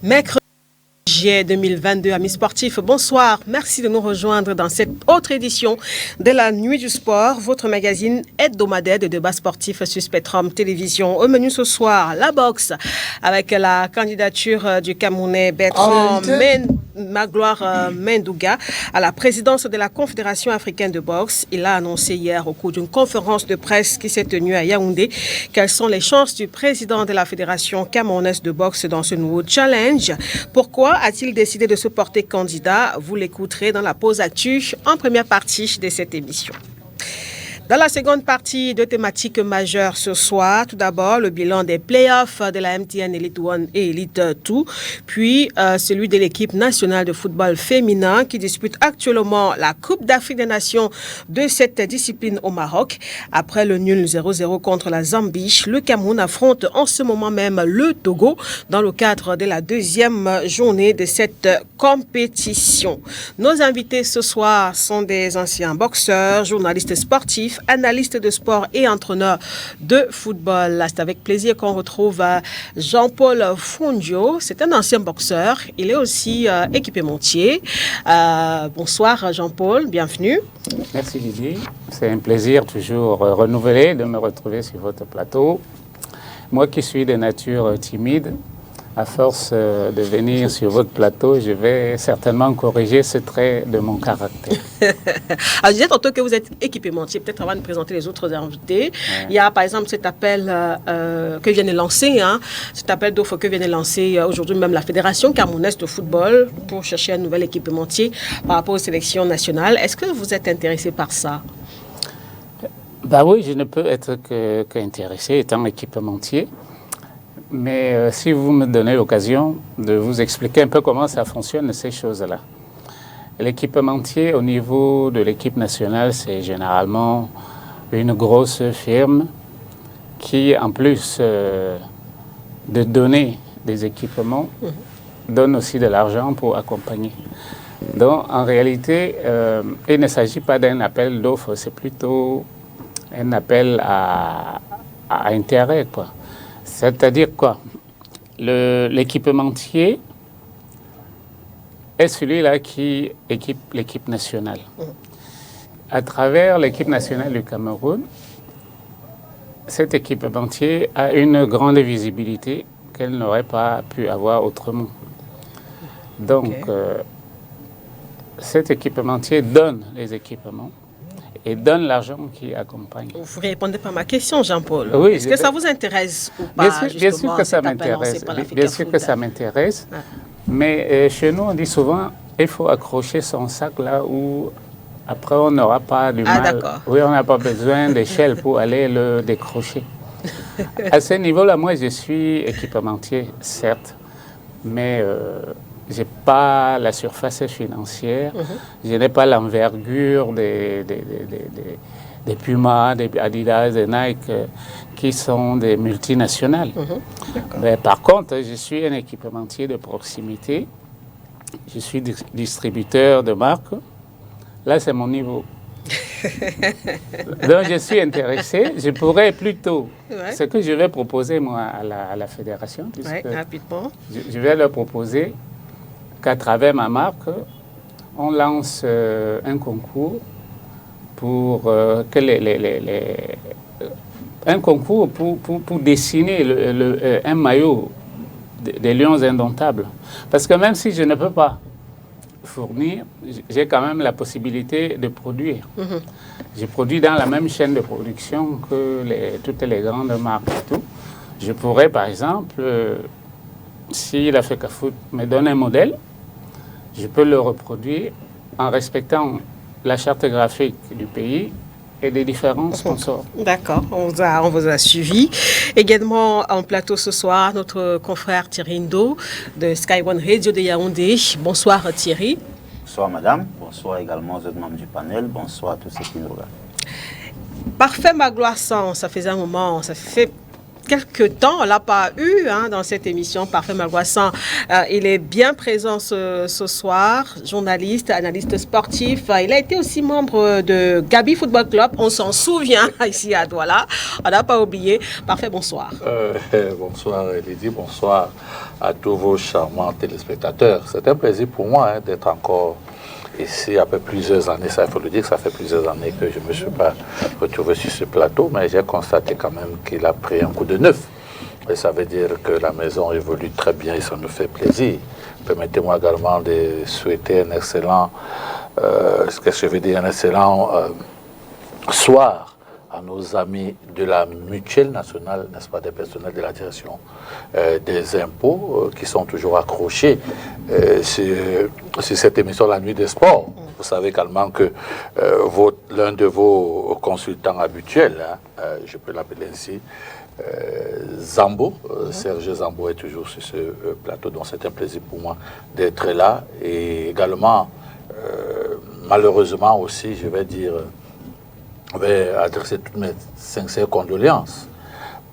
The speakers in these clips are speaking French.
Mercredi juillet 2022, amis sportifs, bonsoir. Merci de nous rejoindre dans cette autre édition de la Nuit du Sport, votre magazine hebdomadaire de débats sportifs sur Spectrum Télévision. Au menu ce soir, la boxe avec la candidature du Camerounais Bertrand Magloire Mendouga à la présidence de la Confédération africaine de boxe. Il a annoncé hier au cours d'une conférence de presse qui s'est tenue à Yaoundé quelles sont les chances du président de la Fédération camerounaise de boxe dans ce nouveau challenge. Pourquoi a-t-il décidé de se porter candidat? Vous l'écouterez dans la pause actu en première partie de cette émission. Dans la seconde partie, deux thématiques majeures ce soir. Tout d'abord, le bilan des playoffs de la MTN Elite 1 et Elite 2, puis celui de l'équipe nationale de football féminin qui dispute actuellement la Coupe d'Afrique des Nations de cette discipline au Maroc. Après le nul 0-0 contre la Zambie, le Cameroun affronte en ce moment même le Togo dans le cadre de la deuxième journée de cette compétition. Nos invités ce soir sont des anciens boxeurs, journalistes sportifs, analyste de sport et entraîneur de football. C'est avec plaisir qu'on retrouve Jean-Paul Fondio. C'est un ancien boxeur. Il est aussi équipementier. Bonsoir Jean-Paul, bienvenue. Merci Lydie. C'est un plaisir toujours renouvelé de me retrouver sur votre plateau. Moi qui suis de nature timide, à force de venir sur votre plateau, je vais certainement corriger ce trait de mon caractère. Alors, je disais tantôt que vous êtes équipementier, peut-être avant de présenter les autres invités. Ouais. Il y a par exemple cet appel que vient de lancer, cet appel d'offres que vient de lancer aujourd'hui même la Fédération camerounaise de football pour chercher un nouvel équipementier par rapport aux sélections nationales. Est-ce que vous êtes intéressé par ça? Bah oui, je ne peux être qu'intéressé étant équipementier. Mais si vous me donnez l'occasion de vous expliquer un peu comment ça fonctionne, ces choses-là. L'équipementier au niveau de l'équipe nationale, c'est généralement une grosse firme qui, en plus de donner des équipements, donne aussi de l'argent pour accompagner. Donc, en réalité, il ne s'agit pas d'un appel d'offres, c'est plutôt un appel à intérêt, quoi. C'est-à-dire quoi? L'équipementier est celui-là qui équipe l'équipe nationale. À travers l'équipe nationale du Cameroun, cet équipementier a une grande visibilité qu'elle n'aurait pas pu avoir autrement. Donc, cet équipementier donne les équipements et donne l'argent qui accompagne. Vous ne répondez pas à ma question, Jean-Paul. Oui, est-ce que ça vous intéresse ou pas? Bien sûr que ça m'intéresse. Bien sûr que ça m'intéresse. Mais chez nous, on dit souvent, il faut accrocher son sac là où après on n'aura pas du mal. D'accord. Oui, on n'a pas besoin d'échelle pour aller le décrocher. À ce niveau-là, moi, je suis équipementier, certes, mais je n'ai pas la surface financière, je n'ai pas l'envergure des Puma, des Adidas, des Nike, qui sont des multinationales. Mais par contre, je suis un équipementier de proximité, je suis distributeur de marques. Là, c'est mon niveau. Donc, je suis intéressé. Je pourrais plutôt, ce que je vais proposer, moi, à la fédération, rapidement. Je vais leur proposer qu'à travers ma marque, on lance un concours pour un concours pour dessiner un maillot des Lions Indomptables. Parce que même si je ne peux pas fournir, j'ai quand même la possibilité de produire. Je produis dans la même chaîne de production que toutes les grandes marques et tout. Je pourrais, par exemple, si l'Africa Foot me donne un modèle, je peux le reproduire en respectant la charte graphique du pays et des différents sponsors. D'accord, on vous a suivi. Également en plateau ce soir, notre confrère Thierry Ndo de Sky One Radio de Yaoundé. Bonsoir Thierry. Bonsoir madame, bonsoir également aux autres membres du panel, bonsoir à tous ceux qui nous regardent. Parfait Magloire Sang, ça faisait un moment, ça fait quelques temps, on l'a pas eu dans cette émission. Parfait Magouassan, il est bien présent ce soir, journaliste, analyste sportif. Il a été aussi membre de Gabi Football Club. On s'en souvient ici à Douala. On n'a pas oublié. Parfait, bonsoir. Bonsoir Lydie, bonsoir à tous vos charmants téléspectateurs. C'est un plaisir pour moi d'être encore ici après plusieurs années. Ça, il faut le dire que ça fait plusieurs années que je ne me suis pas retrouvé sur ce plateau, mais j'ai constaté quand même qu'il a pris un coup de neuf. Et ça veut dire que la maison évolue très bien et ça me fait plaisir. Permettez-moi également de souhaiter un excellent, soir à nos amis de la mutuelle nationale, n'est-ce pas, des personnels de la direction des impôts qui sont toujours accrochés sur cette émission La Nuit des Sports. Vous savez également que l'un de vos consultants habituels, je peux l'appeler ainsi, Zambo, Serge Zambo est toujours sur ce plateau, donc c'est un plaisir pour moi d'être là. Et également, malheureusement aussi, je vais adresser toutes mes sincères condoléances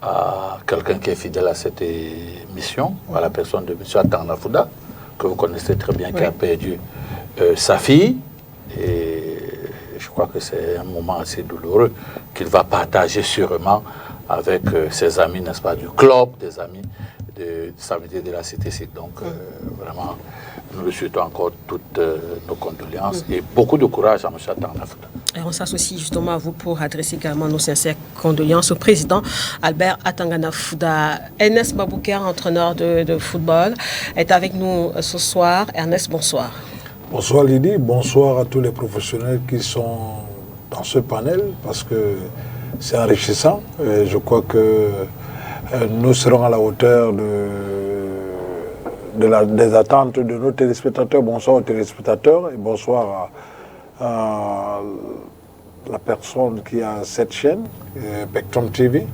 à quelqu'un qui est fidèle à cette émission, à la personne de M. Atangana Fouda, que vous connaissez très bien, qui a perdu sa fille. Et je crois que c'est un moment assez douloureux qu'il va partager sûrement avec ses amis, n'est-ce pas, du club, des amis de Samedi de la Cité. Donc, vraiment, nous lui souhaitons encore toutes nos condoléances et beaucoup de courage à M. Atangana Fouda. Et on s'associe justement à vous pour adresser également nos sincères condoléances au président Albert Atangana Fouda. Ernest Babouker, entraîneur de football, est avec nous ce soir. Ernest, bonsoir. Bonsoir Lydie, bonsoir à tous les professionnels qui sont dans ce panel parce que c'est enrichissant. Et je crois que nous serons à la hauteur des attentes de nos téléspectateurs. Bonsoir aux téléspectateurs et bonsoir à la personne qui a cette chaîne, Spectrum TV.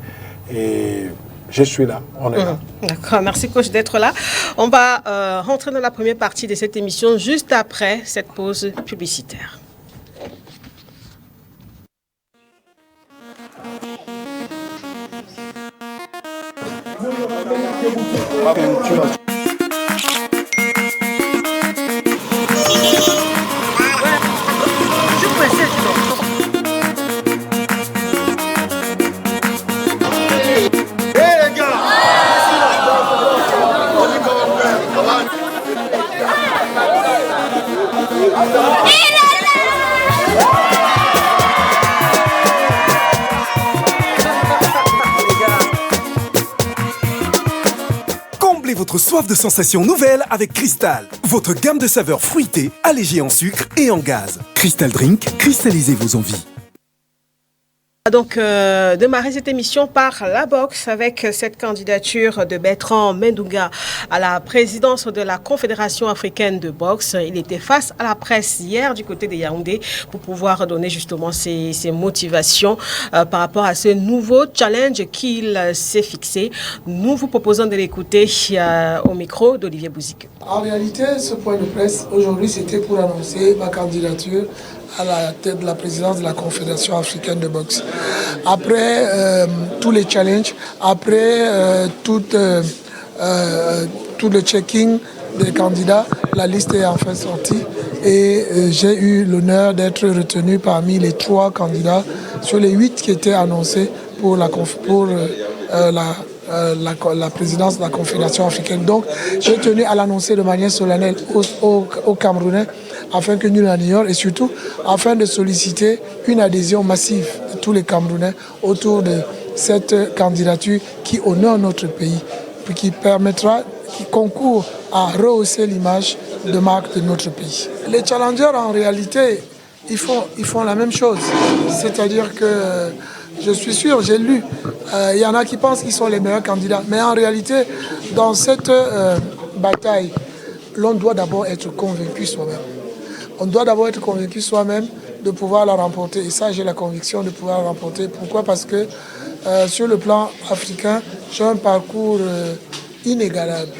Et je suis là, on est là. D'accord, merci coach d'être là. On va rentrer dans la première partie de cette émission juste après cette pause publicitaire. Comblez votre soif de sensations nouvelles avec Cristal, votre gamme de saveurs fruitées, allégées en sucre et en gaz. Cristal Drink, cristallisez vos envies. Donc, démarrer cette émission par la boxe avec cette candidature de Bertrand Mendouga à la présidence de la Confédération africaine de boxe. Il était face à la presse hier du côté de Yaoundé pour pouvoir donner justement ses motivations par rapport à ce nouveau challenge qu'il s'est fixé. Nous vous proposons de l'écouter au micro d'Olivier Bouzik. En réalité, ce point de presse aujourd'hui, c'était pour annoncer ma candidature à la tête de la présidence de la Confédération africaine de boxe. Après tous les challenges, après tout le checking des candidats, la liste est enfin sortie et j'ai eu l'honneur d'être retenu parmi les 3 candidats sur les 8 qui étaient annoncés pour la présidence de la Confédération africaine. Donc, j'ai tenu à l'annoncer de manière solennelle aux Camerounais afin que nul n'ignore et surtout afin de solliciter une adhésion massive de tous les Camerounais autour de cette candidature qui honore notre pays, qui concourt à rehausser l'image de marque de notre pays. Les challengers, en réalité, ils font la même chose. C'est-à-dire que je suis sûr, j'ai lu, il y en a qui pensent qu'ils sont les meilleurs candidats. Mais en réalité, dans cette bataille, l'on doit d'abord être convaincu soi-même. On doit d'abord être convaincu soi-même de pouvoir la remporter. Et ça, j'ai la conviction de pouvoir la remporter. Pourquoi ? Parce que sur le plan africain, j'ai un parcours inégalable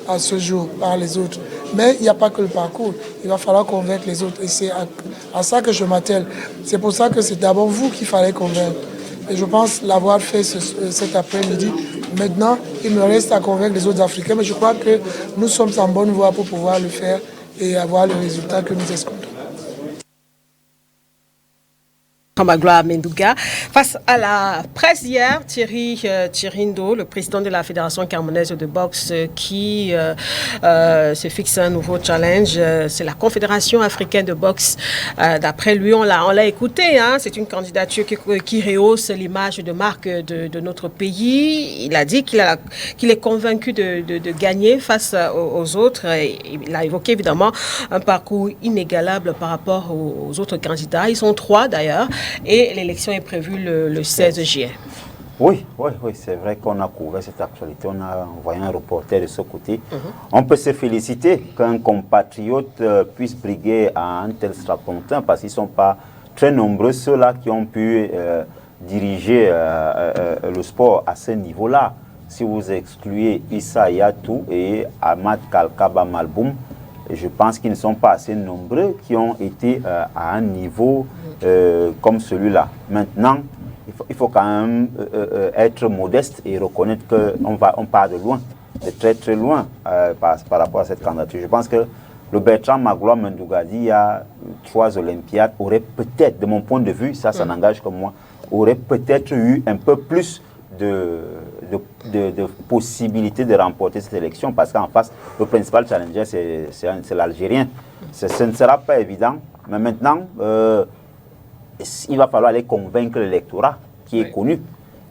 à ce jour par les autres. Mais il n'y a pas que le parcours. Il va falloir convaincre les autres. Et c'est à ça que je m'attelle. C'est pour ça que c'est d'abord vous qu'il fallait convaincre. Et je pense l'avoir fait cet après-midi Maintenant, il me reste à convaincre les autres Africains, mais je crois que nous sommes en bonne voie pour pouvoir le faire et avoir le résultat que nous escomptons. Magloire Menduga. Face à la presse hier, Thierry Ndo, le président de la Fédération camerounaise de boxe, qui se fixe un nouveau challenge. C'est la Confédération africaine de boxe. D'après lui, on l'a écouté. Hein, c'est une candidature qui rehausse l'image de marque de notre pays. Il a dit qu'il est convaincu de gagner face aux autres. Et il a évoqué évidemment un parcours inégalable par rapport aux autres candidats. Ils sont 3 d'ailleurs. Et l'élection est prévue le 16 juillet. Oui, c'est vrai qu'on a couvert cette actualité. On a envoyé un reporter de ce côté. On peut se féliciter qu'un compatriote puisse briguer à un tel strapontin parce qu'ils ne sont pas très nombreux, ceux-là qui ont pu diriger le sport à ce niveau-là. Si vous excluez Issa Yatou et Ahmad Kalkaba Malboum, je pense qu'ils ne sont pas assez nombreux qui ont été à un niveau comme celui-là. Maintenant, il faut quand même être modeste et reconnaître qu'on part de loin, de très très loin par rapport à cette candidature. Je pense que le Bertrand Magloire Mendougadi, il y a 3 Olympiades, aurait peut-être, de mon point de vue, ça n'engage que moi, aurait peut-être eu un peu plus de possibilités de remporter cette élection parce qu'en face, le principal challenger, c'est l'Algérien. Ce ne sera pas évident, mais maintenant, il va falloir aller convaincre l'électorat qui est connu.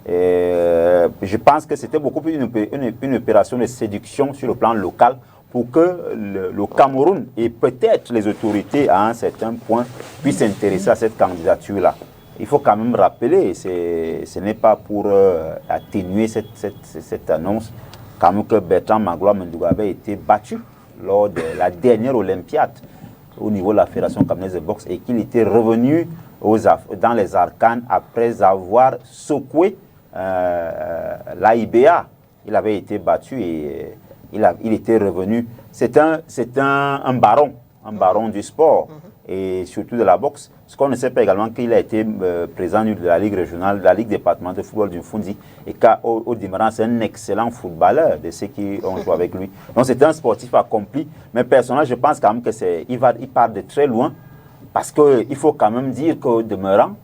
Je pense que c'était beaucoup plus une opération de séduction sur le plan local pour que le Cameroun et peut-être les autorités à un certain point puissent s'intéresser à cette candidature-là. Il faut quand même rappeler, ce n'est pas pour atténuer cette annonce, quand même que Bertrand Magloire Mendougadi avait été battu lors de la dernière Olympiade au niveau de la Fédération camerounaise de boxe et qu'il était revenu dans les arcanes après avoir secoué l'AIBA. Il avait été battu et il était revenu. C'est un baron du sport. Et surtout de la boxe. Ce qu'on ne sait pas également, qu'il a été président de la Ligue régionale, de la Ligue départementale de football du Fundi, et qu'au demeurant, c'est un excellent footballeur de ceux qui ont joué avec lui. Donc c'est un sportif accompli, mais personnellement, je pense quand même qu'il part de très loin, parce qu'il faut quand même dire qu'au demeurant,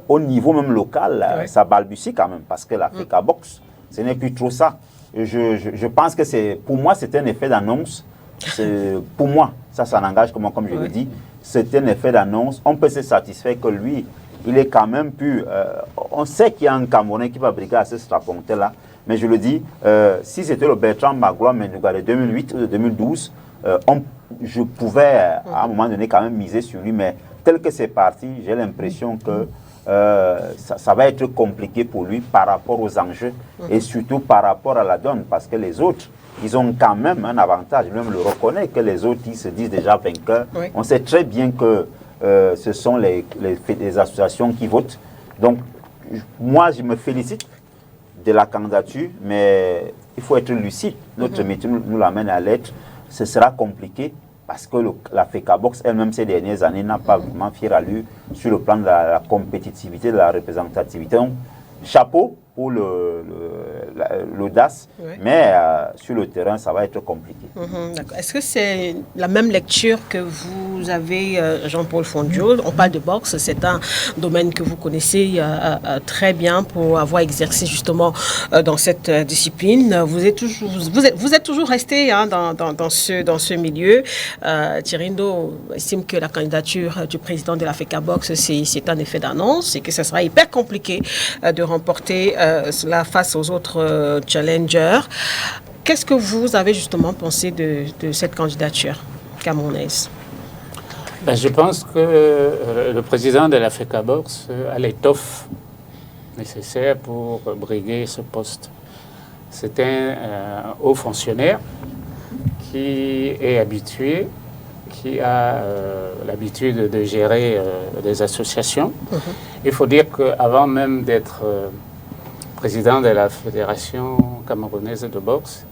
au niveau même local, ça balbutie quand même, parce que l'Africa Boxe, ce n'est plus trop ça. Je pense que pour moi, c'est un effet d'annonce. Pour moi, ça n'engage que moi, comme je le dis, c'est un effet d'annonce. On peut se satisfaire que lui, il est quand même plus... on sait qu'il y a un Camerounais qui va briguer à ce strapontin-là, mais je le dis, si c'était le Bertrand Magloire Mendougadi de 2008 ou de 2012, je pouvais à un moment donné quand même miser sur lui, mais tel que c'est parti, j'ai l'impression que ça va être compliqué pour lui par rapport aux enjeux et surtout par rapport à la donne, parce que les autres, ils ont quand même un avantage. Lui-même le reconnaît que les autres, ils se disent déjà vainqueurs. Oui. On sait très bien que ce sont les associations qui votent. Donc, moi, je me félicite de la candidature, mais il faut être lucide. Notre métier nous l'amène à l'être. Ce sera compliqué parce que la FECA Box elle-même, ces dernières années, n'a pas vraiment fière allure sur le plan de la compétitivité, de la représentativité. Donc, chapeau pour l'audace, mais sur le terrain, ça va être compliqué. D'accord. Est-ce que c'est la même lecture que vous avez, Jean-Paul Fondio? On parle de boxe, c'est un domaine que vous connaissez très bien pour avoir exercé justement dans cette discipline. Vous êtes toujours resté dans ce milieu. Thierry Ndo estime que la candidature du président de la FECA Boxe, c'est un effet d'annonce et que ce sera hyper compliqué de remporter cela face aux autres challengers. Qu'est-ce que vous avez justement pensé de cette candidature camerounaise? Je pense que le président de la FECA Boxe a l'étoffe nécessaire pour briguer ce poste. C'est un haut fonctionnaire qui est habitué, qui a l'habitude de gérer des associations. Il faut dire qu'avant même d'être président de la Fédération camerounaise de boxe,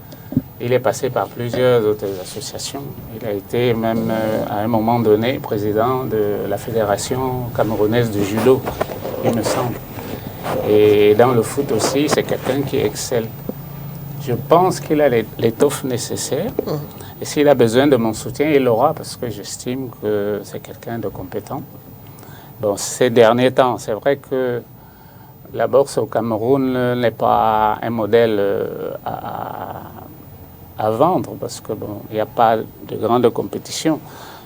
il est passé par plusieurs autres associations. Il a été même à un moment donné président de la Fédération camerounaise de judo, il me semble. Et dans le foot aussi, c'est quelqu'un qui excelle. Je pense qu'il a l'étoffe nécessaire. Et s'il a besoin de mon soutien, il l'aura parce que j'estime que c'est quelqu'un de compétent. Bon, ces derniers temps, c'est vrai que la boxe au Cameroun n'est pas un modèle à vendre parce que bon, il n'y a pas de grande compétition.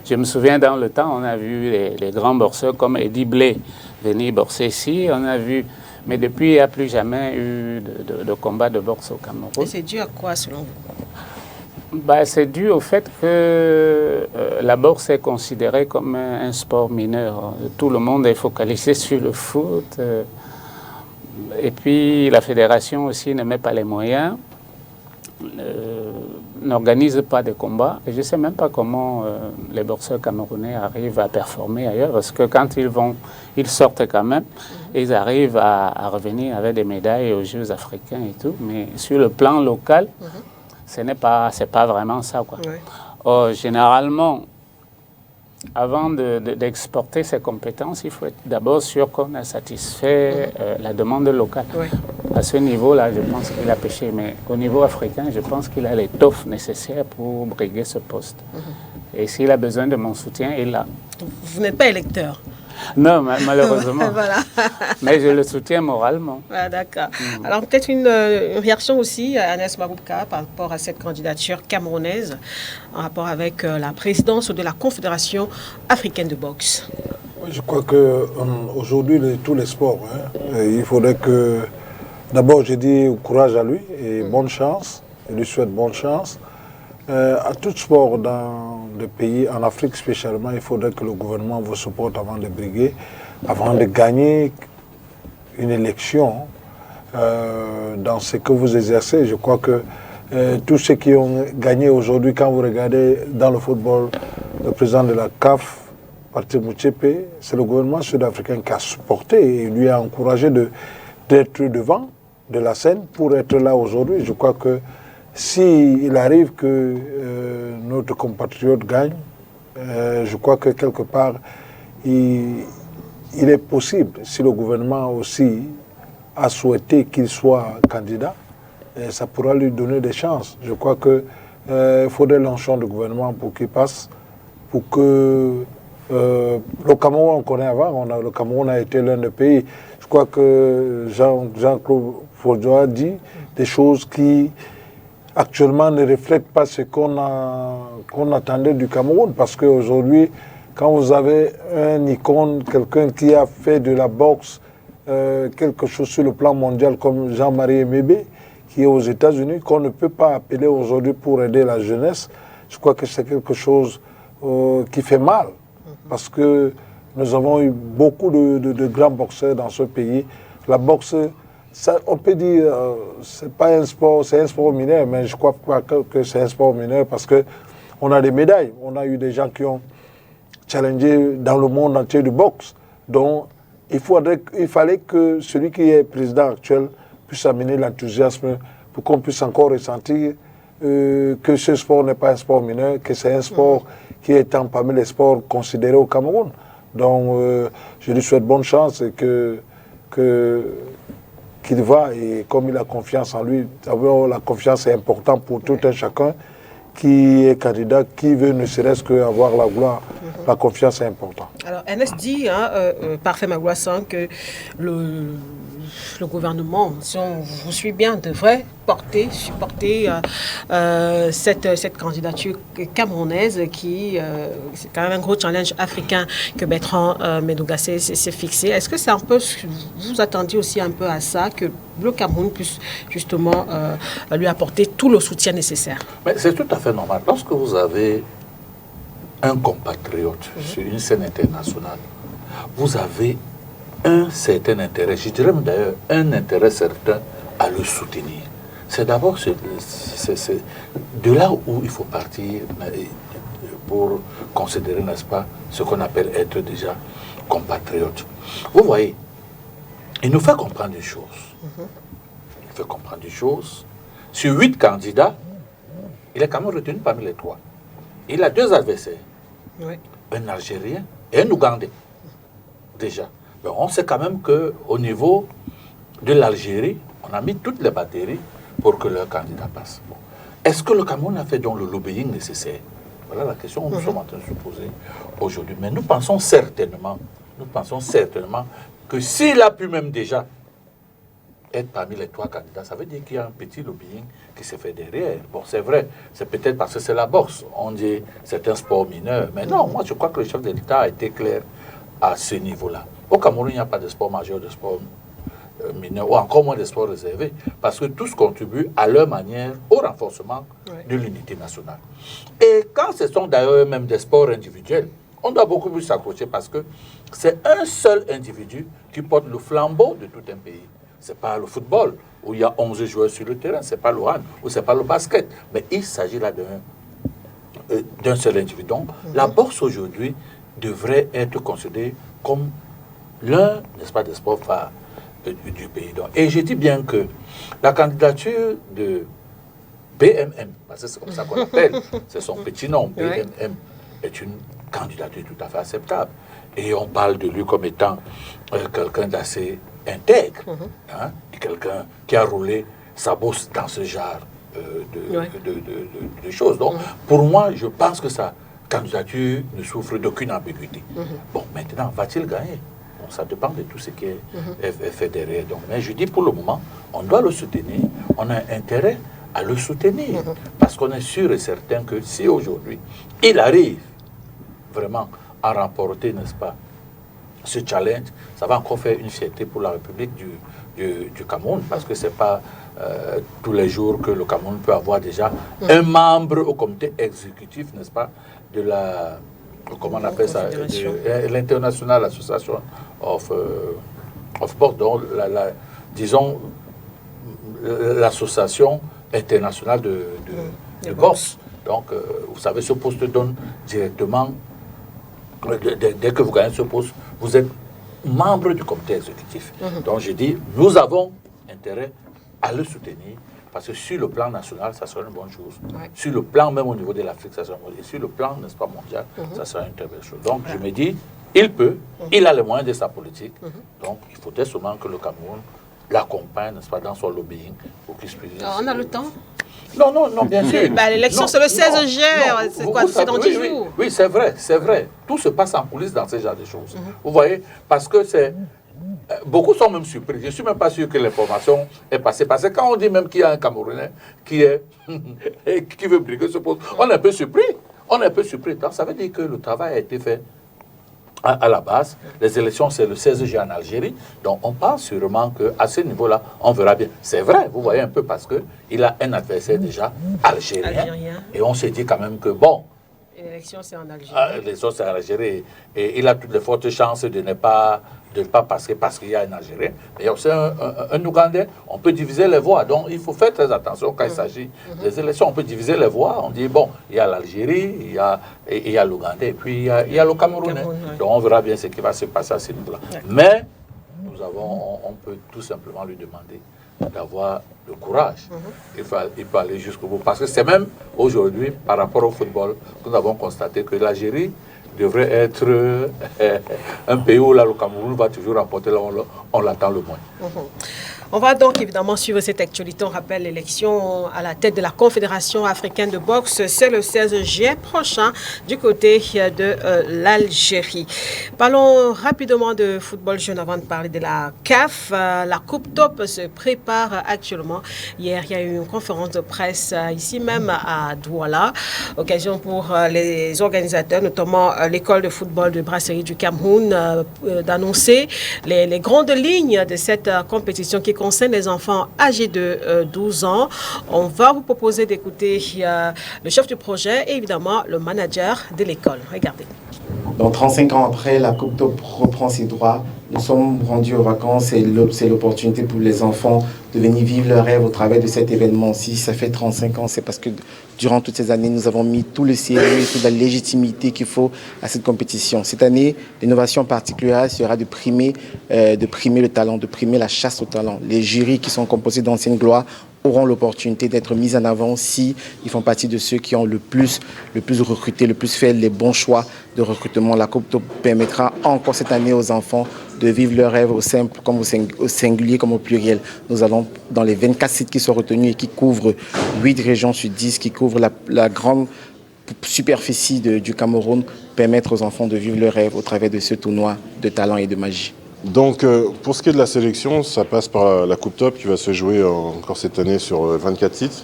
Je me souviens dans le temps, on a vu les grands boxeurs comme Eddie Blay venir boxer ici. On a vu, mais depuis, il n'y a plus jamais eu de combat de boxe au Cameroun. Et c'est dû à quoi selon vous? C'est dû au fait que la boxe est considérée comme un sport mineur. Tout le monde est focalisé sur le foot. Et puis la fédération aussi ne met pas les moyens, n'organise pas de combats. Et je ne sais même pas comment les boxeurs camerounais arrivent à performer ailleurs, parce que quand ils sortent quand même, ils arrivent à revenir avec des médailles aux Jeux africains et tout. Mais sur le plan local, c'est pas vraiment ça, quoi. Oui. Or, généralement, avant d'exporter ses compétences, il faut être d'abord sûr qu'on a satisfait la demande locale. Oui. À ce niveau-là, je pense qu'il a péché. Mais au niveau africain, je pense qu'il a l'étoffe nécessaire pour briguer ce poste. Et s'il a besoin de mon soutien, il l'a. Vous n'êtes pas électeur. Non, malheureusement. Voilà. Mais je le soutiens moralement. Ah, d'accord. Alors peut-être une réaction aussi à Agnès Maroubka par rapport à cette candidature camerounaise en rapport avec la présidence de la Confédération africaine de boxe. Je crois qu'aujourd'hui, tous les sports, il faudrait que... D'abord, je dis courage à lui et bonne chance. Je lui souhaite bonne chance. À tout sport dans le pays, en Afrique spécialement, il faudrait que le gouvernement vous supporte avant de briguer, avant de gagner une élection dans ce que vous exercez. Je crois que tous ceux qui ont gagné aujourd'hui, quand vous regardez dans le football, le président de la CAF, Patrick Motsepe, c'est le gouvernement sud-africain qui a supporté et lui a encouragé d'être devant de la scène pour être là aujourd'hui. Je crois que s'il arrive que notre compatriote gagne, je crois que quelque part, il est possible, si le gouvernement aussi a souhaité qu'il soit candidat, ça pourra lui donner des chances. Je crois qu'il faudrait l'enchant du gouvernement pour qu'il passe, pour que le Cameroun, on connaît avant, le Cameroun a été l'un des pays. Je crois que Jean-Claude Faujoa dit des choses qui actuellement ne reflètent pas ce qu'on attendait du Cameroun. Parce qu'aujourd'hui, quand vous avez un icône, quelqu'un qui a fait de la boxe quelque chose sur le plan mondial comme Jean-Marie Emebe, qui est aux États-Unis, qu'on ne peut pas appeler aujourd'hui pour aider la jeunesse, je crois que c'est quelque chose qui fait mal. Parce que nous avons eu beaucoup de grands boxeurs dans ce pays. La boxe, ça, on peut dire, c'est pas un sport, c'est un sport mineur, mais je crois pas que c'est un sport mineur parce qu'on a des médailles. On a eu des gens qui ont challengé dans le monde entier du boxe. Donc, il fallait que celui qui est président actuel puisse amener l'enthousiasme pour qu'on puisse encore ressentir que ce sport n'est pas un sport mineur, que c'est un sport qui est parmi les sports considérés au Cameroun. Donc, je lui souhaite bonne chance et qu'il va, et comme il a confiance en lui, la confiance est importante pour tout un chacun qui est candidat, qui veut ne serait-ce qu'avoir la gloire. La confiance est importante. Alors, Ernest dit, Parfait Magouassan, que le gouvernement, si on vous suit bien, devrait supporter cette candidature camerounaise qui, c'est quand même un gros challenge africain que Bertrand Menouga s'est fixé. Est-ce que c'est un peu, vous attendiez aussi un peu à ça, que le Cameroun puisse justement lui apporter tout le soutien nécessaire? Mais c'est tout à fait normal. Lorsque vous avez un compatriote sur une scène internationale, vous avez un certain intérêt, je dirais même d'ailleurs un intérêt certain à le soutenir. C'est d'abord de là où il faut partir pour considérer, n'est-ce pas, ce qu'on appelle être déjà compatriote. Vous voyez, il nous fait comprendre une chose. Il nous fait comprendre une chose. Sur 8 candidats, il est quand même retenu parmi les 3. Il a 2 adversaires. Oui. Un Algérien et un Ougandais. Déjà. Mais on sait quand même qu'au niveau de l'Algérie, on a mis toutes les batteries pour que leur candidat passe. Bon. Est-ce que le Cameroun a fait donc le lobbying nécessaire? Voilà la question que nous sommes en train de se poser aujourd'hui. Mais nous pensons certainement que s'il a pu même déjà être parmi les 3 candidats, ça veut dire qu'il y a un petit lobbying qui s'est fait derrière. Bon, c'est vrai, c'est peut-être parce que c'est la boxe. On dit c'est un sport mineur. Mais non, moi je crois que le chef de l'État a été clair à ce niveau-là. Au Cameroun, il n'y a pas de sport majeur, de sport mineur, ou encore moins de sport réservés, parce que tous contribuent à leur manière au renforcement de l'unité nationale. Et quand ce sont d'ailleurs même des sports individuels, on doit beaucoup plus s'accrocher parce que c'est un seul individu qui porte le flambeau de tout un pays. Ce n'est pas le football, où il y a 11 joueurs sur le terrain, ce n'est pas le hand, ou ce n'est pas le basket, mais il s'agit là d'un seul individu. Donc, la boxe aujourd'hui devrait être considérée comme l'un, n'est-ce pas, des sports phares du pays. Donc, et je dis bien que la candidature de BMM, parce que c'est comme ça qu'on l'appelle, c'est son petit nom, BMM, est une candidature tout à fait acceptable. Et on parle de lui comme étant quelqu'un d'assez intègre, hein, et quelqu'un qui a roulé sa bosse dans ce genre de choses. Donc, pour moi, je pense que sa candidature ne souffre d'aucune ambiguïté. Bon, maintenant, va-t-il gagner? Bon, ça dépend de tout ce qui est fait derrière. Donc, mais je dis pour le moment, on doit le soutenir. On a intérêt à le soutenir. Parce qu'on est sûr et certain que si aujourd'hui, il arrive vraiment à remporter, n'est-ce pas, ce challenge, ça va encore faire une fierté pour la République du Cameroun, parce que ce n'est pas tous les jours que le Cameroun peut avoir déjà un membre au comité exécutif, n'est-ce pas, de la, comment on appelle ça, de l'International Association of Box, donc disons l'association internationale de boxe. Donc, vous savez, ce poste donne directement, dès que vous gagnez ce poste, vous êtes membre du comité exécutif. Donc, je dis, nous avons intérêt à le soutenir, parce que sur le plan national, ça sera une bonne chose. Sur le plan, même au niveau de l'Afrique, ça sera une bonne chose. Et sur le plan, n'est-ce pas, mondial, ça sera une très belle chose. Donc, je me dis, il peut, il a les moyens de sa politique. Donc, il faudrait seulement que le Cameroun l'accompagne, n'est-ce pas, dans son lobbying pour qu'il puisse... On a le temps? Non, bien sûr. Bah, l'élection, c'est le 16 juin. C'est quoi? C'est dans 10 jours. Oui, c'est vrai. Tout se passe en coulisses dans ce genre de choses. Vous voyez, parce que c'est... Beaucoup sont même surpris. Je ne suis même pas sûr que l'information est passée. Parce que quand on dit même qu'il y a un Camerounais qui veut briguer ce poste, on est un peu surpris. Donc, ça veut dire que le travail a été fait à la base. Les élections, c'est le 16 juin en Algérie. Donc, on pense sûrement qu'à ce niveau-là, on verra bien. C'est vrai, vous voyez un peu, parce qu'il a un adversaire déjà algérien. Et on s'est dit quand même que, bon... L'élection, c'est en Algérie. L'élection, c'est en Algérie. Et il a toutes les fortes chances de ne pas passer parce qu'il y a un Algérien. Mais il y a aussi un Ougandais. On peut diviser les voix. Donc, il faut faire très attention quand il s'agit des élections. On peut diviser les voix. On dit, bon, il y a l'Algérie, il y a l'Ougandais, et puis il y a le Camerounais. Donc, on verra bien ce qui va se passer à ce niveau-là. Mais, on peut tout simplement lui demander d'avoir le courage. Il peut aller jusqu'au bout. Parce que c'est même aujourd'hui, par rapport au football, que nous avons constaté que l'Algérie devrait être un pays où là, le Cameroun va toujours remporter, là on l'attend le moins. On va donc évidemment suivre cette actualité. On rappelle l'élection à la tête de la Confédération africaine de boxe. C'est le 16 juillet prochain du côté de l'Algérie. Parlons rapidement de football jeune avant de parler de la CAF. La Coupe Top se prépare actuellement. Hier, il y a eu une conférence de presse ici même à Douala. Occasion pour les organisateurs, notamment l'école de football de Brasserie du Cameroun, d'annoncer les grandes lignes de cette compétition qui concerne les enfants âgés de 12 ans. On va vous proposer d'écouter le chef du projet et évidemment le manager de l'école. Regardez. Donc 35 ans après, la Coupe Top reprend ses droits. Nous sommes rendus aux vacances et c'est l'opportunité pour les enfants de venir vivre leur rêve au travers de cet événement. Si ça fait 35 ans, c'est parce que durant toutes ces années, nous avons mis tout le sérieux et toute la légitimité qu'il faut à cette compétition. Cette année, l'innovation particulière sera de primer le talent, de primer la chasse au talent. Les jurys qui sont composés d'anciennes gloires auront l'opportunité d'être mis en avant si ils font partie de ceux qui ont le plus recruté, le plus fait les bons choix de recrutement. La Coupe Top permettra encore cette année aux enfants de vivre leurs rêves au simple comme au singulier comme au pluriel. Nous allons, dans les 24 sites qui sont retenus et qui couvrent 8 régions sur 10, qui couvrent la grande superficie du Cameroun, permettre aux enfants de vivre leurs rêves au travers de ce tournoi de talent et de magie. Donc, pour ce qui est de la sélection, ça passe par la Coupe Top qui va se jouer encore cette année sur 24 sites.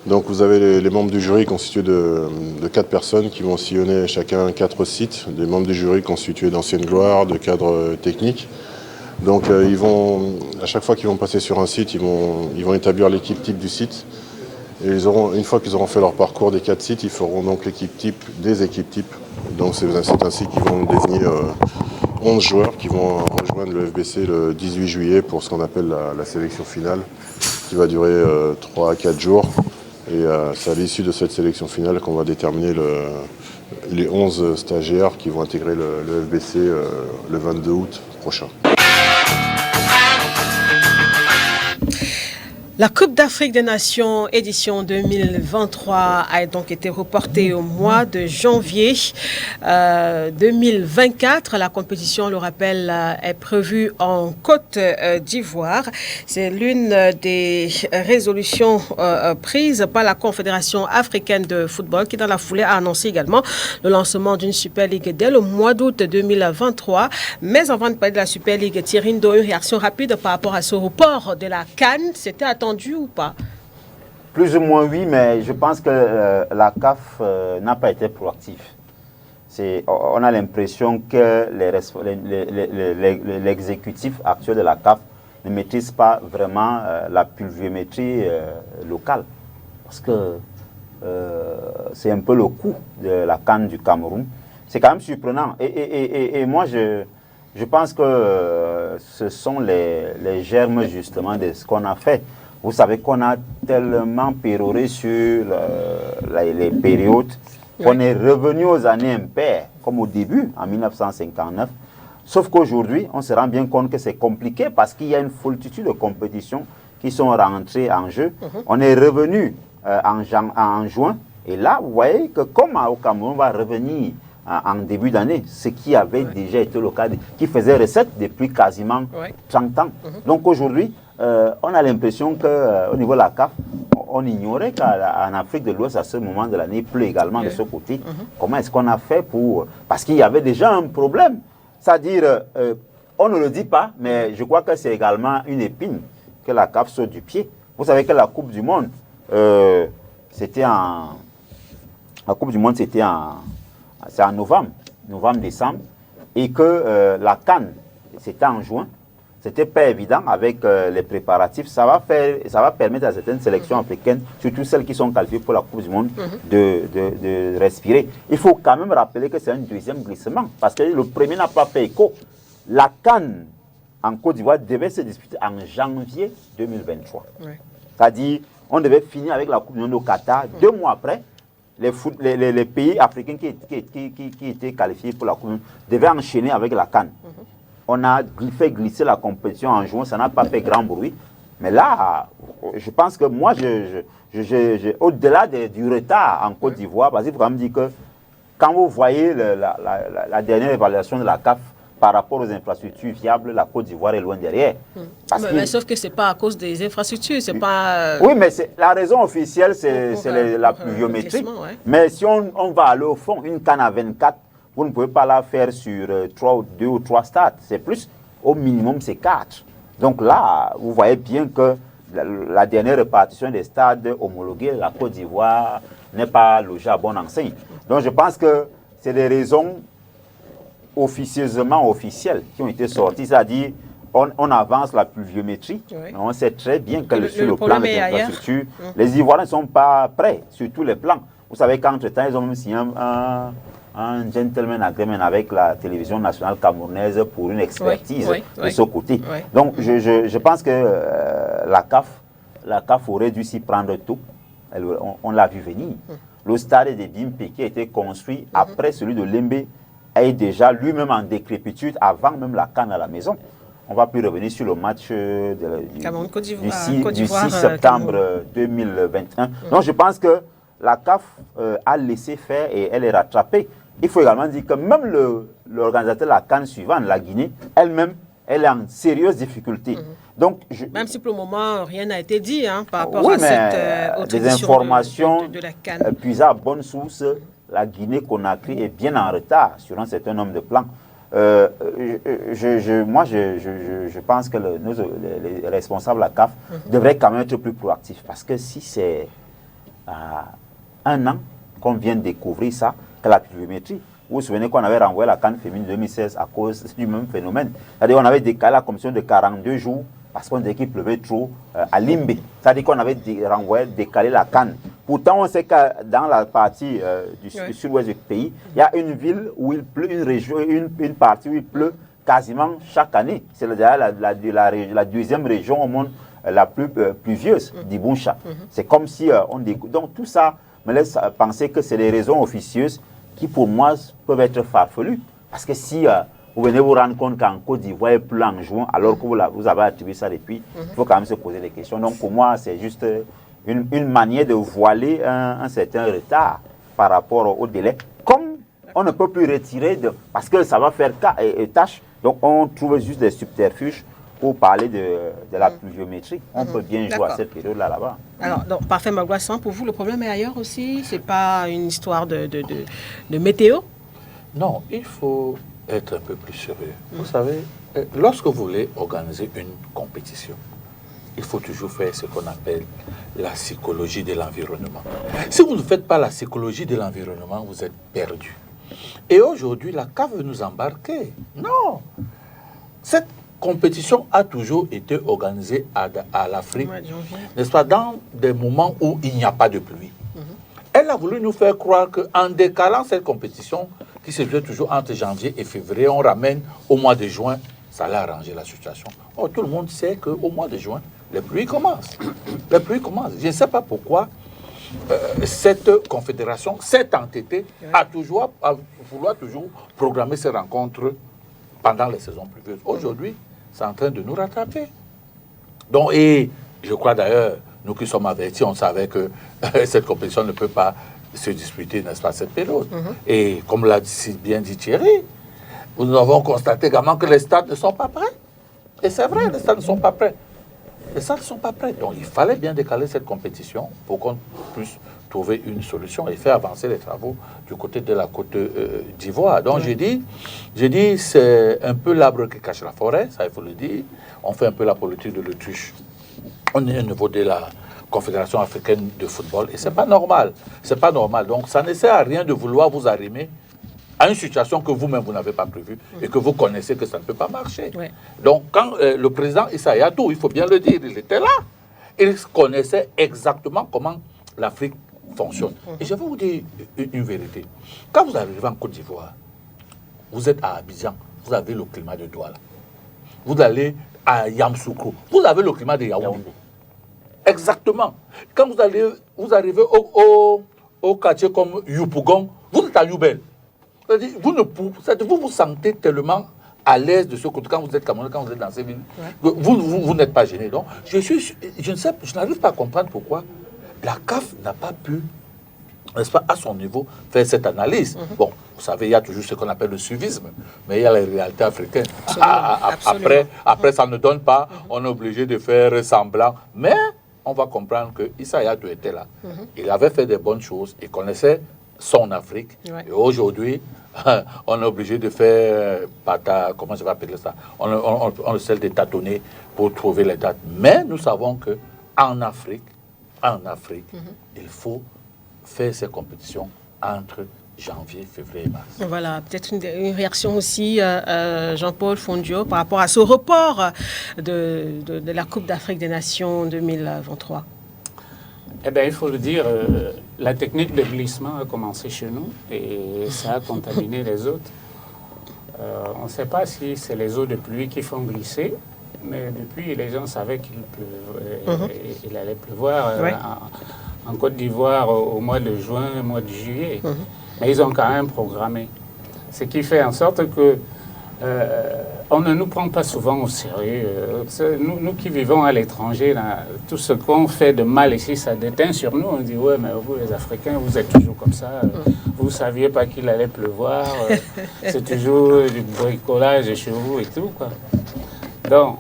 Donc, vous avez les membres du jury constitués de 4 personnes qui vont sillonner chacun 4 sites, des membres du jury constitués d'anciennes gloires, de cadres techniques. Donc, à chaque fois qu'ils vont passer sur un site, ils vont établir l'équipe type du site. Et une fois qu'ils auront fait leur parcours des 4 sites, ils feront donc l'équipe type des équipes types. Donc, c'est ainsi qu'ils vont désigner 11 joueurs qui vont rejoindre le FBC le 18 juillet pour ce qu'on appelle la sélection finale, qui va durer 3 à 4 jours. Et c'est à l'issue de cette sélection finale qu'on va déterminer les 11 stagiaires qui vont intégrer le FBC le 22 août prochain. La Coupe d'Afrique des Nations édition 2023 a donc été reportée au mois de janvier 2024. La compétition, on le rappelle, est prévue en Côte d'Ivoire. C'est l'une des résolutions prises par la Confédération africaine de football qui, dans la foulée, a annoncé également le lancement d'une Super League dès le mois d'août 2023. Mais avant de parler de la Super League, Thierry Ndo, une réaction rapide par rapport à ce report de la CAN. C'était attendu ou pas? Plus ou moins oui, mais je pense que la CAF n'a pas été proactive. On a l'impression que l'exécutif actuel de la CAF ne maîtrise pas vraiment la pluviométrie locale. Parce que c'est un peu le coût de la CAN du Cameroun. C'est quand même surprenant. Et moi, je pense que ce sont les germes justement de ce qu'on a fait. Vous savez qu'on a tellement péroré sur les périodes qu'on est revenu aux années impaires, comme au début, en 1959. Sauf qu'aujourd'hui, on se rend bien compte que c'est compliqué parce qu'il y a une foultitude de compétitions qui sont rentrées en jeu. On est revenu en juin. Et là, vous voyez que comme au Cameroun, on va revenir en début d'année, ce qui avait déjà été le cas, qui faisait recette depuis quasiment 30 ans. Donc aujourd'hui, on a l'impression qu'au niveau de la CAF, on ignorait qu'en Afrique de l'Ouest, à ce moment de l'année, il pleut également de ce côté. Comment est-ce qu'on a fait pour... Parce qu'il y avait déjà un problème. C'est-à-dire, on ne le dit pas, mais je crois que c'est également une épine que la CAF saute du pied. Vous savez que la Coupe du Monde, c'était en... La Coupe du Monde, c'était c'est en novembre-décembre, et que la CAN, c'était en juin. C'était pas évident avec les préparatifs. Ça va permettre à certaines sélections africaines, surtout celles qui sont qualifiées pour la Coupe du Monde, de respirer. Il faut quand même rappeler que c'est un deuxième glissement, parce que le premier n'a pas fait écho. La CAN en Côte d'Ivoire devait se disputer en janvier 2023. C'est-à-dire, on devait finir avec la Coupe du Monde au Qatar 2 mois après. Les pays africains qui étaient qualifiés pour la Coupe du Monde devaient enchaîner avec la CAN. On a fait glisser la compétition en juin, ça n'a pas fait grand bruit. Mais là, je pense que moi, au-delà du retard en Côte d'Ivoire, parce qu'il faut quand même dire que quand vous voyez la dernière évaluation de la CAF par rapport aux infrastructures viables, la Côte d'Ivoire est loin derrière. Mais sauf que ce n'est pas à cause des infrastructures, c'est pas... Oui, mais la raison officielle, c'est la pluviométrie. Mais si on va aller au fond, une CAN à 24, vous ne pouvez pas la faire sur 2 ou 3 stades. C'est plus, au minimum, c'est 4. Donc là, vous voyez bien que la dernière répartition des stades homologués, la Côte d'Ivoire n'est pas logée à bon enseigne. Donc je pense que c'est des raisons officieusement officielles qui ont été sorties, c'est-à-dire on avance la pluviométrie, mais on sait très bien que sur le plan des infrastructures, les Ivoiriens ne sont pas prêts sur tous les plans. Vous savez qu'entre-temps, ils ont même signé un gentleman agreement avec la télévision nationale camerounaise pour une expertise de ce côté. Donc je pense que la CAF aurait dû s'y prendre tôt. On l'a vu venir. Le stade de Bimpe qui a été construit après celui de Lembe est déjà lui-même en décrépitude avant même la CAN à la maison. on va plus revenir sur le match du 6 septembre 2021. Donc je pense que la CAF a laissé faire et elle est rattrapée. Il faut également dire que même l'organisateur de la CAN suivante, la Guinée, elle-même, elle est en sérieuse difficulté. Donc, même si pour le moment, rien n'a été dit par rapport à cette autre des informations de la CAN. Puisées à bonne source, la Guinée-Conakry est bien en retard sur un certain nombre de plans. Moi, je pense que les responsables de la CAF devraient quand même être plus proactifs. Parce que si c'est un an qu'on vient de découvrir ça, que la pluviométrie, vous vous souvenez qu'on avait renvoyé la CAN féminine 2016 à cause du même phénomène. C'est-à-dire qu'on avait décalé la commission de 42 jours parce qu'on disait qu'il pleuvait trop à Limbe. C'est-à-dire qu'on avait décalé la CAN. Pourtant, on sait que dans la partie du sud-ouest du pays, il y a une ville où il pleut, une région, une partie où il pleut quasiment chaque année. C'est la deuxième région au monde la plus pluvieuse, d'Ibuncha. C'est comme si on découvre. Donc tout ça me laisse penser que c'est les raisons officieuses qui pour moi peuvent être farfelues. Parce que si vous venez vous rendre compte qu'en Côte d'Ivoire il pleut en juin alors que vous avez attribué ça depuis, il faut quand même se poser des questions. Donc pour moi c'est juste une manière de voiler un certain retard par rapport au délai. Comme on ne peut plus retirer, parce que ça va faire tâche, donc on trouve juste des subterfuges pour parler de la pluviométrie. On peut bien jouer à cette période-là là-bas. Alors, donc, Parfait Magloissan, pour vous, le problème est ailleurs aussi? Ce n'est pas une histoire de météo? Non, il faut être un peu plus sérieux. Vous savez, lorsque vous voulez organiser une compétition, il faut toujours faire ce qu'on appelle la psychologie de l'environnement. Si vous ne faites pas la psychologie de l'environnement, vous êtes perdu. Et aujourd'hui, la CAF veut nous embarquer. Non. Cette compétition a toujours été organisée à l'Afrique, n'est-ce pas, dans des moments où il n'y a pas de pluie. Elle a voulu nous faire croire qu'en décalant cette compétition, qui se fait toujours entre janvier et février, on ramène au mois de juin, ça allait arranger la situation. Or, tout le monde sait qu'au mois de juin, les pluies commencent. Les pluies commencent. Je ne sais pas pourquoi cette confédération, cette entité, a vouloir toujours programmer ces rencontres pendant les saisons pluvieuses. Aujourd'hui, c'est en train de nous rattraper. Donc, et je crois d'ailleurs, nous qui sommes avertis, on savait que cette compétition ne peut pas se disputer, n'est-ce pas, cette période. Et comme l'a bien dit Thierry, nous avons constaté également que les stades ne sont pas prêts. Et c'est vrai, les stades ne sont pas prêts. Les stades ne sont pas prêts. Donc, il fallait bien décaler cette compétition pour qu'on puisse trouver une solution et faire avancer les travaux du côté de la Côte d'Ivoire. Donc, j'ai dit, c'est un peu l'arbre qui cache la forêt, ça il faut le dire. On fait un peu la politique de l'autruche. On est au niveau de la Confédération africaine de football et c'est pas normal. C'est pas normal. Donc, ça ne sert à rien de vouloir vous arrimer à une situation que vous-même, vous n'avez pas prévue et que vous connaissez que ça ne peut pas marcher. Donc, quand le président Issa Hayatou, il faut bien le dire, il était là. Il connaissait exactement comment l'Afrique fonctionne. Et je vais vous dire une vérité. Quand vous arrivez en Côte d'Ivoire, vous êtes à Abidjan, vous avez le climat de Douala. Vous allez à Yamoussoukro, vous avez le climat de Yaoundé. Exactement. Quand vous arrivez au quartier comme Yopougon, vous êtes à Youbel. C'est-à-dire, vous vous sentez tellement à l'aise de ce côté quand vous êtes Camerounais, quand vous êtes dans ces villes. Vous n'êtes pas gêné. Donc, je n'arrive pas à comprendre pourquoi la CAF n'a pas pu, n'est-ce pas, à son niveau, faire cette analyse. Bon, vous savez, il y a toujours ce qu'on appelle le suivisme, mais il y a la réalité africaine. Après, ça ne donne pas, on est obligé de faire semblant. Mais on va comprendre que Issa Hayatou était là. Il avait fait des bonnes choses, il connaissait son Afrique. Et aujourd'hui, on est obligé de faire, comment je vais appeler ça, on essaie de tâtonner pour trouver les dates. Mais nous savons qu'en Afrique, il faut faire ces compétitions entre janvier, février et mars. Voilà, peut-être une réaction aussi, Jean-Paul Fondio, par rapport à ce report de la Coupe d'Afrique des Nations 2023. Eh bien, il faut le dire, la technique de glissement a commencé chez nous et ça a contaminé les autres. On ne sait pas si c'est les eaux de pluie qui font glisser, mais depuis, les gens savaient qu'il allait pleuvoir en Côte d'Ivoire au mois de juin, au mois de juillet. Mais ils ont quand même programmé. Ce qui fait en sorte que on ne nous prend pas souvent au sérieux. Nous qui vivons à l'étranger, tout ce qu'on fait de mal ici, ça déteint sur nous. On dit, ouais, mais vous les Africains, vous êtes toujours comme ça. Vous ne saviez pas qu'il allait pleuvoir. C'est toujours du bricolage chez vous et tout, quoi. Donc,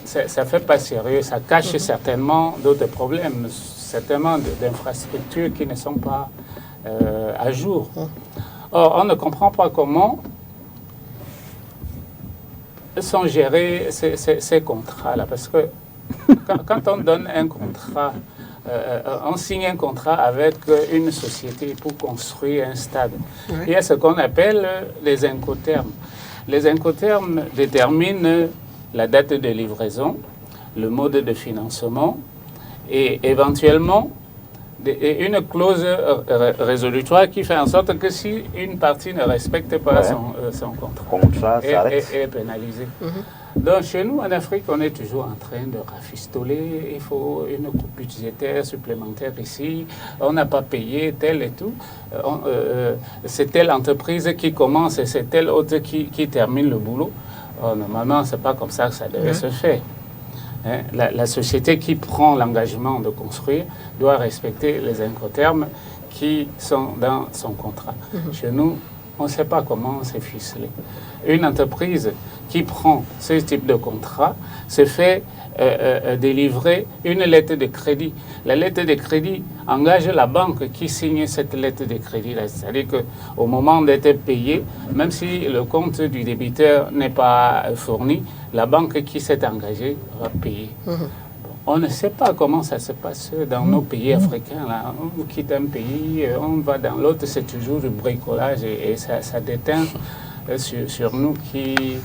ça ne fait pas sérieux. Ça cache certainement d'autres problèmes, certainement d'infrastructures qui ne sont pas à jour. Or, on ne comprend pas comment sont gérés ces contrats-là. Parce que quand on donne un contrat, on signe un contrat avec une société pour construire un stade. Oui. Il y a ce qu'on appelle les incoterms. Les incoterms déterminent la date de livraison, le mode de financement et éventuellement une clause résolutoire qui fait en sorte que si une partie ne respecte pas son contrat, est pénalisée. Donc chez nous, en Afrique, on est toujours en train de rafistoler. Il faut une coupe budgétaire supplémentaire ici. On n'a pas payé tel et tout. C'est telle entreprise qui commence et c'est telle autre qui termine le boulot. Normalement, ce n'est pas comme ça que ça devait se faire. Hein, la société qui prend l'engagement de construire doit respecter les incoterms qui sont dans son contrat. Chez nous, on ne sait pas comment c'est ficelé. Une entreprise qui prend ce type de contrat se fait délivrer une lettre de crédit. La lettre de crédit engage la banque qui signe cette lettre de crédit. C'est-à-dire qu'au moment d'être payé, même si le compte du débiteur n'est pas fourni, la banque qui s'est engagée va payer. On ne sait pas comment ça se passe dans nos pays africains. Là. On quitte un pays, on va dans l'autre, c'est toujours du bricolage et ça déteint sur nous qui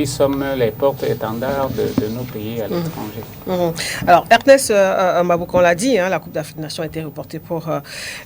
sommes les porte-étendards de nos pays à l'étranger. Alors, Ernest Mabouka, on l'a dit, hein, la Coupe d'Afrique des Nations a été reportée pour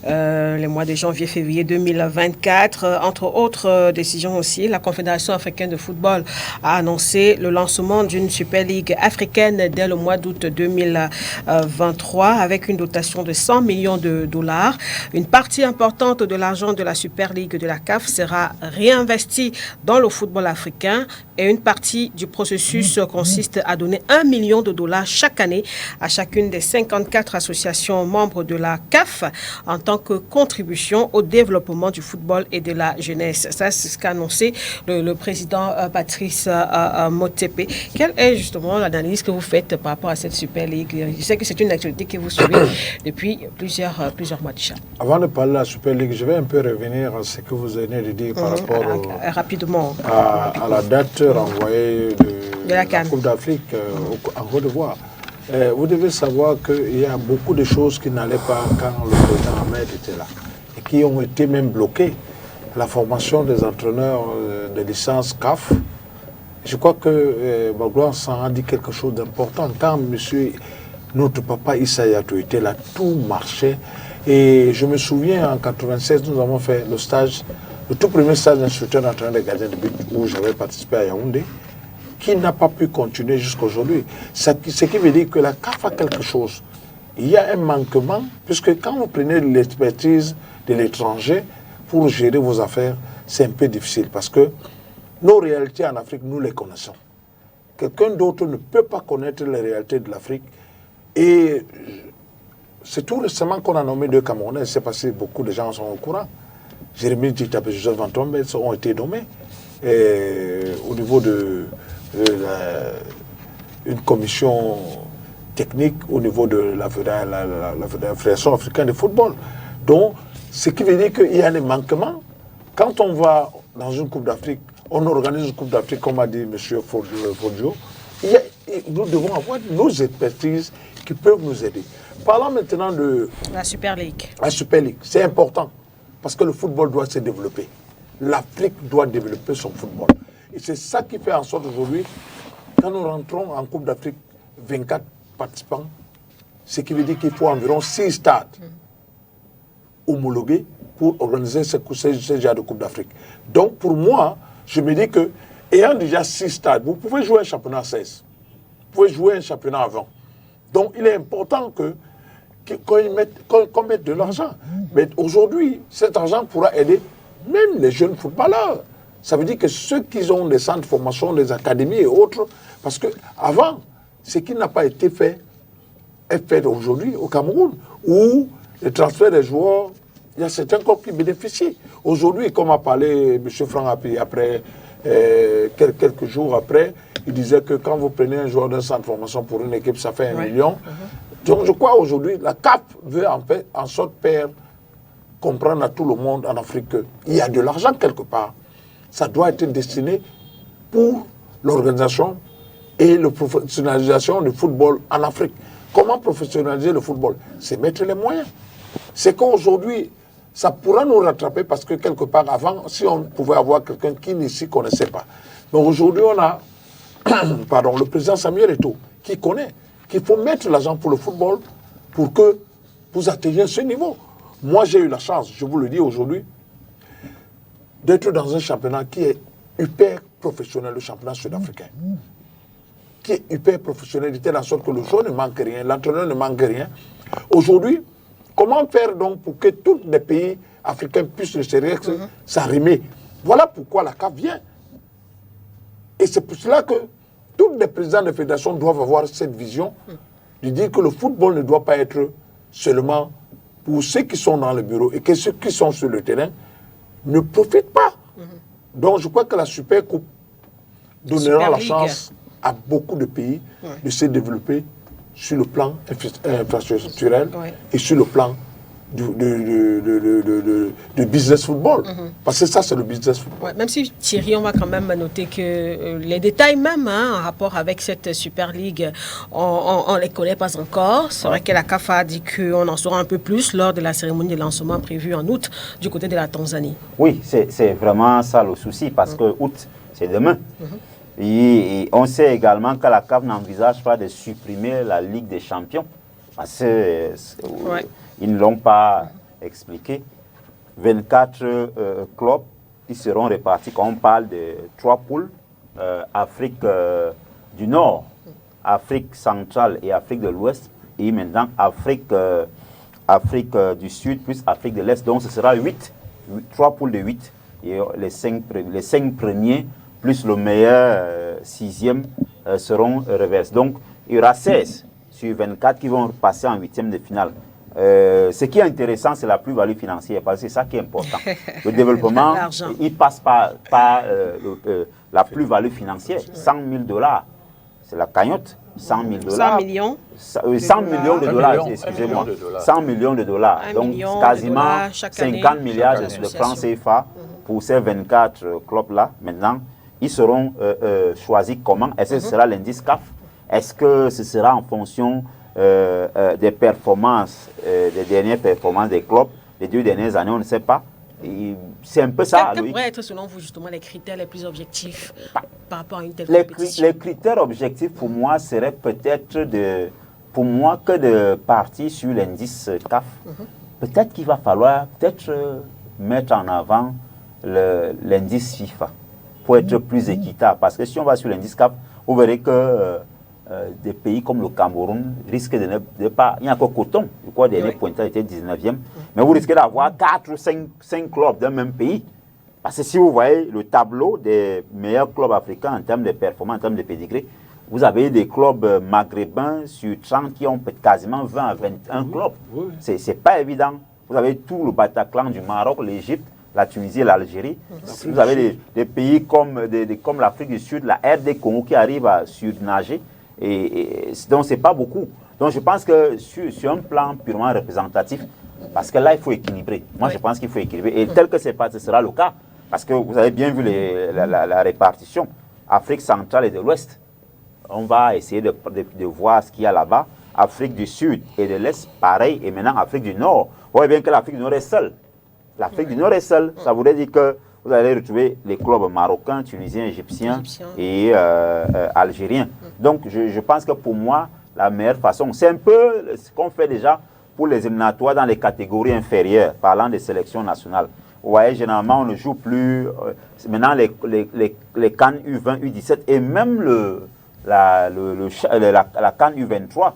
les mois de janvier-février 2024. Entre autres décisions aussi, la Confédération africaine de football a annoncé le lancement d'une Super League africaine dès le mois d'août 2023 avec une dotation de 100 millions de dollars. Une partie importante de l'argent de la Super League de la CAF sera réinvestie dans le football africain. Et une partie du processus consiste à donner 1 million de dollars chaque année à chacune des 54 associations membres de la CAF en tant que contribution au développement du football et de la jeunesse. Ça, c'est ce qu'a annoncé le président Patrice Motsepe. Quelle est justement l'analyse que vous faites par rapport à cette Super League? Je sais que c'est une actualité que vous suivez depuis plusieurs mois déjà. Avant de parler de la Super League, je vais un peu revenir à ce que vous venez de dire par rapport rapidement à la date renvoyée de la Coupe d'Afrique en Côte d'Ivoire. Vous devez savoir qu'il y a beaucoup de choses qui n'allaient pas quand le président Ahmed était là et qui ont été même bloquées. La formation des entraîneurs de licence CAF. Je crois que Magloire s'en a dit quelque chose d'important. Quand notre papa Issa Yatou était là, tout marchait. Et je me souviens, en 1996, nous avons fait le tout premier stage d'instructeur d'entraîneur de gardien de but où j'avais participé à Yaoundé, qui n'a pas pu continuer jusqu'à aujourd'hui. Ce qui veut dire que la CAF a quelque chose. Il y a un manquement, puisque quand vous prenez l'expertise de l'étranger pour gérer vos affaires, c'est un peu difficile, parce que nos réalités en Afrique, nous les connaissons. Quelqu'un d'autre ne peut pas connaître les réalités de l'Afrique. Et c'est tout récemment qu'on a nommé 2 Camerounais. C'est passé, beaucoup de gens sont au courant. Jérémy Djitap et Joseph Van Tombes ont été nommés au niveau de une commission technique au niveau de la Fédération africaine de football. Donc, ce qui veut dire qu'il y a des manquements. Quand on va dans une Coupe d'Afrique, on organise une Coupe d'Afrique, comme a dit M. Fordio, nous devons avoir nos expertises qui peuvent nous aider. Parlons maintenant de la Super League. La Super League, c'est important. Parce que le football doit se développer. L'Afrique doit développer son football. Et c'est ça qui fait en sorte aujourd'hui, quand nous rentrons en Coupe d'Afrique, 24 participants, ce qui veut dire qu'il faut environ 6 stades homologués pour organiser ce genre de Coupe d'Afrique. Donc pour moi, je me dis que, ayant déjà 6 stades, vous pouvez jouer un championnat à 16. Vous pouvez jouer un championnat à 20. Donc il est important qu'on mette de l'argent. Mais aujourd'hui, cet argent pourra aider même les jeunes footballeurs. Ça veut dire que ceux qui ont des centres de formation, des académies et autres, parce qu'avant, ce qui n'a pas été fait est fait aujourd'hui au Cameroun, où le transfert des joueurs, il y a certains clubs qui bénéficient. Aujourd'hui, comme a parlé M. Franck Api, après, quelques jours après, il disait que quand vous prenez un joueur d'un centre de formation pour une équipe, ça fait 1 million. Donc je crois aujourd'hui, la CAF veut en sorte faire comprendre à tout le monde en Afrique qu'il y a de l'argent quelque part. Ça doit être destiné pour l'organisation et la professionnalisation du football en Afrique. Comment professionnaliser le football? C'est mettre les moyens. C'est qu'aujourd'hui, ça pourra nous rattraper parce que quelque part avant, si on pouvait avoir quelqu'un qui ne s'y connaissait pas. Donc aujourd'hui, on a le président Samuel Eto'o qui connaît qu'il faut mettre l'argent pour le football pour que vous atteigniez ce niveau. Moi, j'ai eu la chance, je vous le dis aujourd'hui, d'être dans un championnat qui est hyper professionnel, le championnat sud-africain. Qui est hyper professionnel, de telle sorte que le joueur ne manque rien, l'entraîneur ne manque rien. Aujourd'hui, comment faire donc pour que tous les pays africains puissent le s'arrimer? Voilà pourquoi la CAF vient. Et c'est pour cela que tous les présidents de fédération doivent avoir cette vision de dire que le football ne doit pas être seulement pour ceux qui sont dans le bureau et que ceux qui sont sur le terrain ne profitent pas. Donc je crois que la Super Coupe donnera la chance à beaucoup de pays de se développer sur le plan infrastructurel et sur le plan du business football. Parce que ça, c'est le business football. Ouais, même si Thierry, on va quand même noter que les détails même en rapport avec cette Super League, on ne les connaît pas encore. C'est vrai que la CAF a dit qu'on en saura un peu plus lors de la cérémonie de lancement prévue en août du côté de la Tanzanie. Oui, c'est vraiment ça le souci parce que août, c'est demain. Et on sait également que la CAF n'envisage pas de supprimer la Ligue des Champions. Parce que ils ne l'ont pas expliqué. 24 clubs qui seront répartis, quand on parle de 3 poules, Afrique du Nord, Afrique centrale et Afrique de l'Ouest, et maintenant Afrique du Sud plus Afrique de l'Est. Donc ce sera 3 poules de 8. Et les 5 premiers plus le meilleur 6e seront reversés. Donc il y aura 16 sur 24 qui vont passer en 8e de finale. Ce qui est intéressant, c'est la plus-value financière, parce que c'est ça qui est important. Le développement, il passe par la plus-value financière. 100 000 $, c'est la cagnotte. 100 000 $. 100 millions 100 millions de dollars, excusez-moi. 100 millions de dollars. Donc, quasiment 50 milliards de francs CFA pour ces 24 clubs-là. Maintenant, ils seront choisis comment? Est-ce que ce sera l'indice CAF? Est-ce que ce sera en fonction des performances, des dernières performances des clubs, les 2 dernières années, on ne sait pas. C'est un peu ça. Quels pourraient être, selon vous, justement, les critères les plus objectifs par rapport à une telle compétition? Les critères objectifs, pour moi, seraient peut-être que de partir sur l'indice CAF. Peut-être qu'il va falloir mettre en avant l'indice FIFA pour être plus équitable. Parce que si on va sur l'indice CAF, vous verrez que des pays comme le Cameroun risquent de ne pas... Il y a encore Coton, je crois, dernier pointage était 19e. Mais vous risquez d'avoir 4 ou 5 clubs d'un même pays. Parce que si vous voyez le tableau des meilleurs clubs africains en termes de performance, en termes de pédigré, vous avez des clubs maghrébins sur 30 qui ont quasiment 20 à 21 clubs. C'est pas évident. Vous avez tout le Bataclan du Maroc, l'Égypte, la Tunisie et l'Algérie. Vous avez des pays comme l'Afrique du Sud, la RD Congo qui arrive à surnager. Donc, ce n'est pas beaucoup. Donc, je pense que sur un plan purement représentatif, parce que là, il faut équilibrer. Moi, je pense qu'il faut équilibrer. Et tel que ce sera le cas, parce que vous avez bien vu la répartition. Afrique centrale et de l'Ouest, on va essayer de voir ce qu'il y a là-bas. Afrique du Sud et de l'Est, pareil. Et maintenant, Afrique du Nord. Vous voyez bien que l'Afrique du Nord est seule. L'Afrique du Nord est seule. Ça voudrait dire que vous allez retrouver les clubs marocains, tunisiens, égyptiens et algériens. Donc, je pense que pour moi, la meilleure façon, c'est un peu ce qu'on fait déjà pour les éliminatoires dans les catégories inférieures, parlant des sélections nationales. Vous voyez, généralement, on ne joue plus. Maintenant, les CAN U20, U17 et même la CAN U23,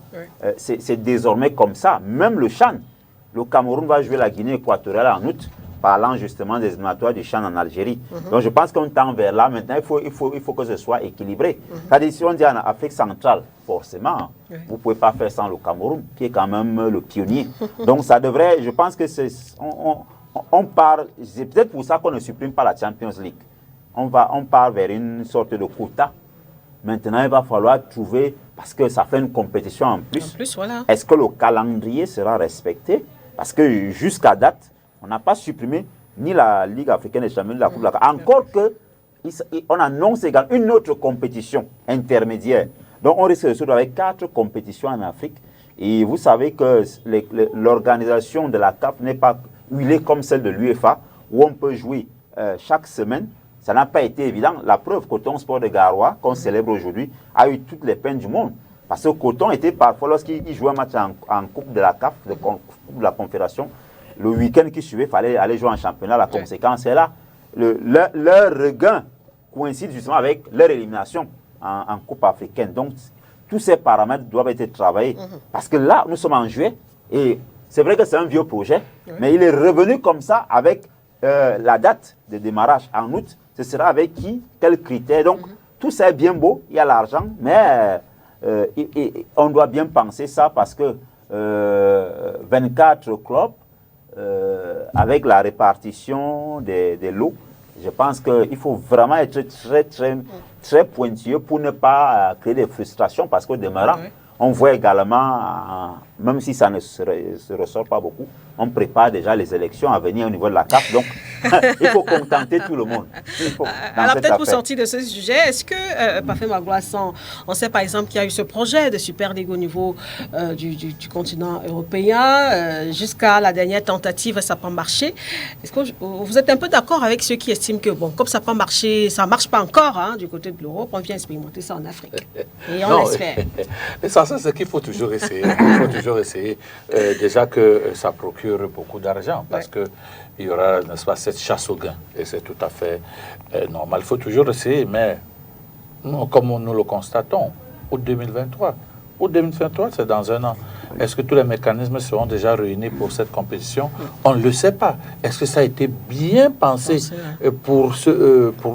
c'est désormais comme ça. Même le CHAN, le Cameroun va jouer la Guinée équatoriale en août. parlant justement des éliminatoires du CHAN en Algérie. Donc je pense qu'on tend vers là. Maintenant, il faut que ce soit équilibré. C'est-à-dire, si on dit en Afrique centrale, forcément, vous ne pouvez pas faire sans le Cameroun, qui est quand même le pionnier. Donc ça devrait, je pense que c'est... On part, c'est peut-être pour ça qu'on ne supprime pas la Champions League. On part vers une sorte de quota. Maintenant, il va falloir trouver, parce que ça fait une compétition en plus. En plus, voilà. Est-ce que le calendrier sera respecté? Parce que jusqu'à date, on n'a pas supprimé ni la Ligue africaine des champions, ni la Coupe de la CAF. Encore qu'on annonce également une autre compétition intermédiaire. Donc, on risque de se retrouver avec 4 compétitions en Afrique. Et vous savez que l'organisation de la CAF n'est pas huilée comme celle de l'UEFA, où on peut jouer chaque semaine. Ça n'a pas été évident. La preuve, Coton Sport de Garoua, qu'on célèbre aujourd'hui, a eu toutes les peines du monde. Parce que Coton était parfois, lorsqu'il jouait un match en Coupe de la CAF, Coupe de la Confédération, le week-end qui suivait, il fallait aller jouer en championnat. La conséquence est là. Leur regain coïncide justement avec leur élimination en Coupe africaine. Donc, tous ces paramètres doivent être travaillés. Parce que là, nous sommes en juillet, et c'est vrai que c'est un vieux projet, mais il est revenu comme ça avec la date de démarrage en août. Ce sera avec qui, quels critères. Donc, tout ça est bien beau, il y a l'argent, mais on doit bien penser ça parce que 24 clubs, avec la répartition des lots, je pense qu'il faut vraiment être très pointilleux pour ne pas créer des frustrations parce qu'au demeurant, on voit également, même si ça ne se ressort pas beaucoup, on prépare déjà les élections à venir au niveau de la CAF. Donc, il faut contenter tout le monde. Alors, peut-être pour sortir de ce sujet, est-ce que, Parfait Magloire, on sait par exemple qu'il y a eu ce projet de Super League au niveau du continent européen. Jusqu'à la dernière tentative, ça n'a pas marché. Est-ce que vous êtes un peu d'accord avec ceux qui estiment que, bon, comme ça n'a pas marché, ça ne marche pas encore du côté de l'Europe, on vient expérimenter ça en Afrique. Et on l'espère. Et ça, c'est ce qu'il faut toujours essayer. Il faut toujours essayer. Déjà que ça procure beaucoup d'argent parce que il y aura, n'est-ce pas, cette chasse au gain. Et c'est tout à fait normal. Il faut toujours essayer, mais nous, comme nous le constatons, août 2023. Août 2023, c'est dans un an. Est-ce que tous les mécanismes seront déjà réunis pour cette compétition? On ne le sait pas. Est-ce que ça a été bien pensé pour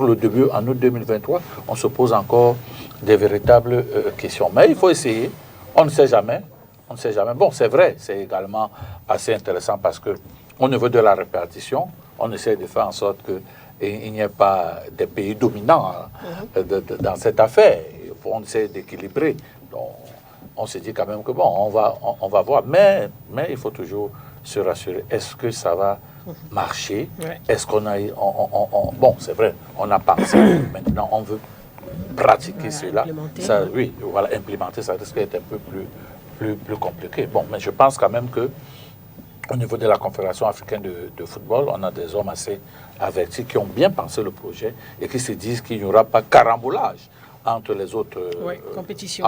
le début en août 2023? On se pose encore des véritables questions. Mais il faut essayer. On ne sait jamais. On ne sait jamais. Bon, c'est vrai, c'est également assez intéressant parce que au niveau de la répartition, on essaie de faire en sorte qu'il n'y ait pas des pays dominants dans cette affaire. On essaie d'équilibrer. Donc, on se dit quand même que bon, on va voir. Mais il faut toujours se rassurer. Est-ce que ça va marcher? Est-ce qu'on a... bon, c'est vrai, on a pensé. Maintenant, on veut pratiquer cela. Ça, oui, voilà, implémenter, ça risque d'être un peu plus compliqué. Bon, mais je pense quand même que au niveau de la Confédération africaine de football, on a des hommes assez avertis qui ont bien pensé le projet et qui se disent qu'il n'y aura pas carambolage entre les autres compétitions.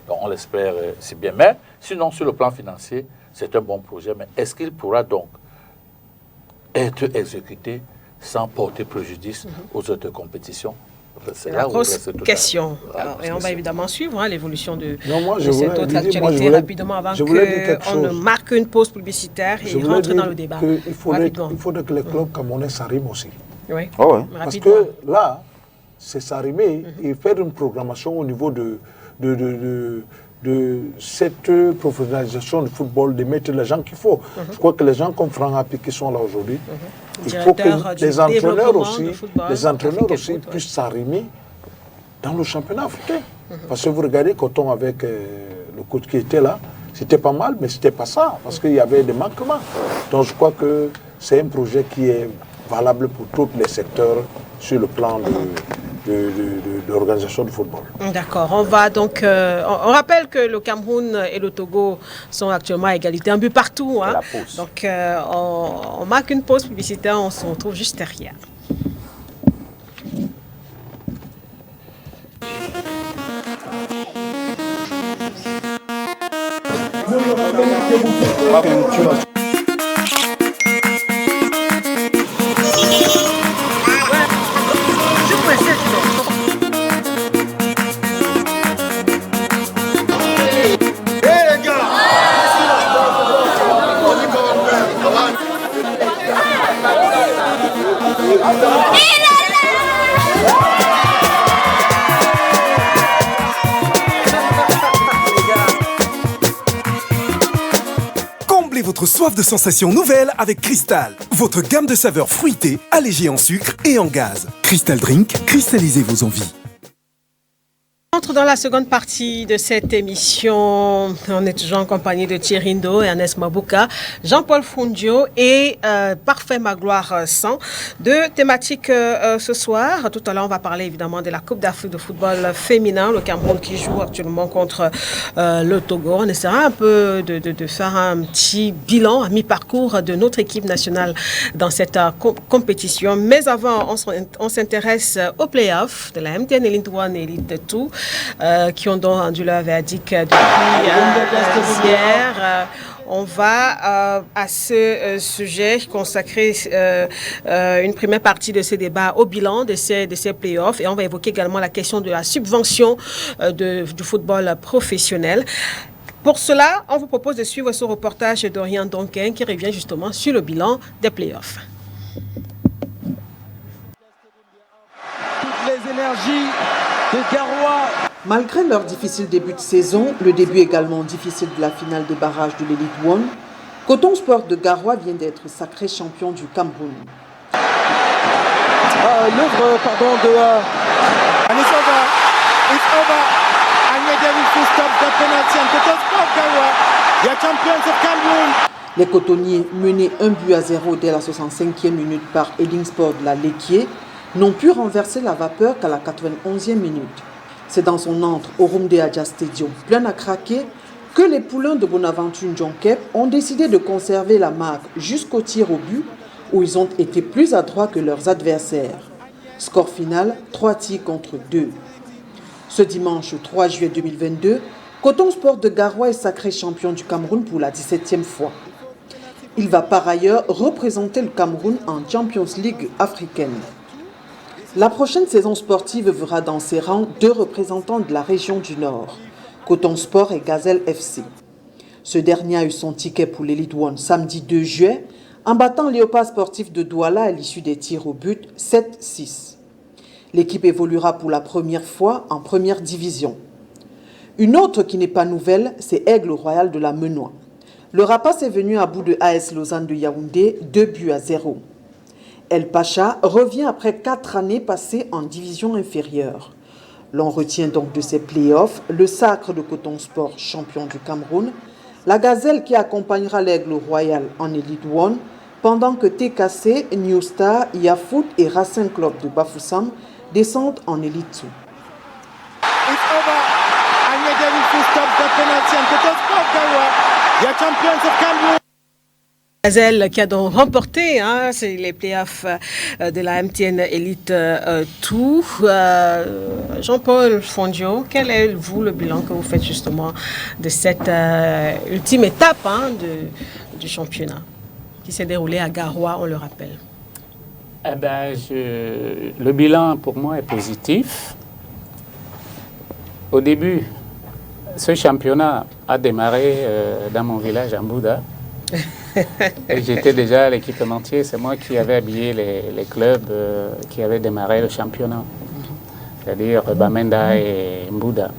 Donc on l'espère si bien. Mais sinon, sur le plan financier, c'est un bon projet. Mais est-ce qu'il pourra donc être exécuté sans porter préjudice aux autres compétitions? C'est la grosse question. Et on va évidemment suivre l'évolution de cette autre actualité rapidement avant qu'on ne marque une pause publicitaire et rentre dans le débat. Il faudrait que les clubs camerounais s'arriment aussi. Oui. Parce que là, c'est s'arrimer et faire une programmation au niveau de cette professionnalisation du football, de mettre les gens qu'il faut. Je crois que les gens comme Franck Hapi qui sont là aujourd'hui, il faut que les entraîneurs aussi puissent s'arrimer dans le championnat africain. Parce que vous regardez Coton avec le coach qui était là, c'était pas mal, mais c'était pas ça, parce qu'il y avait des manquements. Donc je crois que c'est un projet qui est valable pour tous les secteurs sur le plan de l'organisation du football. D'accord. On va donc... on rappelle que le Cameroun et le Togo sont actuellement à égalité, un but partout. Donc, on marque une pause publicitaire, on se retrouve juste derrière. votre soif de sensations nouvelles avec Cristal, votre gamme de saveurs fruitées, allégées en sucre et en gaz. Cristal Drink, cristallisez vos envies. On entre dans la seconde partie de cette émission. On est toujours en compagnie de Thierry Ndo, Ernest Mabouka, Jean-Paul Fondio et Parfait Magloire 100. Deux thématiques ce soir. Tout à l'heure, on va parler évidemment de la Coupe d'Afrique de football féminin, le Cameroun qui joue actuellement contre le Togo. On essaiera un peu de faire un petit bilan à mi-parcours de notre équipe nationale dans cette compétition. Mais avant, on s'intéresse aux playoffs de la MTN Elite 1 et Elite 2. Qui ont donc rendu leur verdict depuis hier. On va à ce sujet consacrer une première partie de ce débat au bilan de ces playoffs et on va évoquer également la question de la subvention du football professionnel. Pour cela, on vous propose de suivre ce reportage d'Orient Donquin qui revient justement sur le bilan des playoffs. Toutes les énergies de Garoua. Malgré leur difficile début de saison, le début également difficile de la finale de barrage de l'Elite 1, Coton Sport de Garoua vient d'être sacré champion du Cameroun. L'œuvre, de... And it's over. It's over. And they will full stop the penalty. And Coton Sport Garoua, they are champions of Cameroun. Les cotonniers, menés 1-0 dès la 65e minute par Eddingsport de la Lequier, n'ont pu renverser la vapeur qu'à la 91e minute. C'est dans son antre au Rumde Adja Stadium, plein à craquer, que les poulains de Bonaventure Ndjonkep ont décidé de conserver la marque jusqu'au tir au but, où ils ont été plus adroits que leurs adversaires. Score final, 3 tirs contre 2. Ce dimanche 3 juillet 2022, Coton Sport de Garoua est sacré champion du Cameroun pour la 17e fois. Il va par ailleurs représenter le Cameroun en Champions League africaine. La prochaine saison sportive verra dans ses rangs 2 représentants de la région du Nord, Coton Sport et Gazelle FC. Ce dernier a eu son ticket pour l'Elite 1 samedi 2 juillet en battant Léopard Sportif de Douala à l'issue des tirs au but 7-6. L'équipe évoluera pour la première fois en première division. Une autre qui n'est pas nouvelle, c'est Aigle Royal de la Menois. Le Rapace est venu à bout de AS Lausanne de Yaoundé, 2-0. El Pacha revient après 4 années passées en division inférieure. L'on retient donc de ces playoffs le sacre de Coton Sport, champion du Cameroun, la Gazelle qui accompagnera l'Aigle Royal en Elite 1, pendant que TKC, New Star, Yafoot et Racing Club de Bafoussam descendent en Elite 2. It's over. And they will full stop the penalty. And Coton Sport Garoua, they are champions of Cameroun. Gazelle qui a donc remporté les playoffs de la MTN Elite 2. Jean-Paul Fondio, quel est vous le bilan que vous faites justement de cette ultime étape du championnat qui s'est déroulé à Garoua, on le rappelle? Le bilan pour moi est positif. Au début, ce championnat a démarré dans mon village, en Bouddha. Et j'étais déjà à l'équipementier, c'est moi qui avais habillé les clubs qui avaient démarré le championnat, c'est-à-dire Bamenda et Mbouda.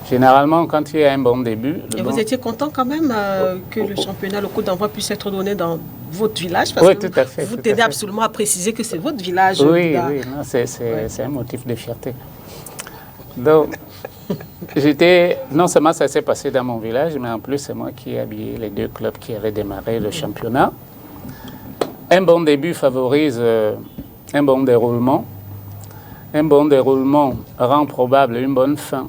Généralement, quand il y a un bon début... Vous étiez content quand même que le championnat, le coup d'envoi puisse être donné dans votre village, parce oui, que tout à fait, vous tenez absolument à préciser que c'est votre village. Oui, c'est un motif de fierté. Donc, non seulement ça s'est passé dans mon village, mais en plus c'est moi qui ai habillé les 2 clubs qui avaient démarré le championnat. Un bon début favorise un bon déroulement. Un bon déroulement rend probable une bonne fin.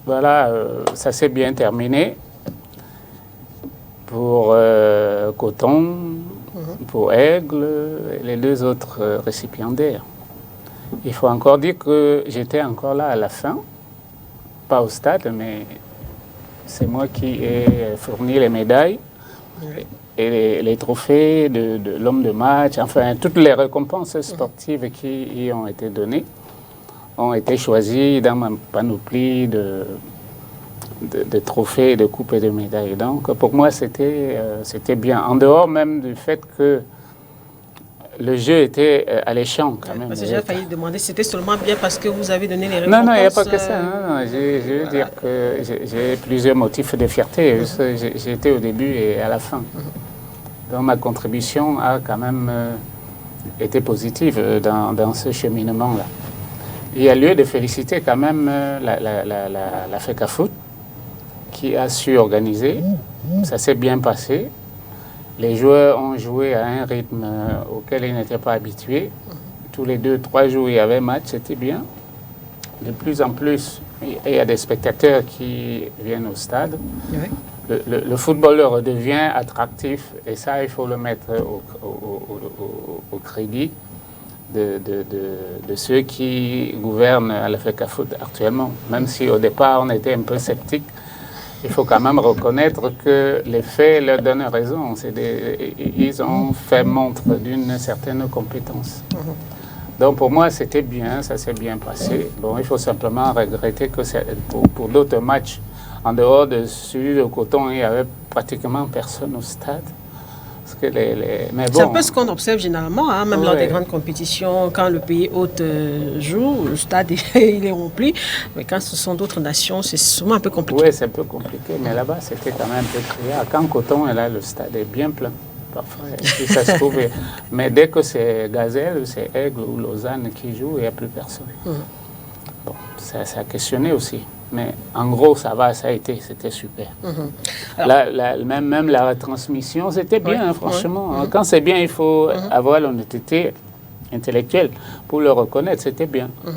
Voilà, ça s'est bien terminé pour Coton, pour Aigle et les 2 autres récipiendaires. Il faut encore dire que j'étais encore là à la fin. Pas au stade, mais c'est moi qui ai fourni les médailles et les trophées de l'homme de match, enfin toutes les récompenses sportives qui y ont été données ont été choisies dans ma panoplie de trophées, de coupes et de médailles. Donc pour moi c'était bien, en dehors même du fait que le jeu était alléchant quand même. Parce que j'ai failli demander si c'était seulement bien parce que vous avez donné les réponses. Non, il n'y a pas que ça. Je veux dire que j'ai plusieurs motifs de fierté. J'ai été au début et à la fin. Donc ma contribution a quand même été positive dans ce cheminement-là. Il y a lieu de féliciter quand même la FECAFOOT qui a su organiser. Ça s'est bien passé. Les joueurs ont joué à un rythme auquel ils n'étaient pas habitués. Tous les 2-3 jours, il y avait match, c'était bien. De plus en plus, il y a des spectateurs qui viennent au stade. Oui. Le football redevient attractif et ça, il faut le mettre au crédit de ceux qui gouvernent à la FECAFOOT actuellement. Même si au départ, on était un peu sceptiques, il faut quand même reconnaître que les faits leur donnent raison. Ils ont fait montre d'une certaine compétence. Donc pour moi, c'était bien, ça s'est bien passé. Bon, il faut simplement regretter que pour d'autres matchs, en dehors de celui de Coton, il n'y avait pratiquement personne au stade. Parce que mais bon, c'est un peu ce qu'on observe généralement, hein, même lors des grandes compétitions, quand le pays hôte joue, le stade il est rempli. Mais quand ce sont d'autres nations, c'est souvent un peu compliqué. Oui, c'est un peu compliqué, mais là-bas, c'était quand même un peu criard. Quand Coton est là, le stade est bien plein. Parfois, si ça se trouve. Mais dès que c'est Gazelle, c'est Aigle ou Lausanne qui joue, il n'y a plus personne. Bon, ça a questionné aussi. Mais en gros, ça va, ça a été, c'était super. Même la retransmission, c'était bien, hein, franchement. Quand c'est bien, il faut avoir l'honnêteté intellectuelle pour le reconnaître, c'était bien, à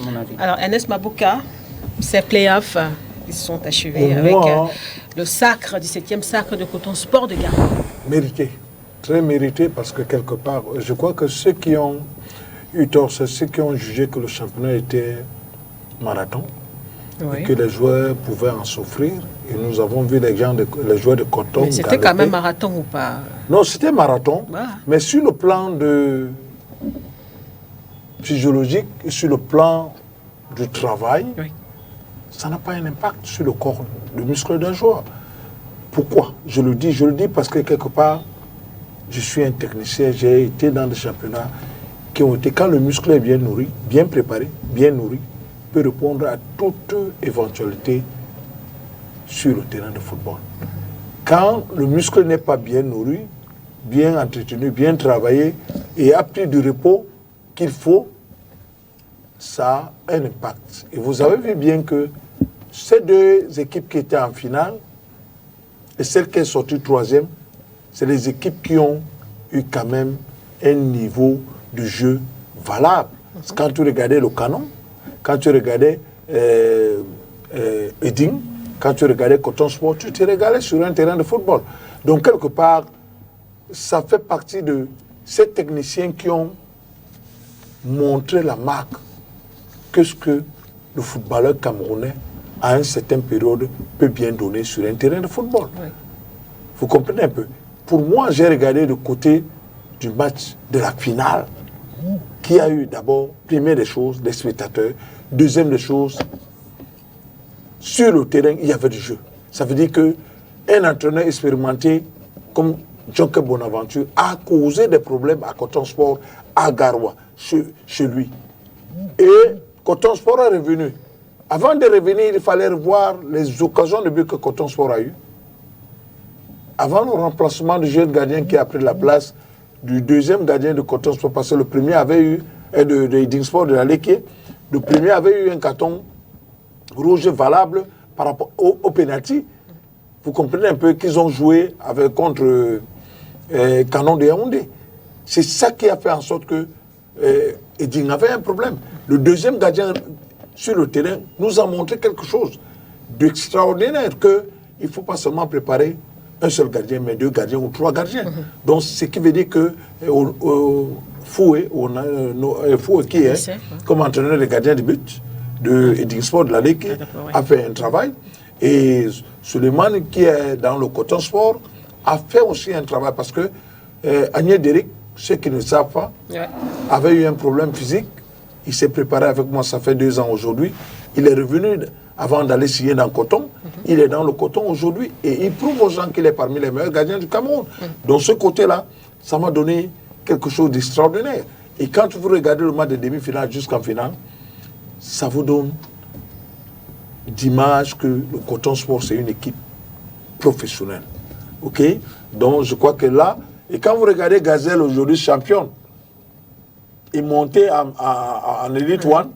mon avis. Alors, Ernest Mabouka, ces playoffs, ils sont achevés avec le sacre, 17e sacre de Coton Sport de Gao. Mérité, très mérité, parce que quelque part, je crois que ceux qui ont eu tort, c'est ceux qui ont jugé que le championnat était marathon. Oui. Et que les joueurs pouvaient en souffrir. Et nous avons vu les joueurs de Coton. Mais c'était quand même marathon ou pas? Non, c'était marathon. Mais sur le plan physiologique et sur le plan du travail, ça n'a pas un impact sur le corps, le muscle d'un joueur. Pourquoi? Je le dis parce que quelque part, je suis un technicien, j'ai été dans des championnats qui ont été, quand le muscle est bien nourri, bien préparé, bien nourri, peut répondre à toute éventualité sur le terrain de football. Quand le muscle n'est pas bien nourri, bien entretenu, bien travaillé et a pris du repos qu'il faut, ça a un impact. Et vous avez vu bien que ces deux équipes qui étaient en finale et celle qui est sortie troisième, c'est les équipes qui ont eu quand même un niveau de jeu valable. Quand tu regardais le Canon, quand tu regardais Eding, quand tu regardais Coton Sport, tu te régalais sur un terrain de football. Donc, quelque part, ça fait partie de ces techniciens qui ont montré la marque que ce que le footballeur camerounais, à une certaine période, peut bien donner sur un terrain de football. Oui. Vous comprenez un peu? Pour moi, j'ai regardé le côté du match de la finale, qui a eu d'abord, première des choses, des spectateurs. Deuxième des choses, sur le terrain, il y avait du jeu. Ça veut dire qu'un entraîneur expérimenté comme Jonke Bonaventure a causé des problèmes à Coton Sport, à Garoua, chez lui. Et Coton Sport est revenu. Avant de revenir, il fallait revoir les occasions de but que Coton Sport a eues. Avant le remplacement du jeune gardien qui a pris la place du deuxième gardien de Coton Sport, parce que le premier avait eu, de Eding Sport de la Léquier, le premier avait eu un carton rouge valable par rapport au pénalty. Vous comprenez un peu qu'ils ont joué contre Canon de Yaoundé. C'est ça qui a fait en sorte que Eding avait un problème. Le deuxième gardien sur le terrain nous a montré quelque chose d'extraordinaire, qu'il ne faut pas seulement préparer un seul gardien, mais deux gardiens ou trois gardiens. Donc, ce qui veut dire que Foué, qui est comme entraîneur des gardiens de but de Eding Sport de la Ligue, a fait un travail. Et Suleiman, qui est dans le Coton Sport, a fait aussi un travail parce que Agnès Derrick, ceux qui ne savent pas, avait eu un problème physique. Il s'est préparé avec moi, ça fait 2 ans aujourd'hui. Il est revenu avant d'aller signer dans le Coton. Il est dans le Coton aujourd'hui et il prouve aux gens qu'il est parmi les meilleurs gardiens du Cameroun. Donc ce côté-là, ça m'a donné quelque chose d'extraordinaire. Et quand vous regardez le match de demi-finale jusqu'en finale, ça vous donne d'image que le Coton Sport, c'est une équipe professionnelle. OK? Donc, je crois que là, et quand vous regardez Gazelle aujourd'hui championne, et monter en Elite One,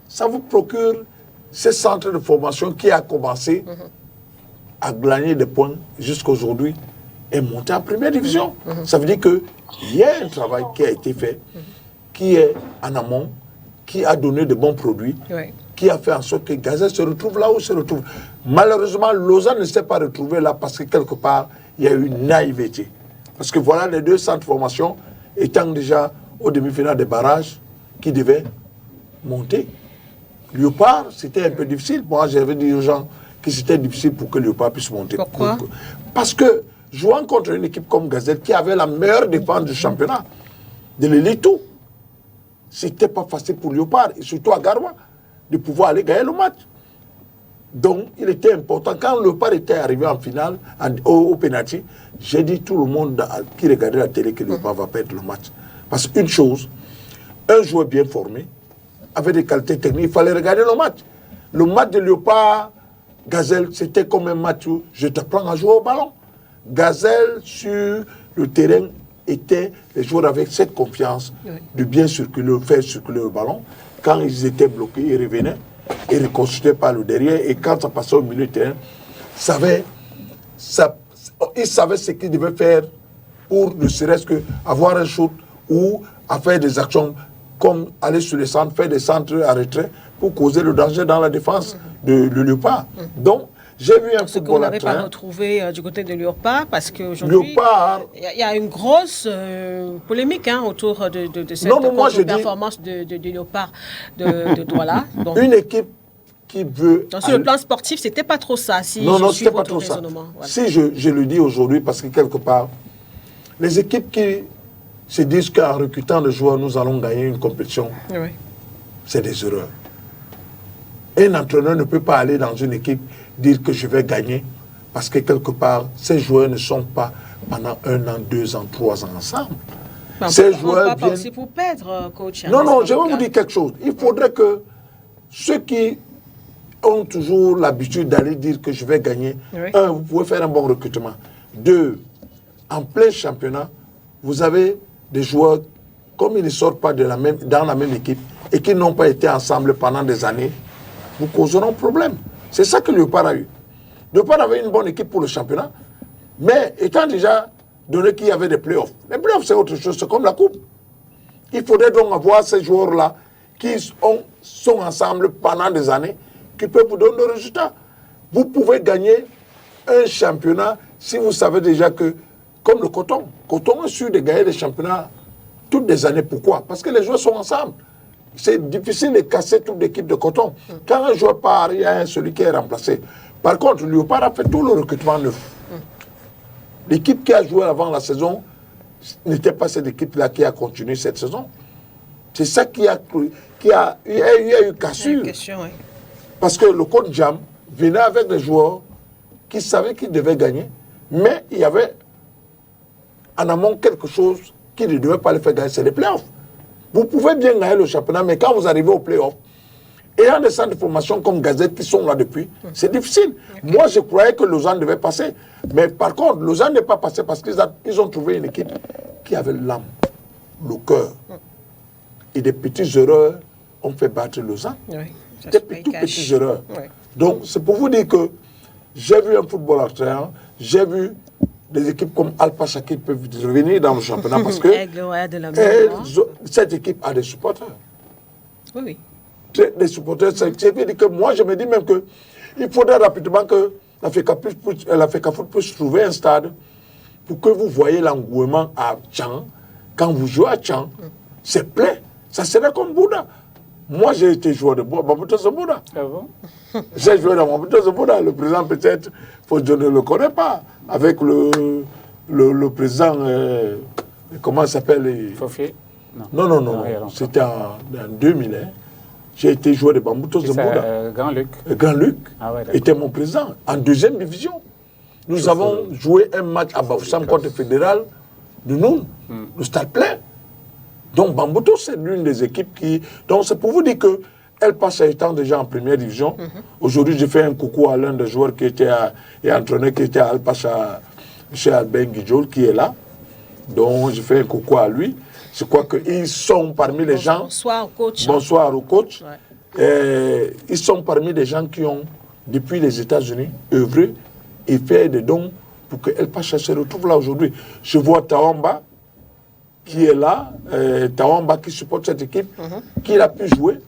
ça vous procure ce centre de formation qui a commencé à gagner des points jusqu'aujourd'hui et monter en première division. Ça veut dire qu'il y a un travail qui a été fait, qui est en amont, qui a donné de bons produits, qui a fait en sorte que Gazelle se retrouve là où il se retrouve. Malheureusement, Lausanne ne s'est pas retrouvé là parce que quelque part, il y a eu une naïveté. Parce que voilà les deux centres de formation étant déjà au demi-finale des barrages qui devaient monter. Léopard, c'était un peu difficile. Moi, j'avais dit aux gens que c'était difficile pour que Léopard puisse monter. Pourquoi? Parce que jouant contre une équipe comme Gazelle qui avait la meilleure défense du championnat, de l'élite, c'était pas facile pour Léopard, et surtout à Garoua, de pouvoir aller gagner le match. Donc, il était important. Quand Léopard était arrivé en finale, au pénalty, j'ai dit tout le monde qui regardait la télé que Léopard va perdre le match. Parce qu'une chose, un joueur bien formé, avec des qualités techniques, il fallait regarder le match. Le match de Léopard, Gazelle, c'était comme un match où je t'apprends à jouer au ballon. Gazelle, sur le terrain, était les joueurs avec cette confiance de bien circuler, faire circuler le ballon. Quand ils étaient bloqués, ils revenaient et reconstituaient par le derrière. Et quand ça passait au milieu du terrain, ils savaient ce qu'ils devaient faire pour ne serait-ce qu'avoir un shoot ou à faire des actions comme aller sur les centres, faire des centres à retrait pour causer le danger dans la défense de Léopard. Donc, j'ai vu un football. Ce qu'on n'avait pas retrouvé du côté de Léopard, parce qu'aujourd'hui, il y a une grosse polémique autour de cette performance de Léopard de Douala. Donc, une équipe qui veut... Donc, sur le plan sportif, c'était pas trop ça, si non, je suis c'était pas votre trop ça. raisonnement. Voilà. Si je le dis aujourd'hui, parce que quelque part, les équipes qui se disent qu'en recrutant le joueur, nous allons gagner une compétition, c'est des erreurs. Un entraîneur ne peut pas aller dans une équipe dire que je vais gagner parce que quelque part, ces joueurs ne sont pas pendant 1 an, 2 ans, 3 ans ensemble. Ces joueurs viennent... aussi pour perdre, coach. Non, je vais vous dire quelque chose. Il faudrait que ceux qui ont toujours l'habitude d'aller dire que je vais gagner, un, vous pouvez faire un bon recrutement. 2, en plein championnat, vous avez des joueurs, comme ils ne sortent pas dans la même équipe et qui n'ont pas été ensemble pendant des années, vous causeront problème. C'est ça que Léopard a eu. Léopard avait une bonne équipe pour le championnat, mais étant déjà donné qu'il y avait des playoffs. Les playoffs, c'est autre chose, c'est comme la coupe. Il faudrait donc avoir ces joueurs-là qui sont ensemble pendant des années, qui peuvent vous donner le résultat. Vous pouvez gagner un championnat si vous savez déjà que, comme le Coton est sûr de gagner des championnats toutes les années. Pourquoi? Parce que les joueurs sont ensemble. C'est difficile de casser toute l'équipe de Coton. Quand un joueur part, il y a celui qui est remplacé. Par contre, Léopard a fait tout le recrutement neuf. L'équipe qui a joué avant la saison n'était pas cette équipe-là qui a continué cette saison. C'est ça qui a eu cassure. Parce que le coach Jam venait avec des joueurs qui savaient qu'ils devaient gagner, mais il y avait en amont quelque chose qui ne devait pas les faire gagner, c'est les playoffs. Vous pouvez bien gagner le championnat, mais quand vous arrivez au playoff, ayant des centres de formation comme Gazette qui sont là depuis, c'est difficile. Moi, je croyais que Lausanne devait passer. Mais par contre, Lausanne n'est pas passé parce qu'ils ont trouvé une équipe qui avait l'âme, le cœur. Et des petites erreurs ont fait battre Lausanne. Des toutes petites erreurs. Donc, c'est pour vous dire que j'ai vu un football attrayant, j'ai vu des équipes comme Al-Pacha qui peuvent revenir dans le championnat parce que cette équipe a des supporters. Oui. Des supporters, ça veut dire que moi, je me dis même qu'il faudrait rapidement que la FECAFOOT puisse trouver un stade pour que vous voyez l'engouement à Tchang. Quand vous jouez à Tchang, c'est plein. Ça serait comme Bouddha. Moi, j'ai été joueur de Bambuto Bouddha. Ah bon? J'ai joué dans Bambuto Bouddha. Le président, peut-être, je ne le connais pas. Avec le président, comment il s'appelle? Fofier? Non. C'était en 2000. J'ai été joueur de Bambuto Bouddha. Grand-Luc. Grand-Luc était mon président en 2e division. Nous avons joué un match à Bafoussam contre le Fédéral de Noun. Le stade plein. Donc Bambuto, c'est l'une des équipes qui... Donc c'est pour vous dire que El Pacha étant déjà en première division, aujourd'hui je fais un coucou à l'un des joueurs qui était et entraîneur qui était à El Pacha, chez Albin Guidjol, qui est là. Donc je fais un coucou à lui. Je crois qu'ils sont parmi les gens... Bonsoir, coach. Bonsoir au coach. Ouais. Ils sont parmi les gens qui ont, depuis les États-Unis, œuvré et fait des dons pour que El Pacha se retrouve là aujourd'hui. Je vois Tawamba qui est là, Tawamba qui supporte cette équipe, qui a pu jouer.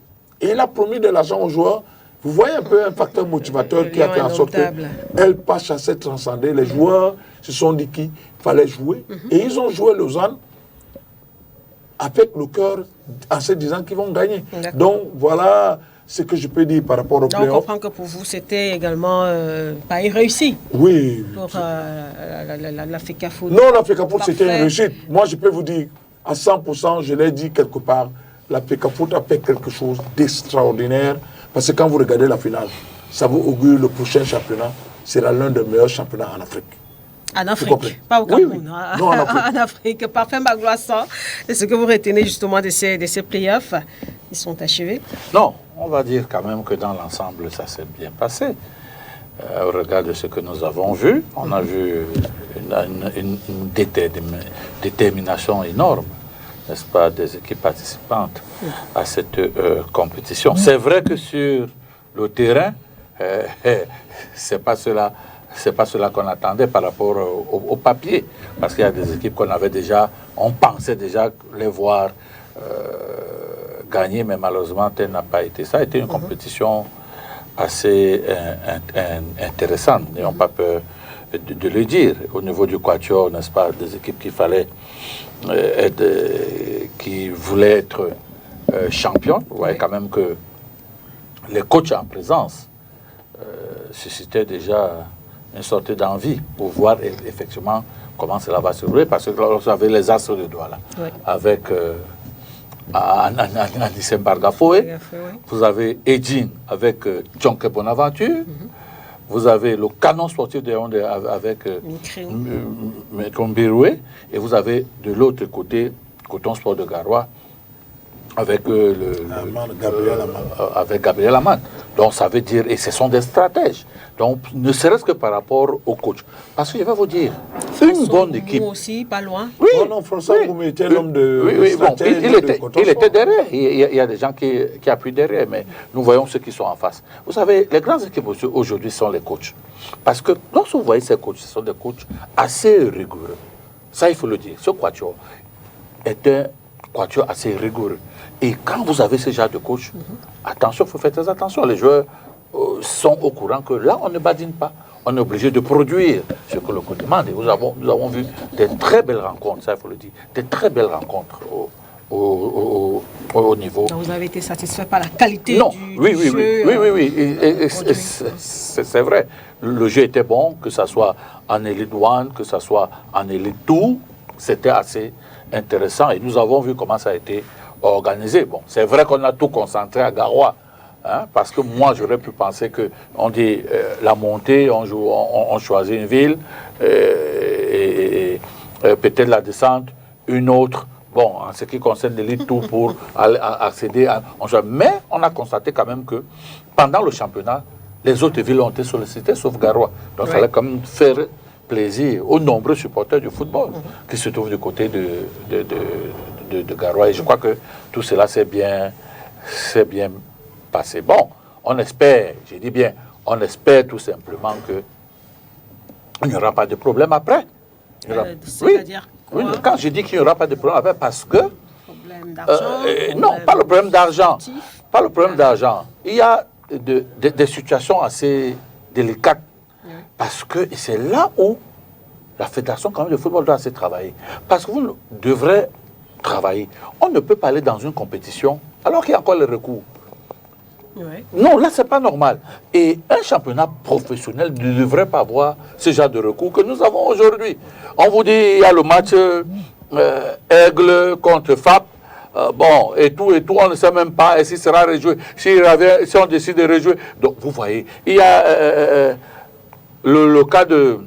Et il a promis de l'argent aux joueurs. Vous voyez un peu un facteur motivateur qui a fait en sorte que El Pacha s'est transcendé. Les joueurs se sont dit qu'il fallait jouer. Et ils ont joué Lausanne avec le cœur en se disant qu'ils vont gagner. Donc voilà ce que je peux dire par rapport au play-off. Donc on comprend que pour vous, c'était également pas une réussite. Oui. Pour la FECAFOOT. Non, la FECAFOOT, c'était une réussite. Moi, je peux vous dire, à 100%, je l'ai dit quelque part, la FECAFOOT a fait quelque chose d'extraordinaire. Parce que quand vous regardez la finale, ça vous augure le prochain championnat sera l'un des meilleurs championnats en Afrique. En Afrique, pas au Cameroun. Oui. Non, en Afrique. En Afrique. Parfait, Magloissant. Et ce que vous retenez justement de ces playoffs, ils sont achevés? Non, on va dire quand même que dans l'ensemble, ça s'est bien passé. Au regard de ce que nous avons vu, on a vu une détermination énorme, n'est-ce pas, des équipes participantes à cette compétition. C'est vrai que sur le terrain, c'est pas cela qu'on attendait par rapport au papier, parce qu'il y a des équipes qu'on avait déjà, on pensait déjà les voir gagner, mais malheureusement, tel n'a pas été. Ça a été une compétition assez intéressante, n'ayons pas peur de le dire. Au niveau du quatuor, n'est-ce pas, des équipes qu'il fallait qui voulaient être championnes. Vous voyez quand même que les coachs en présence suscitaient déjà une sorte d'envie pour voir effectivement comment cela va se rouler, parce que vous avez les astres de doigts là, avec Anissem Bargafoé, vous avez Edine avec Djonke Bonaventure, vous avez le canon sportif de Yaoundé avec Mikombiroué, et vous avez de l'autre côté Coton Sport de Garoua avec Gabriel Amand. Donc ça veut dire, et ce sont des stratèges. Donc ne serait-ce que par rapport au coach. Parce que je vais vous dire, une bonne équipe. Nous aussi, pas loin. Oui, non, François Goumé était l'homme de. Oui, bon, il était derrière. Il y a des gens qui appuient derrière, mais nous voyons ceux qui sont en face. Vous savez, les grandes équipes aujourd'hui sont les coachs. Parce que lorsque vous voyez ces coachs, ce sont des coachs assez rigoureux. Ça, il faut le dire. Ce quatuor est un quatuor assez rigoureux. Et quand vous avez ce genre de coach, attention, il faut faire très attention. Les joueurs sont au courant que là, on ne badine pas. On est obligé de produire ce que le coach demande. Et nous avons vu des très belles rencontres, ça il faut le dire, des très belles rencontres au niveau. Donc vous avez été satisfait par la qualité du jeu? Oui. C'est vrai. Le jeu était bon, que ce soit en Elite 1, que ce soit en Elite 2, c'était assez intéressant. Et nous avons vu comment ça a été organisé. Bon, c'est vrai qu'on a tout concentré à Garoua, hein, parce que moi j'aurais pu penser que on dit la montée, on choisit une ville et peut-être la descente une autre. Bon, en ce qui concerne l'élite tout pour accéder à mais on a constaté quand même que pendant le championnat, les autres villes ont été sollicitées sauf Garoua. Donc il fallait quand même faire plaisir aux nombreux supporters du football qui se trouvent du côté de Garoua. Et je crois que tout cela s'est bien passé. Bon, on espère, je dis bien, on espère tout simplement qu'il n'y aura pas de problème après. C'est-à-dire oui, quand je dis qu'il n'y aura pas de problème après, parce que... Problème d'argent non, pas le problème d'argent. Pas le problème d'argent. Il y a des situations assez délicates. Parce que c'est là où la fédération quand même de football doit se travailler. Parce que vous devrez travailler. On ne peut pas aller dans une compétition alors qu'il y a encore les recours. Non, là, c'est pas normal. Et un championnat professionnel ne devrait pas avoir ce genre de recours que nous avons aujourd'hui. On vous dit, il y a le match Aigle contre FAP. Bon, et tout, on ne sait même pas s'il sera rejoué. Si on décide de rejouer. Donc, vous voyez, il y a le cas de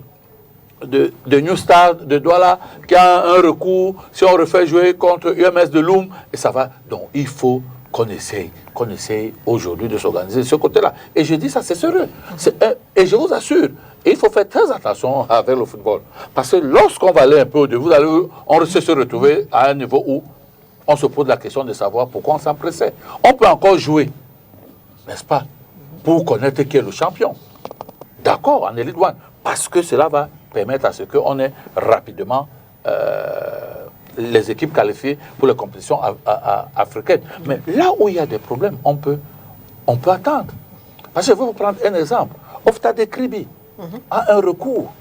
de New Star de Douala qui a un recours, si on refait jouer contre UMS de Loum, et ça va. Donc il faut qu'on essaye aujourd'hui de s'organiser de ce côté-là. Et je dis ça, c'est sérieux. Et je vous assure, il faut faire très attention avec le football. Parce que lorsqu'on va aller un peu au-dessus, on risque de se retrouver à un niveau où on se pose la question de savoir pourquoi on s'empressait. On peut encore jouer, n'est-ce pas, pour connaître qui est le champion. D'accord, en Elite One. Parce que cela va permettre à ce qu'on ait rapidement les équipes qualifiées pour les compétitions africaines. Mais là où il y a des problèmes, on peut attendre. Parce que je vais vous prendre un exemple. Oftade Kribi a un recours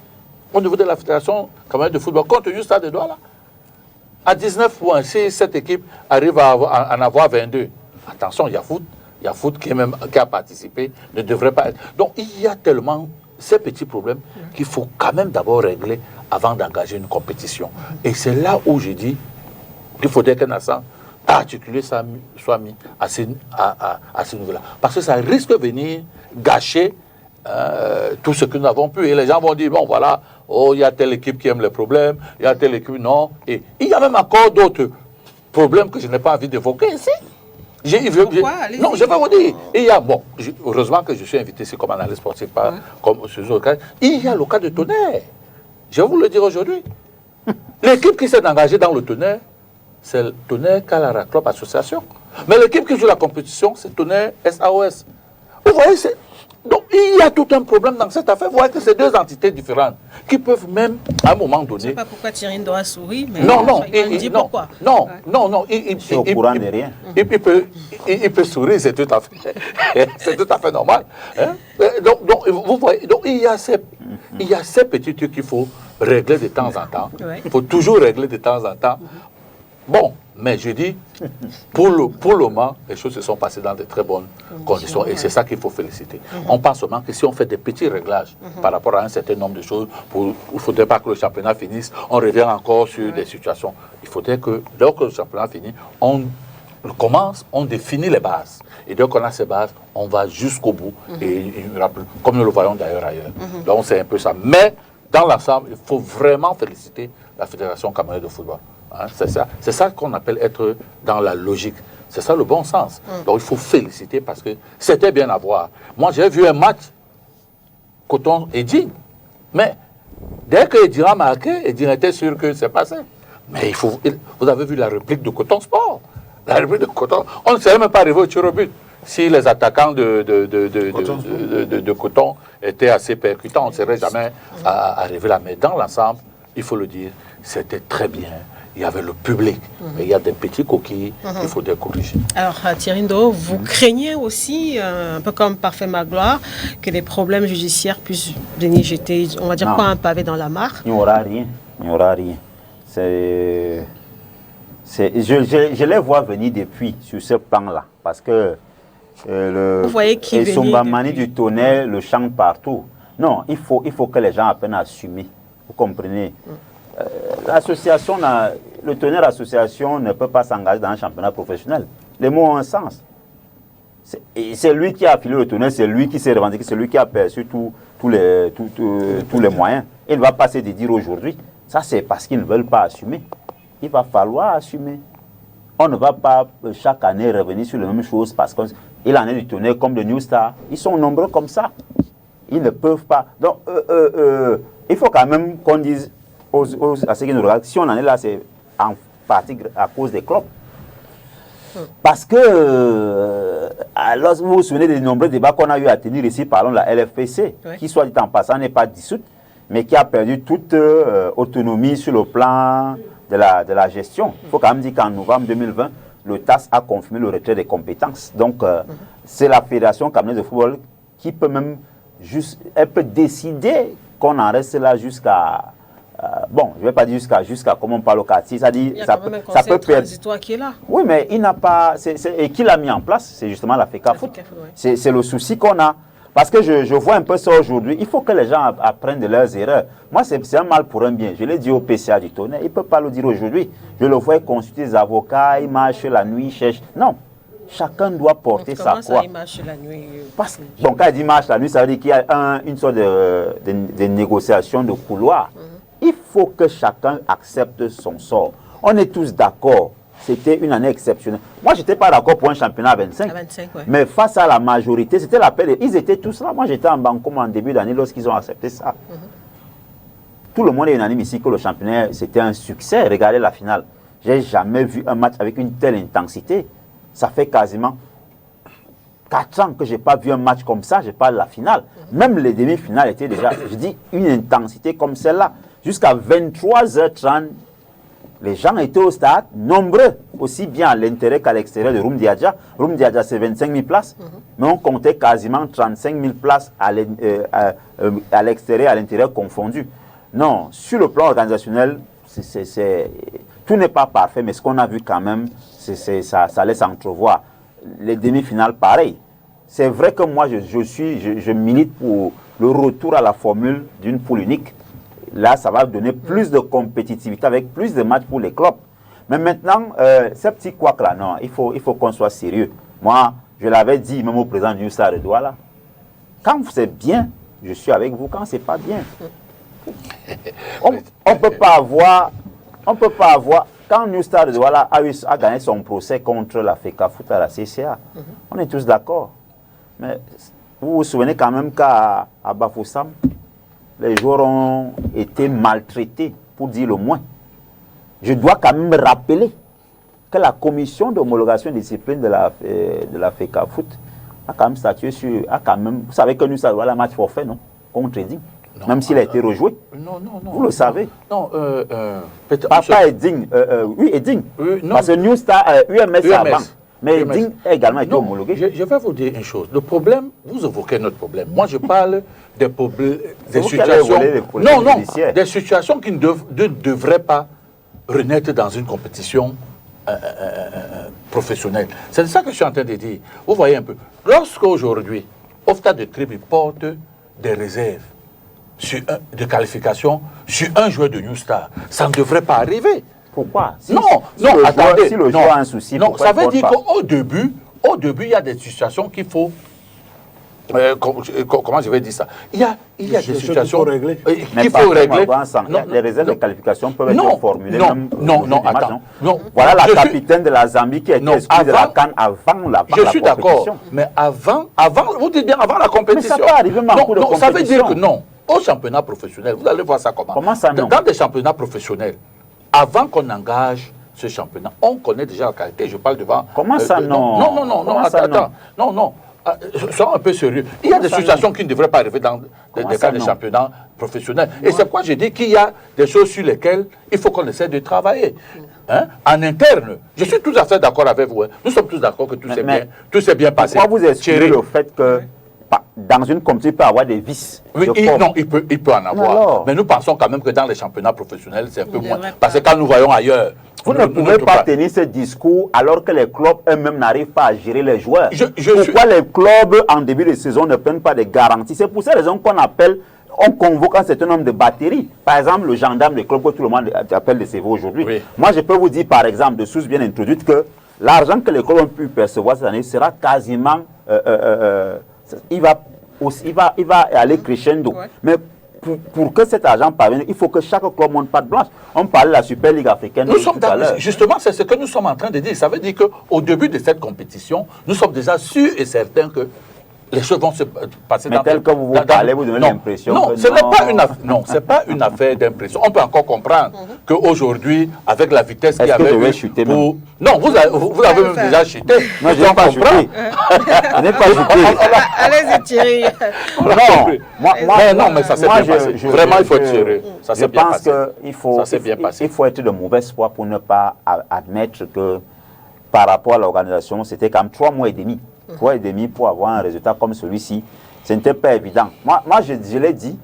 au niveau de la Fédération camerounaise de football contre le Stade de Douala. À 19 points, si cette équipe arrive à en avoir 22, attention, il y a foot qui a participé, ne devrait pas être. Donc il y a tellement ces petits problèmes qu'il faut quand même d'abord régler avant d'engager une compétition. Et c'est là où je dis qu'il faudrait qu'un accent particulier soit mis à ce niveau-là. Parce que ça risque de venir gâcher tout ce que nous avons pu. Et les gens vont dire, bon voilà, il y a telle équipe qui aime les problèmes, il y a telle équipe, non. Et il y a même encore d'autres problèmes que je n'ai pas envie d'évoquer ici. Non, je vais vous dire. Heureusement que je suis invité ici comme analyste sportif, comme ce autres cas. Il y a le cas de Tonnerre. Je vais vous le dire aujourd'hui. L'équipe qui s'est engagée dans le Tonnerre, c'est le Tonnerre Kalara Club Association. Mais l'équipe qui joue la compétition, c'est Tonnerre SAOS. Vous voyez, donc il y a tout un problème dans cette affaire. Vous voyez que c'est deux entités différentes qui peuvent même, à un moment donné... Je ne sais pas pourquoi Thierry doit sourire, mais il dit pourquoi. Il est au courant de rien. Il peut sourire, c'est tout à fait normal. Hein? Donc, vous voyez, donc il y a ces petits trucs qu'il faut régler de temps en temps. Il faut toujours régler de temps en temps. Bon, mais je dis, pour le moment, les choses se sont passées dans de très bonnes conditions et c'est ça qu'il faut féliciter. On pense seulement que si on fait des petits réglages par rapport à un certain nombre de choses, il ne faudrait pas que le championnat finisse, on revient encore sur des situations. Il faudrait que, lorsque le championnat finit, on commence, on définit les bases. Et dès qu'on a ces bases, on va jusqu'au bout, comme nous le voyons d'ailleurs ailleurs. Donc c'est un peu ça. Mais, dans l'ensemble, il faut vraiment féliciter la Fédération camerounaise de football. Hein, c'est ça qu'on appelle être dans la logique. C'est ça le bon sens. Donc il faut féliciter parce que c'était bien à voir. Moi j'ai vu un match Coton et Digne. Mais dès que Edine a marqué, Edine était sûr que c'est passé. Mais vous avez vu la réplique de Coton Sport. La réplique de Coton. On ne serait même pas arrivé au tir au but. Si les attaquants de Coton étaient assez percutants, on ne serait jamais arrivé là. Mais dans l'ensemble, il faut le dire, c'était très bien. Il y avait le public, mais il y a des petits coquilles qu'il faut corriger. Alors Thierry Ndo, vous craignez aussi, un peu comme Parfait Magloire, que les problèmes judiciaires puissent venir jeter, on va dire quoi, un pavé dans la mare? Il n'y aura rien. Il n'y aura rien. Je les vois venir depuis sur ce plan-là, parce que vous Sombamani du Tonnerre le chante partout. Non, il faut que les gens apprennent à assumer. Vous comprenez? L'association, le Tonnerre association ne peut pas s'engager dans un championnat professionnel. Les mots ont un sens. C'est lui qui a affilé le Tonnerre, c'est lui qui s'est revendiqué, c'est lui qui a perçu tous les moyens. Il ne va pas se dire aujourd'hui. Ça, c'est parce qu'ils ne veulent pas assumer. Il va falloir assumer. On ne va pas chaque année revenir sur les mêmes choses parce qu'il en est du Tonnerre comme de New Star. Ils sont nombreux comme ça. Ils ne peuvent pas. Donc, il faut quand même qu'on dise à ceux qui nous regardent, si on en est là, c'est en partie à cause des clubs. Parce que, alors, vous vous souvenez des nombreux débats qu'on a eu à tenir ici, parlons de la LFPC, qui, soit dit en passant, n'est pas dissoute, mais qui a perdu toute autonomie sur le plan de la gestion. Il faut quand même dire qu'en novembre 2020, le TAS a confirmé le retrait des compétences. Donc, c'est la Fédération camerounaise de football qui peut même elle peut décider qu'on en reste là jusqu'à... bon, je ne vais pas dire jusqu'à comment on parle au quartier. Ça dit, ça peut perdre. Qui est là. Oui, mais il n'a pas... et qui l'a mis en place, c'est justement la FECAFOOT. C'est le souci qu'on a. Parce que je vois un peu ça aujourd'hui. Il faut que les gens apprennent de leurs erreurs. Moi, c'est un mal pour un bien. Je l'ai dit au PCA du Tonnerre. Il ne peut pas le dire aujourd'hui. Je le vois consulter des avocats, il marche la nuit, il cherche. Non. Chacun doit porter sa Comment ça, croix. il marche la nuit Donc, quand il dit marche la nuit, ça veut dire qu'il y a une sorte de négociation de couloir. Il faut que chacun accepte son sort. On est tous d'accord. C'était une année exceptionnelle. Moi, je n'étais pas d'accord pour un championnat à 25. Ouais. Mais face à la majorité, c'était la paix. Ils étaient tous là. Moi, j'étais en Bancomo en début d'année lorsqu'ils ont accepté ça. Tout le monde est unanime ici que le championnat, c'était un succès. Regardez la finale. Je n'ai jamais vu un match avec une telle intensité. Ça fait quasiment 4 ans que je n'ai pas vu un match comme ça. Je parle de la finale. Même les demi-finales étaient déjà, je dis, une intensité comme celle-là. Jusqu'à 23h30, les gens étaient au stade, nombreux, aussi bien à l'intérieur qu'à l'extérieur de Rumdiadja. Rumdiadja, c'est 25 000 places, mais on comptait quasiment 35 000 places à l'extérieur, à l'intérieur confondu. Non, sur le plan organisationnel, tout n'est pas parfait, mais ce qu'on a vu quand même, ça laisse entrevoir. Les demi-finales, pareil. C'est vrai que moi, je milite pour le retour à la formule d'une poule unique. Là, ça va donner plus de compétitivité avec plus de matchs pour les clubs. Mais maintenant, ces petits couacs-là, non, il faut qu'on soit sérieux. Moi, je l'avais dit même au président du Stade de Douala. Quand c'est bien, je suis avec vous. Quand c'est pas bien, on peut pas avoir. Quand New Star de Douala a gagné son procès contre la FECAFOOT à la CCA, on est tous d'accord. Mais vous vous souvenez quand même qu'à Bafoussam, les joueurs ont été maltraités, pour dire le moins. Je dois quand même rappeler que la commission d'homologation de discipline de la FECAFOOT a quand même statué sur... vous savez que nous, ça doit la match forfait, non? Contre Eding. Même s'il a été rejoué. Non. Vous le savez. Non, Papa Eding. Oui, Eding. Parce que New Star, UMS avant. Mais Eding a également été homologué. Je vais vous dire une chose. Le problème, vous évoquez notre problème. Moi, je parle des problèmes, des situations... des situations qui ne devraient pas renaître dans une compétition professionnelle. C'est ça que je suis en train de dire. Vous voyez un peu. Lorsqu'aujourd'hui, Ofta de Tribu porte des réserves de qualification sur un joueur de New Star, ça ne devrait pas arriver. Pourquoi? Attendez. Si le joueur a un souci, non, ça veut dire qu'au début, il y a des situations qu'il faut... comment je vais dire ça? Il y a des situations qu'il faut régler. Les réserves de qualification peuvent être formulées. Non. Voilà la capitaine de la Zambie qui a été exclue de la CAN avant la compétition. Je suis d'accord, mais avant, vous dites bien avant la compétition. Mais ça peut arriver même en cours de compétition. Ça veut dire que non. Au championnat professionnel, vous allez voir ça comment. Comment ça, non? Dans des championnats professionnels, avant qu'on engage ce championnat, on connaît déjà la qualité. Je parle devant... Comment ça, non? Non. Sois un peu sérieux. Il y a des situations qui ne devraient pas arriver dans des cas de championnat professionnel. Et c'est pourquoi je dis qu'il y a des choses sur lesquelles il faut qu'on essaie de travailler. En interne, je suis tout à fait d'accord avec vous. Nous sommes tous d'accord que tout s'est bien passé. Pourquoi vous excluez le fait que dans une compétition, il peut y avoir des vices? Oui, il peut en avoir. Mais nous pensons quand même que dans les championnats professionnels, c'est un peu moins. Parce que quand nous voyons ailleurs... Vous ne pouvez pas tenir ce discours alors que les clubs eux-mêmes n'arrivent pas à gérer les joueurs. Pourquoi les clubs, en début de saison, ne prennent pas de garanties? C'est pour cette raison qu'on appelle... On convoque un certain nombre de batteries. Par exemple, le gendarme des clubs que tout le monde appelle des CV aujourd'hui. Oui. Moi, je peux vous dire, par exemple, de source bien introduite, que l'argent que les clubs ont pu percevoir cette année sera quasiment... il va aller crescendo. Ouais. Mais pour que cet argent parvienne, il faut que chaque club monte patte blanche. On parle de la Super Ligue africaine. Justement, c'est ce que nous sommes en train de dire. Ça veut dire qu'au début de cette compétition, nous sommes déjà sûrs et certains que les choses vont se passer mais tel que vous parlez, vous donnez l'impression que ce n'est pas une affaire d'impression. On peut encore comprendre qu'aujourd'hui, avec la vitesse qu'il y avait... Non, vous avez même déjà chuté. Non, je n'ai pas chuté. Je n'ai pas chuté. Allez-y, Thierry. Non, mais ça s'est bien passé. Vraiment, il faut être sérieux. Ça s'est bien passé. Je pense qu'il faut être de mauvaise foi pour ne pas admettre que par rapport à l'organisation, c'était quand même 3 mois et demi. 3 mois et demi pour avoir un résultat comme celui-ci. Ce n'était pas évident. Moi je l'ai dit,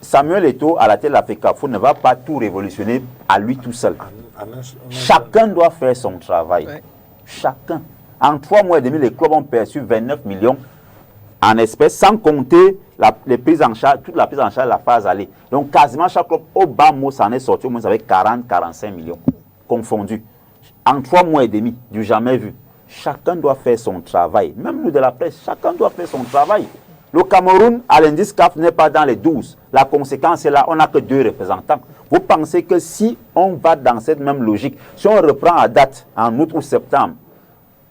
Samuel Eto'o, à la tête de la FECAFOOT, ne va pas tout révolutionner à lui tout seul. Chacun doit faire son travail. Ouais. Chacun. En 3 mois et demi, les clubs ont perçu 29 millions en espèces, sans compter les prises en charge, toute la prise en charge de la phase aller. Donc quasiment chaque club, au bas mot, s'en est sorti au moins avec 40-45 millions confondus. en 3 mois et demi, du jamais vu. Chacun doit faire son travail. Même nous de la presse, chacun doit faire son travail. Le Cameroun, à l'indice CAF, n'est pas dans les 12. La conséquence est là, on n'a que 2 représentants. Vous pensez que si on va dans cette même logique, si on reprend à date, en août ou septembre,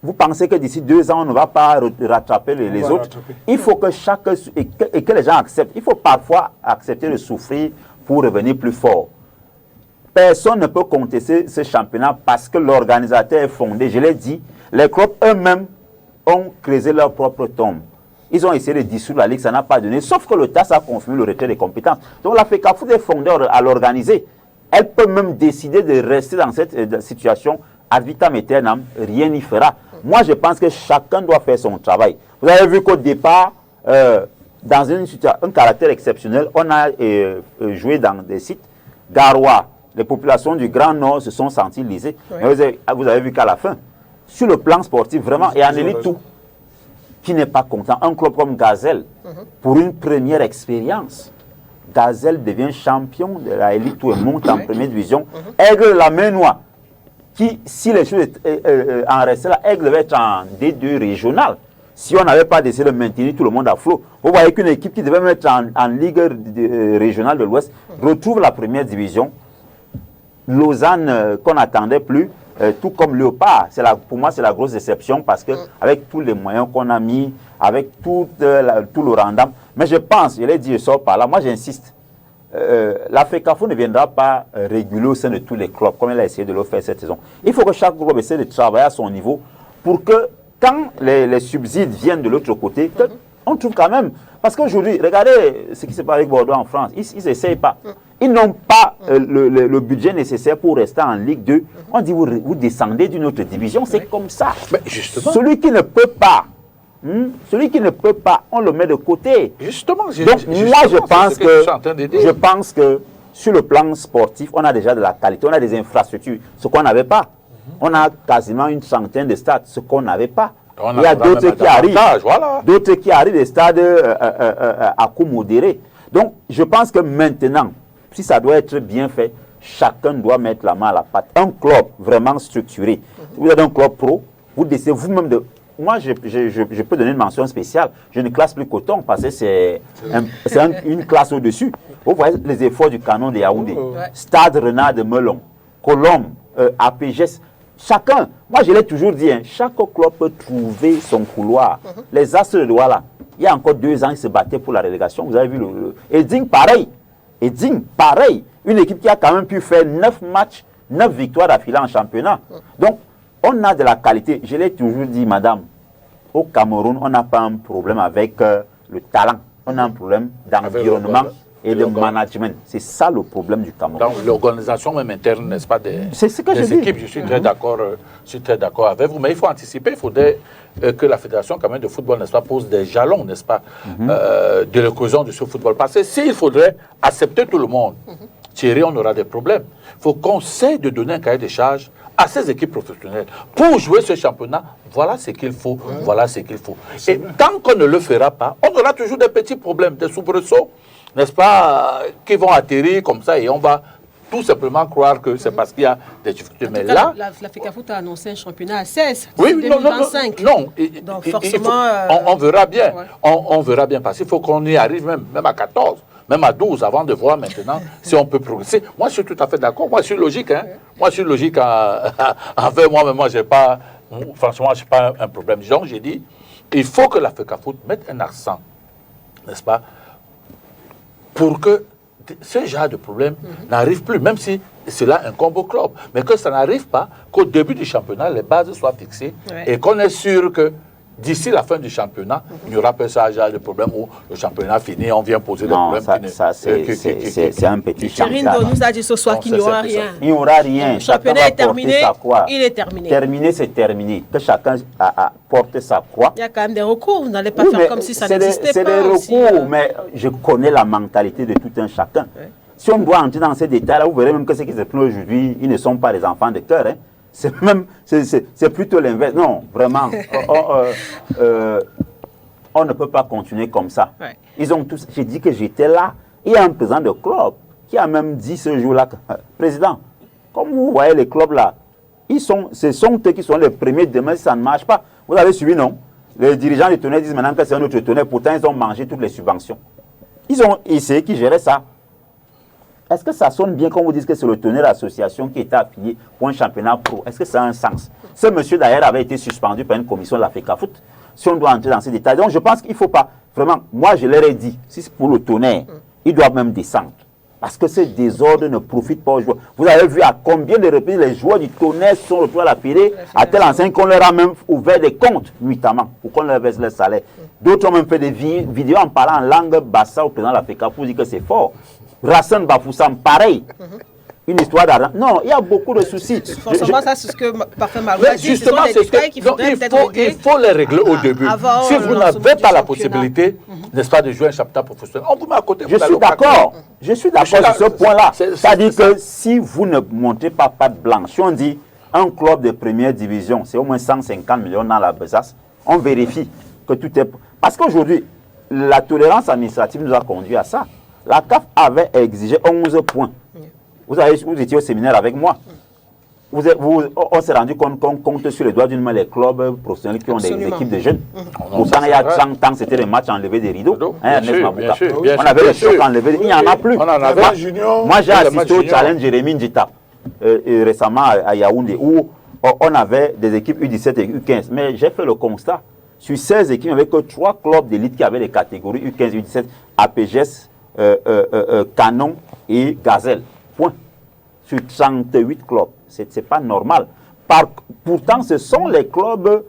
vous pensez que d'ici 2 ans, on ne va pas rattraper les autres? Il faut que chacun, et que les gens acceptent. Il faut parfois accepter de souffrir pour revenir plus fort. Personne ne peut contester ce championnat parce que l'organisateur est fondé. Je l'ai dit, les clubs eux-mêmes ont creusé leur propre tombe. Ils ont essayé de dissoudre la Ligue, ça n'a pas donné, sauf que le TAS a confirmé le retrait des compétences. Donc la FECAFOOT est fondée à l'organiser. Elle peut même décider de rester dans cette situation ad vitam aeternam, rien n'y fera. Moi, je pense que chacun doit faire son travail. Vous avez vu qu'au départ, dans un caractère exceptionnel, on a joué dans des sites Garoua. Les populations du Grand Nord se sont senties lésées. Oui. Mais vous avez vu qu'à la fin, sur le plan sportif, vraiment, et en élite tout, qui n'est pas content. Un club comme Gazelle, pour une première expérience, Gazelle devient champion de la élite tout et monte en première division. Aigle la main noire, qui, si les choses en restaient là, Aigle devait être en D2 régional. Si on n'avait pas décidé de maintenir tout le monde à flot, vous voyez qu'une équipe qui devait mettre en Ligue régionale de l'Ouest retrouve la première division. Lausanne, qu'on n'attendait plus, tout comme Léopard, pour moi c'est la grosse déception parce que avec tous les moyens qu'on a mis, avec tout le rendement, mais je pense, je l'ai dit, je sors par là, moi j'insiste, la FECAFOOT ne viendra pas réguler au sein de tous les clubs comme elle a essayé de le faire cette saison. Il faut que chaque club essaie de travailler à son niveau pour que quand les subsides viennent de l'autre côté, on trouve quand même, parce qu'aujourd'hui, regardez ce qui se passe avec Bordeaux en France, ils n'essayent pas. Ils n'ont pas le budget nécessaire pour rester en Ligue 2. On dit, vous descendez d'une autre division, c'est comme ça. Mais justement. Celui qui ne peut pas, on le met de côté. Justement. Donc, moi, je pense que sur le plan sportif, on a déjà de la qualité, on a des infrastructures, ce qu'on n'avait pas. On a quasiment une centaine de stades, ce qu'on n'avait pas. Il y a d'autres qui arrivent, d'autres qui arrivent des stades à coût modéré. Donc, je pense que maintenant, si ça doit être bien fait, chacun doit mettre la main à la pâte. Un club vraiment structuré. Vous êtes un club pro, vous décidez vous-même de... Moi, je peux donner une mention spéciale. Je ne classe plus Coton parce que c'est une classe au-dessus. Vous voyez les efforts du Canon de Yaoundé, Stade Renard de Melon, Colombe, APGS. Chacun, moi je l'ai toujours dit, chaque club peut trouver son couloir. Les Astres de Douala, il y a encore 2 ans, ils se battaient pour la relégation. Vous avez vu Eding, pareil. Eding, pareil. Une équipe qui a quand même pu faire 9 matchs, 9 victoires d'affilée en championnat. Donc, on a de la qualité. Je l'ai toujours dit, madame, au Cameroun, on n'a pas un problème avec le talent. On a un problème d'environnement et de management. C'est ça le problème du Cameroun. Donc l'organisation même interne, n'est-ce pas, des équipes, je suis très d'accord avec vous. Mais il faut anticiper, il faudrait que la Fédération quand même de football, n'est-ce pas, pose des jalons, n'est-ce pas, de l'éclosion de ce football. Parce que s'il faudrait accepter tout le monde, Thierry, on aura des problèmes. Il faut qu'on essaie de donner un cahier de charges à ces équipes professionnelles. Pour jouer ce championnat, voilà ce qu'il faut, voilà ce qu'il faut. Et tant qu'on ne le fera pas, on aura toujours des petits problèmes, des soubresauts, n'est-ce pas, qui vont atterrir comme ça et on va tout simplement croire que c'est parce qu'il y a des difficultés. Mais là, la FECAFOOT a annoncé un championnat à 16, oui, 2025. Non. Donc forcément... on verra bien. Ouais. On verra bien parce qu'il faut qu'on y arrive même à 14. Même à 12, avant de voir maintenant si on peut progresser. Moi, je suis tout à fait d'accord. Moi, je suis logique. Moi, je suis logique envers moi, mais moi, j'ai pas, franchement, je n'ai pas un problème. Donc, j'ai dit, il faut que la FECAFOOT mette un accent, n'est-ce pas, pour que ce genre de problème n'arrive plus, même si cela incombe au club. Mais que ça n'arrive pas, qu'au début du championnat, les bases soient fixées et qu'on est sûr que d'ici la fin du championnat, il n'y aura pas ce genre de problème où le championnat finit, on vient poser des problèmes. C'est un petit championnat. Thierry nous a dit ce soir qu'il n'y aura rien. Il n'y aura rien. Le championnat est terminé, il est terminé. Terminé, c'est terminé. Que chacun a porté sa croix. Il y a quand même des recours, vous n'allez pas faire comme si ça n'existait pas. C'est des recours, mais je connais la mentalité de tout un chacun. Si on doit entrer dans ces détails-là, vous verrez même que ceux qui se plaignent aujourd'hui, ils ne sont pas des enfants de cœur. C'est plutôt l'inverse. Non, vraiment, on ne peut pas continuer comme ça. Ils ont tous. J'ai dit que j'étais là. Il y a un président de club qui a même dit ce jour-là, président, comme vous voyez les clubs là, Ce sont eux qui sont les premiers demain si ça ne marche pas. Vous avez suivi, non? Les dirigeants du tonnerre disent maintenant que c'est un autre tonnerre, pourtant ils ont mangé toutes les subventions. Ils ont essayé qui géraient ça. Est-ce que ça sonne bien quand vous dites que c'est le tonnerre association qui était affilié pour un championnat pro? Est-ce que ça a un sens? Ce monsieur d'ailleurs avait été suspendu par une commission de la FECAFOOT. Si on doit entrer dans ces détails. Donc je pense qu'il ne faut pas. Vraiment, moi je leur ai dit, si c'est pour le tonnerre, ils doivent même descendre. Parce que ce désordre ne profite pas aux joueurs. Vous avez vu à combien de reprises les joueurs du tonnerre sont retrouvés à la Fédé, à tel enseigne qu'on leur a même ouvert des comptes nuitamment pour qu'on leur baisse leur salaire. D'autres ont même fait des vidéos en parlant en langue bassa au président de la FECA pour dire que c'est fort. Rassan Bafoussam, pareil. Une histoire d'argent. Non, il y a beaucoup de soucis. Forcément, ça, c'est ce que Parfait Marois a dit. Justement, il faut les régler au début. Si vous n'avez pas la possibilité, n'est-ce pas, de jouer un championnat professionnel, on vous met à côté. Je suis d'accord. Je suis d'accord sur ce point-là. C'est-à-dire que si vous ne montez pas patte blanche, si on dit un club de première division, c'est au moins 150 millions dans la besace, on vérifie que tout est... Parce qu'aujourd'hui, la tolérance administrative nous a conduit à ça. La CAF avait exigé 11 points. Vous étiez au séminaire avec moi. On s'est rendu compte qu'on compte sur les doigts d'une main les clubs professionnels qui ont des équipes de jeunes. Pourtant, il y a 30 ans, c'était les matchs enlevés des rideaux. On avait les chocs enlevés. Il n'y en a plus. Moi, j'ai assisté au challenge Jérémy Ndjita récemment à Yaoundé où on avait des équipes U17 et U15. Mais j'ai fait le constat. Sur 16 équipes, il n'y avait que 3 clubs d'élite qui avaient les catégories U15, U17, APGS, Canon et Gazelle. Point. Sur 38 clubs. Ce n'est pas normal. Pourtant, ce sont les clubs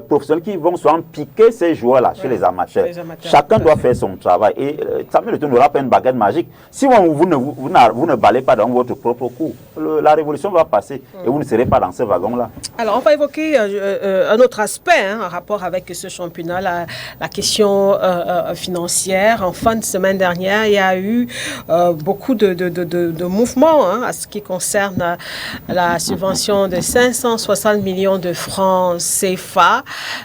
professionnels qui vont souvent piquer ces joueurs-là chez les amateurs. Chacun doit faire son travail. Et Samuel Eto'o n'aura pas une baguette magique. Si vous ne balayez pas dans votre propre cours, la révolution va passer et vous ne serez pas dans ce wagon-là. Alors, on va évoquer un autre aspect en rapport avec ce championnat, la question financière. En fin de semaine dernière, il y a eu beaucoup de mouvements à ce qui concerne la subvention de 560 millions de francs CFA.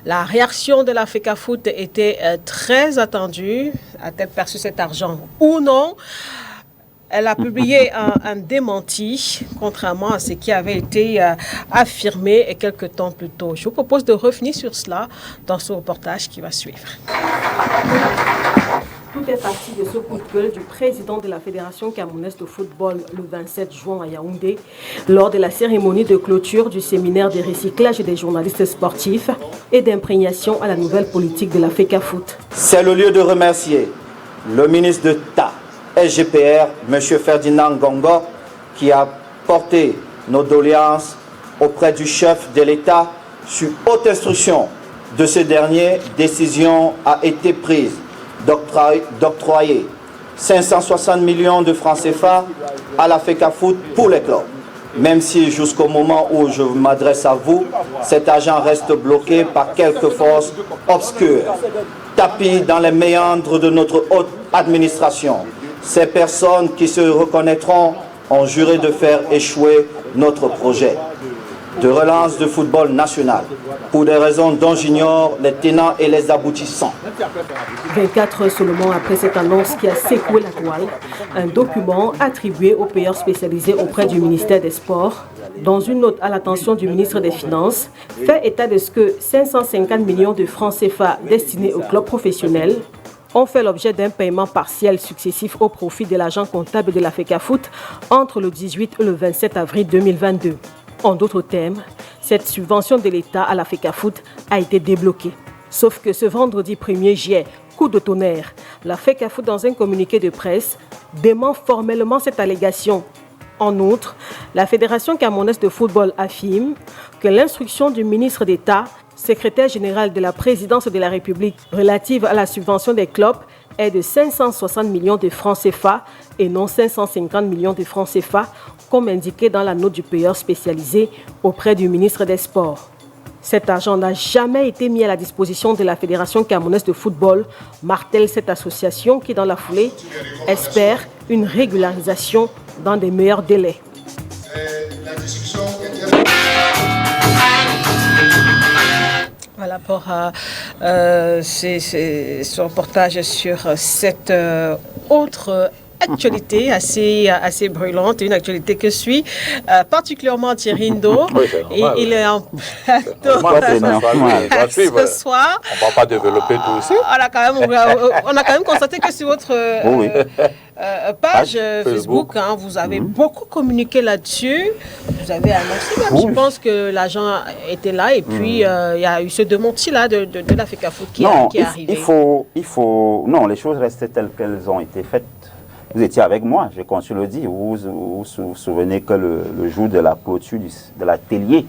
La réaction de la FECAFOOT était très attendue. A-t-elle perçu cet argent ou non? Elle a publié un démenti, contrairement à ce qui avait été affirmé quelques temps plus tôt. Je vous propose de revenir sur cela dans ce reportage qui va suivre. Tout est parti de ce coup de gueule du président de la Fédération camerounaise de football le 27 juin à Yaoundé, lors de la cérémonie de clôture du séminaire de recyclage des journalistes sportifs et d'imprégnation à la nouvelle politique de la FECAFOOT. C'est le lieu de remercier le ministre d'État, SGPR, M. Ferdinand Gongo, qui a porté nos doléances auprès du chef de l'État. Sur haute instruction de ce dernier, décision a été prise d'octroyer 560 millions de francs CFA à la FECAFOOT pour les clubs. Même si jusqu'au moment où je m'adresse à vous, cet argent reste bloqué par quelques forces obscures, tapis dans les méandres de notre haute administration. Ces personnes qui se reconnaîtront ont juré de faire échouer notre projet de relance de football national, pour des raisons dont j'ignore les tenants et les aboutissants. 24 heures seulement après cette annonce qui a secoué la toile, un document attribué aux payeurs spécialisés auprès du ministère des Sports, dans une note à l'attention du ministre des Finances, fait état de ce que 550 millions de francs CFA destinés aux clubs professionnels ont fait l'objet d'un paiement partiel successif au profit de l'agent comptable de la FECAFOOT entre le 18 et le 27 avril 2022. En d'autres termes, cette subvention de l'État à la FECAFOOT a été débloquée. Sauf que ce vendredi 1er juillet, coup de tonnerre, la FECAFOOT, dans un communiqué de presse, dément formellement cette allégation. En outre, la Fédération camerounaise de football affirme que l'instruction du ministre d'État, secrétaire général de la présidence de la République relative à la subvention des clubs, est de 560 millions de francs CFA et non 550 millions de francs CFA, comme indiqué dans la note du payeur spécialisé auprès du ministre des Sports. Cet argent n'a jamais été mis à la disposition de la Fédération camerounaise de football, martèle cette association qui, dans la foulée, espère une régularisation dans des meilleurs délais. Voilà pour ce reportage sur cette autre actualité assez brûlante, une actualité que suit particulièrement Thierry Ndo. Oui, c'est normal, il est en plateau ce soir. On ne va pas développer tout ici. On a quand même constaté que sur votre page Facebook, hein, vous avez beaucoup communiqué là-dessus. Vous avez annoncé même, je pense que l'agent était là et puis il y a eu ce démenti-là de la FECAFOOT qui est arrivé. Non, les choses restaient telles qu'elles ont été faites. Vous étiez avec moi, je continue de le dire. Vous vous souvenez que le jour de la clôture de l'atelier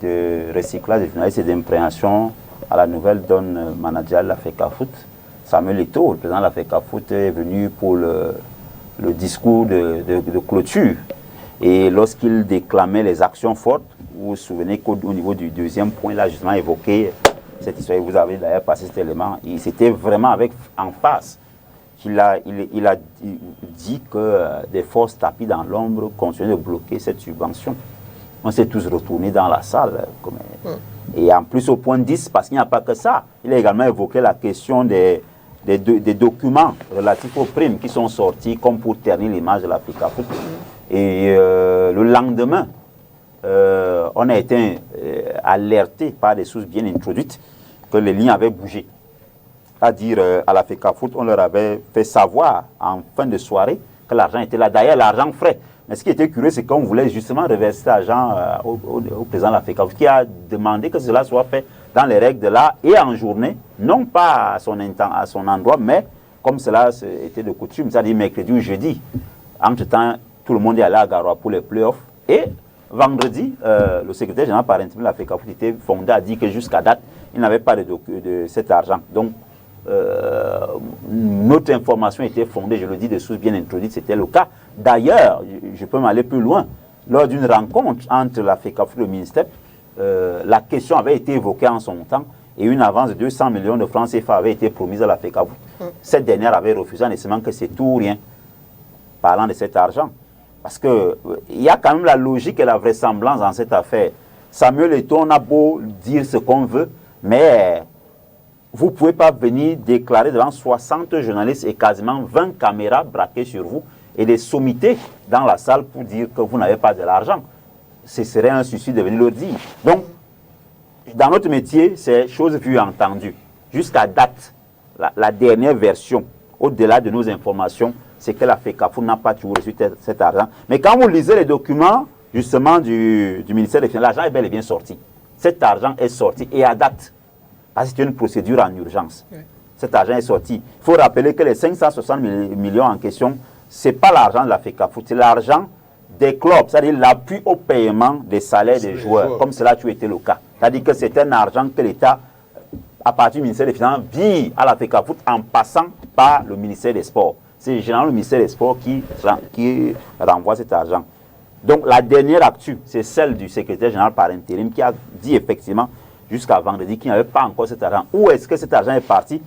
de recyclage des journalistes et d'impréhension à la nouvelle donne managériale de la FECAFOOT, Samuel Eto'o, le président de la FECAFOOT, est venu pour le discours de clôture. Et lorsqu'il déclamait les actions fortes, vous vous souvenez qu'au niveau du deuxième point, là, justement évoqué cette histoire, vous avez d'ailleurs passé cet élément, c'était vraiment en face qu'il a dit que des forces tapis dans l'ombre continuaient de bloquer cette subvention. On s'est tous retournés dans la salle. Et en plus, au point 10, parce qu'il n'y a pas que ça, il a également évoqué la question des documents relatifs aux primes qui sont sortis comme pour ternir l'image de la FECAFOOT. Et le lendemain, on a été alerté par des sources bien introduites que les lignes avaient bougé. C'est-à-dire, à la FECAFOOT, on leur avait fait savoir en fin de soirée que l'argent était là. D'ailleurs, l'argent frais. Mais ce qui était curieux, c'est qu'on voulait justement reverser l'argent au président de la FECAFOOT, qui a demandé que cela soit fait dans les règles de l'art et en journée, non pas à son endroit, mais comme cela était de coutume, c'est-à-dire mercredi ou jeudi. Entre-temps, tout le monde est allé à Garoua pour les playoffs. Et vendredi, le secrétaire général par intérim de la FECAFOOT était fondé à dire que jusqu'à date, il n'avait pas de cet argent. Donc, notre information était fondée, je le dis, de sources bien introduites, c'était le cas. D'ailleurs, je peux m'aller plus loin. Lors d'une rencontre entre la FECAFOOT et le ministère, la question avait été évoquée en son temps et une avance de 200 millions de francs CFA avait été promise à la FECAFOOT. Cette dernière avait refusé en estimant que c'est tout ou rien, parlant de cet argent. Parce qu'il y a quand même la logique et la vraisemblance dans cette affaire. Samuel Eto'o, on a beau dire ce qu'on veut, mais vous ne pouvez pas venir déclarer devant 60 journalistes et quasiment 20 caméras braquées sur vous et des sommités dans la salle pour dire que vous n'avez pas de l'argent. Ce serait un suicide de venir le dire. Donc, dans notre métier, c'est chose vue et entendue. Jusqu'à date, la dernière version, au-delà de nos informations, c'est que la FECAFOOT n'a pas toujours reçu cet argent. Mais quand vous lisez les documents, justement, du ministère des Finances, l'argent est bel et bien sorti. Cet argent est sorti et à date. Parce que c'est une procédure en urgence. Oui. Cet argent est sorti. Il faut rappeler que les 560 millions en question, ce n'est pas l'argent de la FECAFOOT, c'est l'argent des clubs, c'est-à-dire l'appui au paiement des salaires des joueurs, comme cela a toujours été le cas. C'est-à-dire que c'est un argent que l'État, à partir du ministère des Finances, vire à la FECAFOOT en passant par le ministère des Sports. C'est généralement le ministère des Sports qui renvoie cet argent. Donc la dernière actu, c'est celle du secrétaire général par intérim qui a dit effectivement jusqu'à vendredi qu'il n'y avait pas encore cet argent. Où est-ce que cet argent est parti?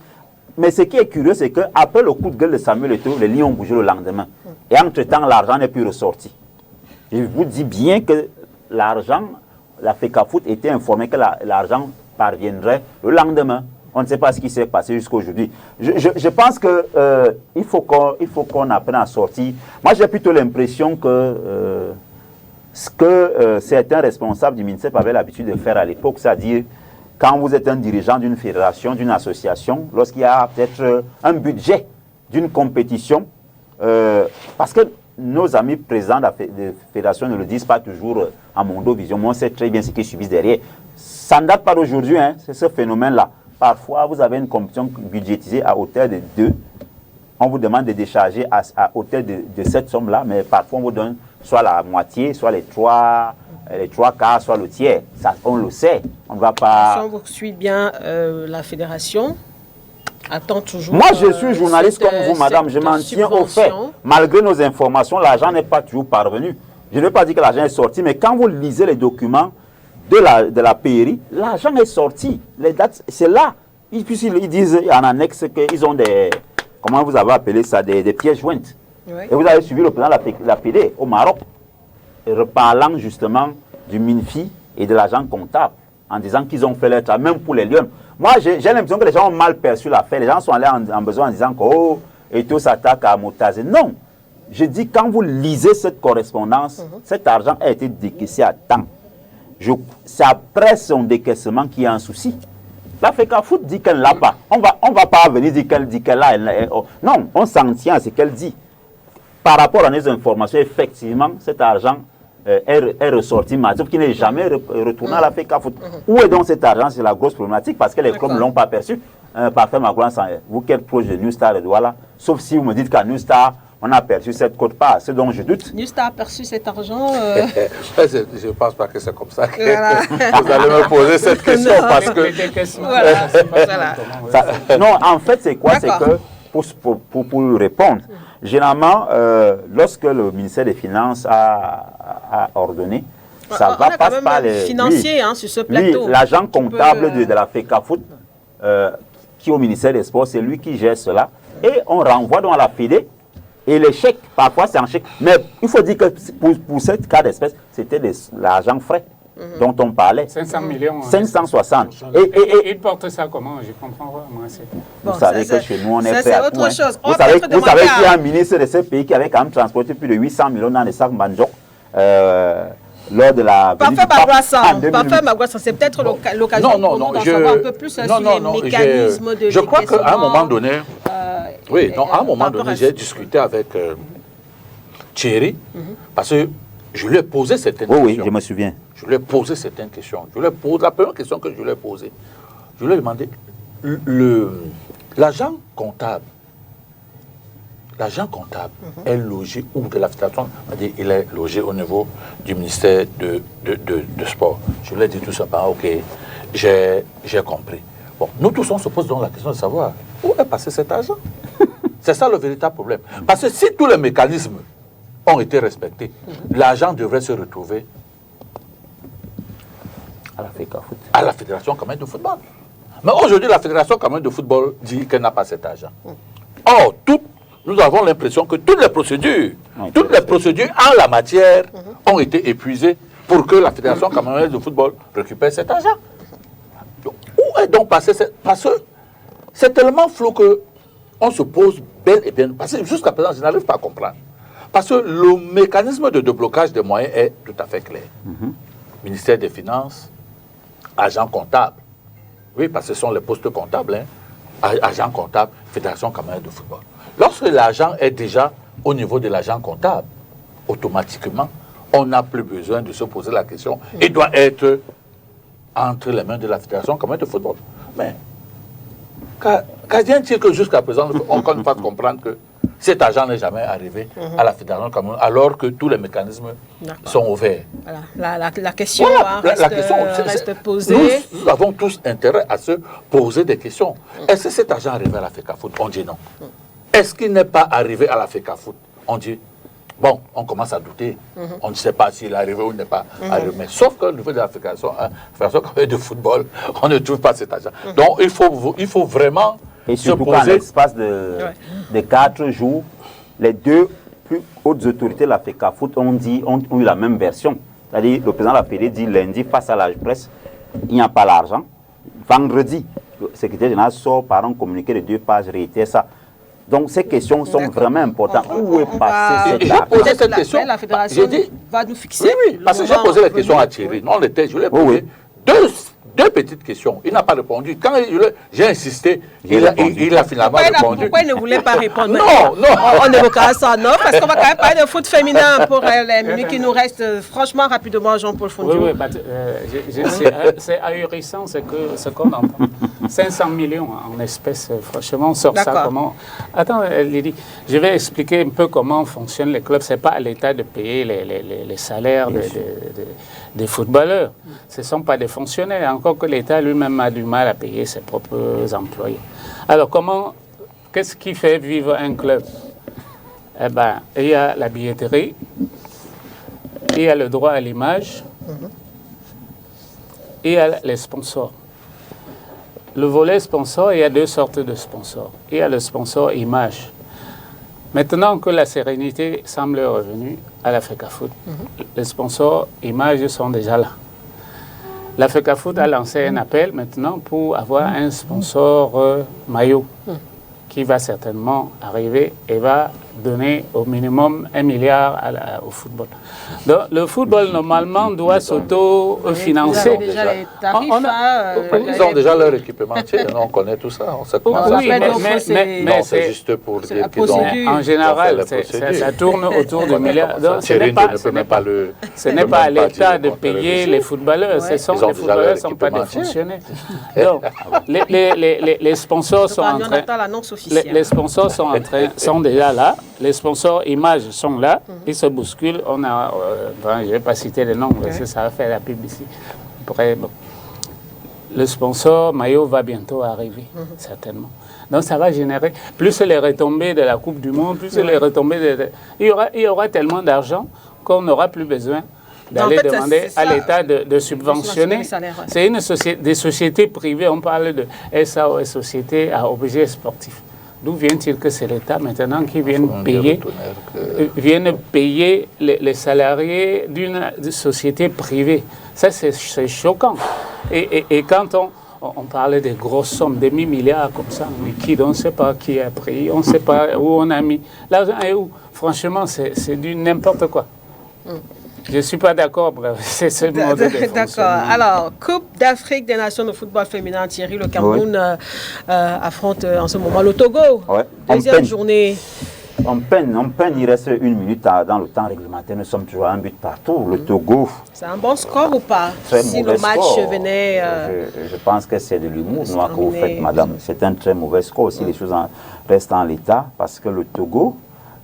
Mais ce qui est curieux, c'est qu'après le coup de gueule de Samuel Eto'o, les lignes ont bougé le lendemain. Et entre-temps, l'argent n'est plus ressorti. Je vous dis bien que l'argent, la FECAFOOT était informée que l'argent parviendrait le lendemain. On ne sait pas ce qui s'est passé jusqu'à aujourd'hui. Je pense qu'il faut qu'on apprenne à sortir. Moi, j'ai plutôt l'impression que ce que certains responsables du ministère avaient l'habitude de faire à l'époque, c'est-à-dire quand vous êtes un dirigeant d'une fédération, d'une association, lorsqu'il y a peut-être un budget d'une compétition, parce que nos amis présidents de la fédération ne le disent pas toujours à Mondovision, mais on sait très bien ce qu'ils subissent derrière. Ça ne date pas d'aujourd'hui, hein, c'est ce phénomène-là. Parfois, vous avez une compétition budgétisée à hauteur de 2. On vous demande de décharger à hauteur de cette somme-là, mais parfois on vous donne soit la moitié, soit les trois quarts, soit le tiers. Ça, on le sait. On ne va pas... Si on vous suit bien, la fédération attend toujours... Moi, je suis journaliste comme vous, madame. Je m'en tiens au fait. Malgré nos informations, l'argent n'est pas toujours parvenu. Je ne veux pas dire que l'argent est sorti, mais quand vous lisez les documents de la PRI, l'argent est sorti. Les dates, c'est là. Ils disent en annexe qu'ils ont des... Comment vous avez appelé ça? Des pièces jointes. Oui. Et vous avez suivi le président de la PD au Maroc, reparlant justement du MINFI et de l'agent comptable, en disant qu'ils ont fait leur travail, même pour les Lions. Moi, j'ai l'impression que les gens ont mal perçu l'affaire. Les gens sont allés en besoin en disant que Eto'o s'attaque à Motazé. Non, je dis, quand vous lisez cette correspondance, cet argent a été décaissé à temps. C'est après son décaissement qu'il y a un souci. La FECAFOOT dit qu'elle ne l'a pas. On va pas venir dire qu'elle dit qu'elle l'a. Non, on s'en tient à ce qu'elle dit. Par rapport à nos informations, effectivement, cet argent est ressorti massif, qui n'est jamais retourné à la FECAFOOT. Où est donc cet argent? C'est la grosse problématique, parce que les clubs ne l'ont pas perçu. Parfait Magouan, vous qui êtes proche de New Star, voilà. Sauf si vous me dites qu'à New Star, on a perçu cette cote-part, c'est dont je doute. New Star a perçu cet argent. Je ne pense pas que c'est comme ça que vous allez me poser cette question. Non. Parce que... Non, en fait, c'est quoi? C'est que, pour répondre, généralement, lorsque le ministère des Finances a ordonné, ça va passer par les financiers sur ce plateau. L'agent comptable de la FECAFOOT, qui est au ministère des Sports, c'est lui qui gère cela. Et on renvoie donc à la FEDE. Et les chèques, parfois c'est en chèque. Mais il faut dire que pour ce cas d'espèce, c'était l'argent frais dont on parlait. 500 millions. 560. Et il porte ça comment? Je comprends pas. Vous savez que chez nous, on est prêt à tout. Autre chose. Vous savez qu'il y a un ministre de ce pays qui avait quand même transporté plus de 800 millions dans les sacs Banjo. Lors de la Parfait Magouassan, c'est peut-être l'occasion pour nous d'en savoir un peu plus sur les mécanismes de je crois qu'à un moment donné, à un moment donné, j'ai discuté avec Thierry, parce que je lui ai posé certaines questions. Oui, je me souviens. Je lui ai posé certaines questions. La première question que je lui ai posée, je lui ai demandé, l'agent comptable est logé où de la fédération? Il est logé au niveau du ministère de Sport. Je lui ai dit tout simplement, ok, j'ai compris. Bon, nous tous, on se pose donc la question de savoir où est passé cet argent. C'est ça le véritable problème. Parce que si tous les mécanismes ont été respectés, l'argent devrait se retrouver à la Fédération camerounaise de football. Mais aujourd'hui, la Fédération camerounaise de football dit qu'elle n'a pas cet argent. Or, nous avons l'impression que toutes les procédures en la matière ont été épuisées pour que la Fédération camerounaise de football récupère cet argent. Donc, où est donc passé parce que c'est tellement flou qu'on se pose bel et bien. Parce que jusqu'à présent, je n'arrive pas à comprendre. Parce que le mécanisme de déblocage des moyens est tout à fait clair. Ministère des Finances, agent comptable. Oui, parce que ce sont les postes comptables. Agent comptable, Fédération camerounaise de football. Lorsque l'argent est déjà au niveau de l'agent comptable, automatiquement, on n'a plus besoin de se poser la question. Il doit être entre les mains de la Fédération camerounaise de football. Mais qu'advient-il que jusqu'à présent, on ne fasse comprendre que cet argent n'est jamais arrivé à la Fédération camerounaise, alors que tous les mécanismes sont ouverts. Voilà. La question, reste posée. Nous avons tous intérêt à se poser des questions. Est-ce que cet argent est arrivé à la FECAFOOT? On dit non. Est-ce qu'il n'est pas arrivé à la FECAFOOT? On dit, bon, on commence à douter. On ne sait pas s'il est arrivé ou n'est pas arrivé. Mais sauf qu'au niveau de la Fédération de football, on ne trouve pas cet argent. Donc, il faut vraiment et surtout qu'en l'espace de 4 jours, les deux plus hautes autorités de la FECAFOOT ont eu la même version. C'est-à-dire, le président de la Fédé dit lundi, face à la presse, il n'y a pas l'argent. Vendredi, le secrétaire général sort par un communiqué de 2 pages, réitère ça. Donc ces questions sont vraiment importantes. Où est passé cet argent? J'ai posé cette question. La fédération va nous fixer. Oui, parce que j'ai posé la question à Thierry. Non, je lui ai posé deux petites questions. Il n'a pas répondu. Quand j'ai insisté, il a finalement répondu. Pourquoi il ne voulait pas répondre? Non. On évoquera ça, non? Parce qu'on va quand même parler de foot féminin pour les minutes qui nous restent. Franchement, rapidement, Jean-Paul Fondio. Oui, c'est ahurissant ce qu'on entend. 500 millions en espèces, franchement, on sort ça comment? Attends, Lydie, je vais expliquer un peu comment fonctionnent les clubs. Ce n'est pas à l'État de payer les salaires des footballeurs. Ce ne sont pas des fonctionnaires. Encore que l'État lui-même a du mal à payer ses propres employés. Alors, qu'est-ce qui fait vivre un club? Eh bien, il y a la billetterie, il y a le droit à l'image, il y a les sponsors. Le volet sponsor, il y a 2 sortes de sponsors. Il y a le sponsor image. Maintenant que la sérénité semble revenue à la FECAFOOT, les sponsors image sont déjà là. La FECAFOOT a lancé un appel maintenant pour avoir un sponsor maillot qui va certainement arriver et va donner au minimum 1 milliard au football. Donc, le football, normalement, doit s'auto-financer. Ils ont déjà leur équipementier, on connaît tout ça, on sait comment ça se passe. Mais c'est juste pour dire qu'ils ont... En général, ça tourne autour de milliards. Ce n'est pas à l'État de payer les footballeurs. Les footballeurs ne sont pas des fonctionnaires. Donc, les sponsors sont en train... Les sponsors sont déjà là. Les sponsors images sont là. Ils se bousculent. On a... je ne vais pas citer les noms, parce que ça va faire la publicité. Après, bon. Le sponsor maillot va bientôt arriver, certainement. Donc ça va générer, plus les retombées de la Coupe du Monde, plus les retombées il y aura tellement d'argent qu'on n'aura plus besoin d'aller demander à l'État de subventionner. C'est des sociétés privées, on parle de SAO, sociétés à objet sportif. D'où vient-il que c'est l'État maintenant qui vient payer les salariés d'une société privée? Ça, c'est choquant. Et quand on parlait des grosses sommes, des milliards comme ça, en liquide, on ne sait pas qui a pris, on ne sait pas où on a mis. L'argent est où? Franchement, c'est du n'importe quoi. Je ne suis pas d'accord, bref, c'est ce mode de fonctionnement. D'accord. Alors, Coupe d'Afrique des Nations de football féminin, Thierry, le Cameroun affronte en ce moment le Togo. Deuxième journée. On peine, il reste 1 minute dans le temps réglementaire, nous sommes toujours à 1 but partout. Le Togo... C'est un bon score ou pas? Très si mauvais le match score. venait... Je pense que c'est de l'humour noir que vous faites, madame. C'est un très mauvais score si les choses restent en l'état, parce que le Togo,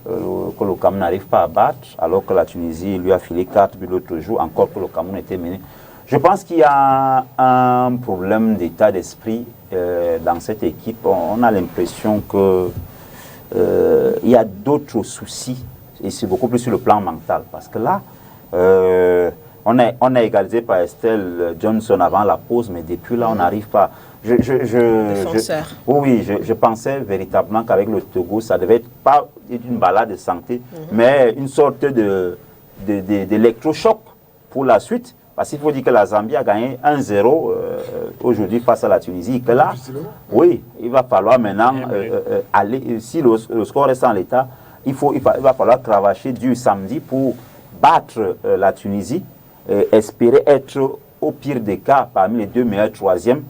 que le Cameroun n'arrive pas à battre, alors que la Tunisie lui a filé 4 buts l'autre jour, encore que le Cameroun était mené. Je pense qu'il y a un problème d'état d'esprit dans cette équipe. On a l'impression que il y a d'autres soucis, et c'est beaucoup plus sur le plan mental, parce que là, on a égalisé par Estelle Johnson avant la pause, mais depuis là, on n'arrive pas. Je pensais véritablement qu'avec le Togo, ça devait être pas une balade de santé, mais une sorte d'électrochoc pour la suite. Parce qu'il faut dire que la Zambie a gagné 1-0 aujourd'hui face à la Tunisie. Que là, oui, il va falloir maintenant aller, si le score reste en l'état, il va falloir cravacher du samedi pour battre la Tunisie, espérer être au pire des cas parmi les 2 meilleurs troisièmes,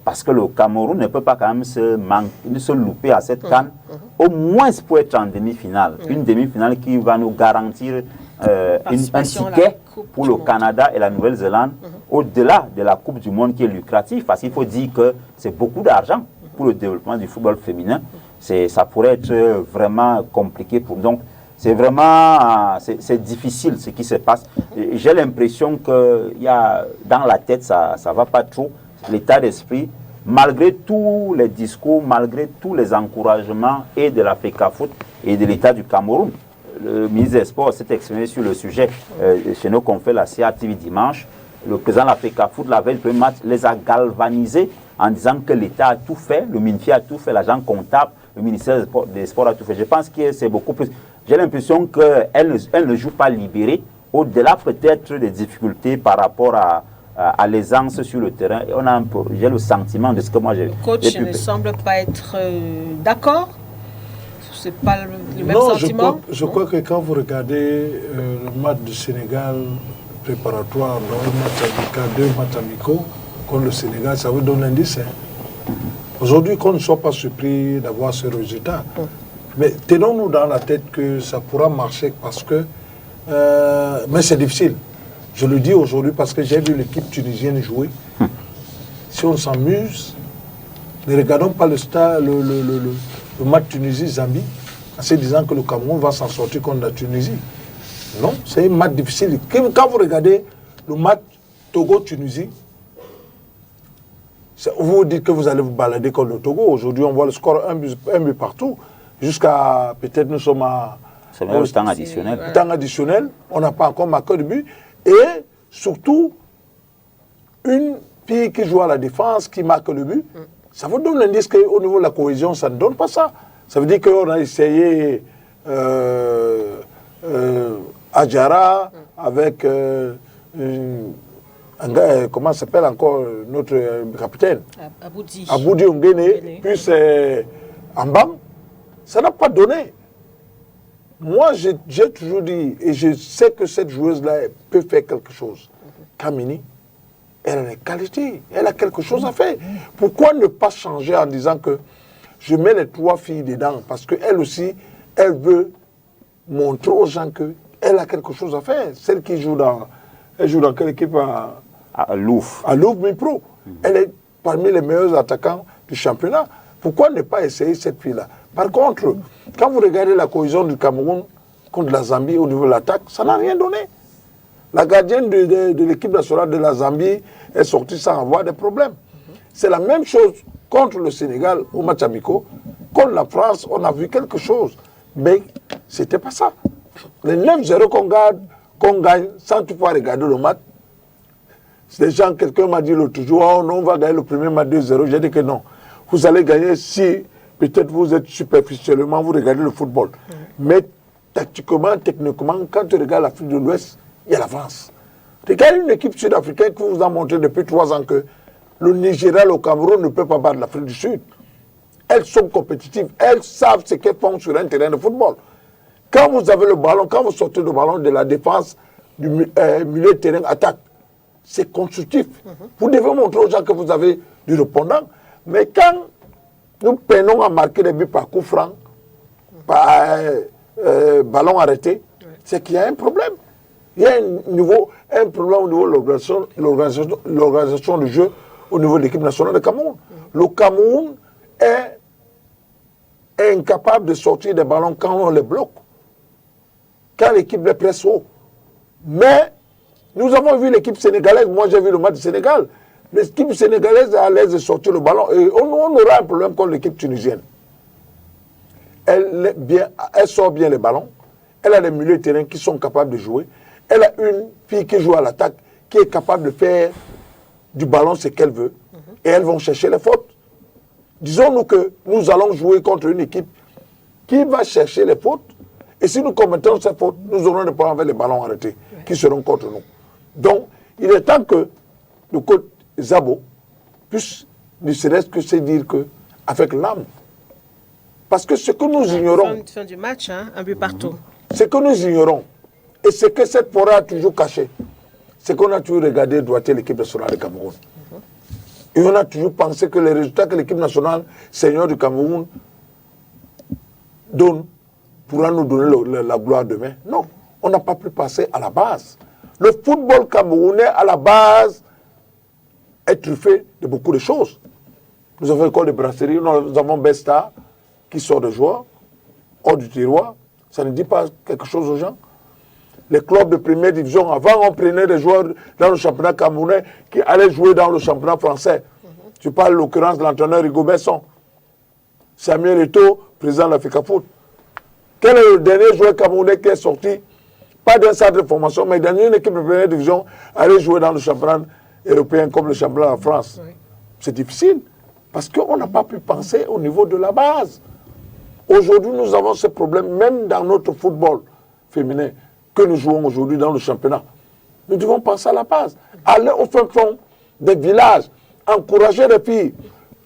parce que le Cameroun ne peut pas quand même se louper à cette CAN, au moins pour être en demi-finale. Une demi-finale qui va nous garantir un ticket pour le Canada et la Nouvelle-Zélande, au-delà de la Coupe du Monde qui est lucrative, parce qu'il faut dire que c'est beaucoup d'argent pour le développement du football féminin. Ça pourrait être vraiment compliqué. Donc, c'est vraiment c'est difficile ce qui se passe. J'ai l'impression que dans la tête, ça ne va pas trop. L'état d'esprit, malgré tous les discours, malgré tous les encouragements et de la FECAFOOT et de l'État du Cameroun. Le ministre des Sports s'est exprimé sur le sujet chez nos confrères la CRTV dimanche. Le président de la FECAFOOT, la veille du premier match, les a galvanisés en disant que l'État a tout fait, le MINFI a tout fait, l'agent comptable, le ministère des Sports a tout fait. Je pense que c'est beaucoup plus... J'ai l'impression qu'elle ne joue pas libérée, au-delà peut-être des difficultés par rapport à l'aisance sur le terrain. J'ai le sentiment de ce que moi j'ai... Le coach ne semble pas être d'accord. C'est pas le même sentiment. Je crois que quand vous regardez le match du Sénégal préparatoire, deux matchs amicaux contre le Sénégal, ça vous donne l'indice. Aujourd'hui, qu'on ne soit pas surpris d'avoir ce résultat. Mais tenons-nous dans la tête que ça pourra marcher parce que... mais c'est difficile. Je le dis aujourd'hui parce que j'ai vu l'équipe tunisienne jouer. Si on s'amuse, ne regardons pas le match Tunisie-Zambie en se disant que le Cameroun va s'en sortir contre la Tunisie. Non, c'est un match difficile. Quand vous regardez le match Togo-Tunisie, vous dites que vous allez vous balader contre le Togo. Aujourd'hui, on voit le score un but partout. Jusqu'à, peut-être nous sommes à... C'est même le temps additionnel. Temps additionnel, on n'a pas encore marqué de but. Et surtout, une fille qui joue à la défense, qui marque le but, ça vous donne l'indice qu'au niveau de la cohésion, ça ne donne pas ça. Ça veut dire qu'on a essayé Adjara avec un gars, comment s'appelle encore notre capitaine Aboudi Ongene, puis Ambam. Ça n'a pas donné. Moi, j'ai toujours dit, et je sais que cette joueuse-là peut faire quelque chose. Kamini, elle a les qualités, elle a quelque chose à faire. Pourquoi ne pas changer en disant que je mets les 3 filles dedans? Parce qu'elle aussi, elle veut montrer aux gens qu'elle a quelque chose à faire. Celle qui joue dans... Elle joue dans quelle équipe? À Louvre. À Louvre Mipro. Elle est parmi les meilleurs attaquants du championnat. Pourquoi ne pas essayer cette fille-là? Par contre, quand vous regardez la cohésion du Cameroun contre la Zambie au niveau de l'attaque, ça n'a rien donné. La gardienne de l'équipe nationale de la Zambie est sortie sans avoir des problèmes. C'est la même chose contre le Sénégal au match amicaux. Contre la France, on a vu quelque chose. Mais ce n'était pas ça. Les 9-0 qu'on gagne sans pouvoir regarder le match, déjà quelqu'un m'a dit l'autre jour, oh non, on va gagner le premier match 2-0. J'ai dit que non. Vous allez gagner si peut-être vous êtes superficiellement, vous regardez le football. Mais tactiquement, techniquement, quand tu regardes l'Afrique de l'Ouest, il y a la France. Regardez une équipe sud-africaine qui vous a montré depuis 3 ans que le Nigeria, le Cameroun ne peut pas battre l'Afrique du Sud. Elles sont compétitives, elles savent ce qu'elles font sur un terrain de football. Quand vous avez le ballon, quand vous sortez le ballon de la défense du milieu de terrain attaque, c'est constructif. Vous devez montrer aux gens que vous avez du répondant. Mais quand nous peinons à marquer des buts par coup franc, par ballon arrêté, c'est qu'il y a un problème. Il y a un problème au niveau de l'organisation du jeu au niveau de l'équipe nationale de Cameroun. Le Cameroun est incapable de sortir des ballons quand on les bloque, quand l'équipe les presse haut. Mais nous avons vu l'équipe sénégalaise, moi j'ai vu le match du Sénégal, l'équipe sénégalaise est à l'aise de sortir le ballon et on aura un problème contre l'équipe tunisienne. Elle sort bien les ballons, elle a des milieux de terrain qui sont capables de jouer, elle a une fille qui joue à l'attaque, qui est capable de faire du ballon ce qu'elle veut, et elles vont chercher les fautes. Disons-nous que nous allons jouer contre une équipe qui va chercher les fautes, et si nous commettons ces fautes, nous aurons des problèmes avec les ballons arrêtés, qui seront contre nous. Donc, il est temps que le coach Zabo puisse ne serait-ce que se dire qu'avec l'âme, parce que ce que nous ignorons... Fin du match, hein, un but partout. Ce que nous ignorons, et ce que cette forêt a toujours caché, c'est qu'on a toujours regardé droiter l'équipe nationale du Cameroun. Et on a toujours pensé que les résultats que l'équipe nationale senior du Cameroun donne pourra nous donner la gloire demain. Non, on n'a pas pu passer à la base. Le football camerounais, à la base, est truffé de beaucoup de choses. Nous avons l'école de brasserie, nous avons Besta qui sort de joueurs, hors du tiroir. Ça ne dit pas quelque chose aux gens. Les clubs de première division, avant, on prenait des joueurs dans le championnat camerounais qui allaient jouer dans le championnat français. Je parle de l'occurrence de l'entraîneur Rigo Besson. Samuel Eto'o, président de l'Africa Foot. Quel est le dernier joueur camerounais qui est sorti, pas d'un centre de formation, mais dans une équipe de première division, aller jouer dans le championnat européen comme le championnat de la France? C'est difficile, parce qu'on n'a pas pu penser au niveau de la base. Aujourd'hui, nous avons ce problème, même dans notre football féminin, que nous jouons aujourd'hui dans le championnat. Nous devons penser à la base. Aller au fin fond des villages, encourager les filles,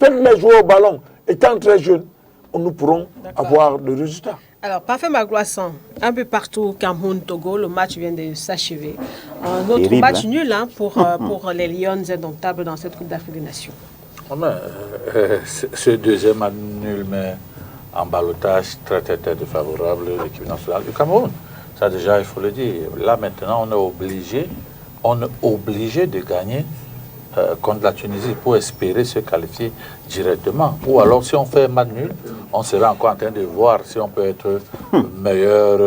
faites-les jouer au ballon. Étant très jeunes, nous pourrons avoir des résultats. Alors, Parfait Magloisson, un peu partout, Cameroun-Togo, le match vient de s'achever. Un autre match nul hein, pour les Lions indomptables dans cette Coupe d'Afrique des Nations. Ce deuxième match nul, mais en ballottage très défavorable de l'équipe nationale du Cameroun. Ça déjà, il faut le dire. Là maintenant, on est obligé de gagner contre la Tunisie pour espérer se qualifier directement. Ou alors, si on fait un match nul, on sera encore en train de voir si on peut être meilleur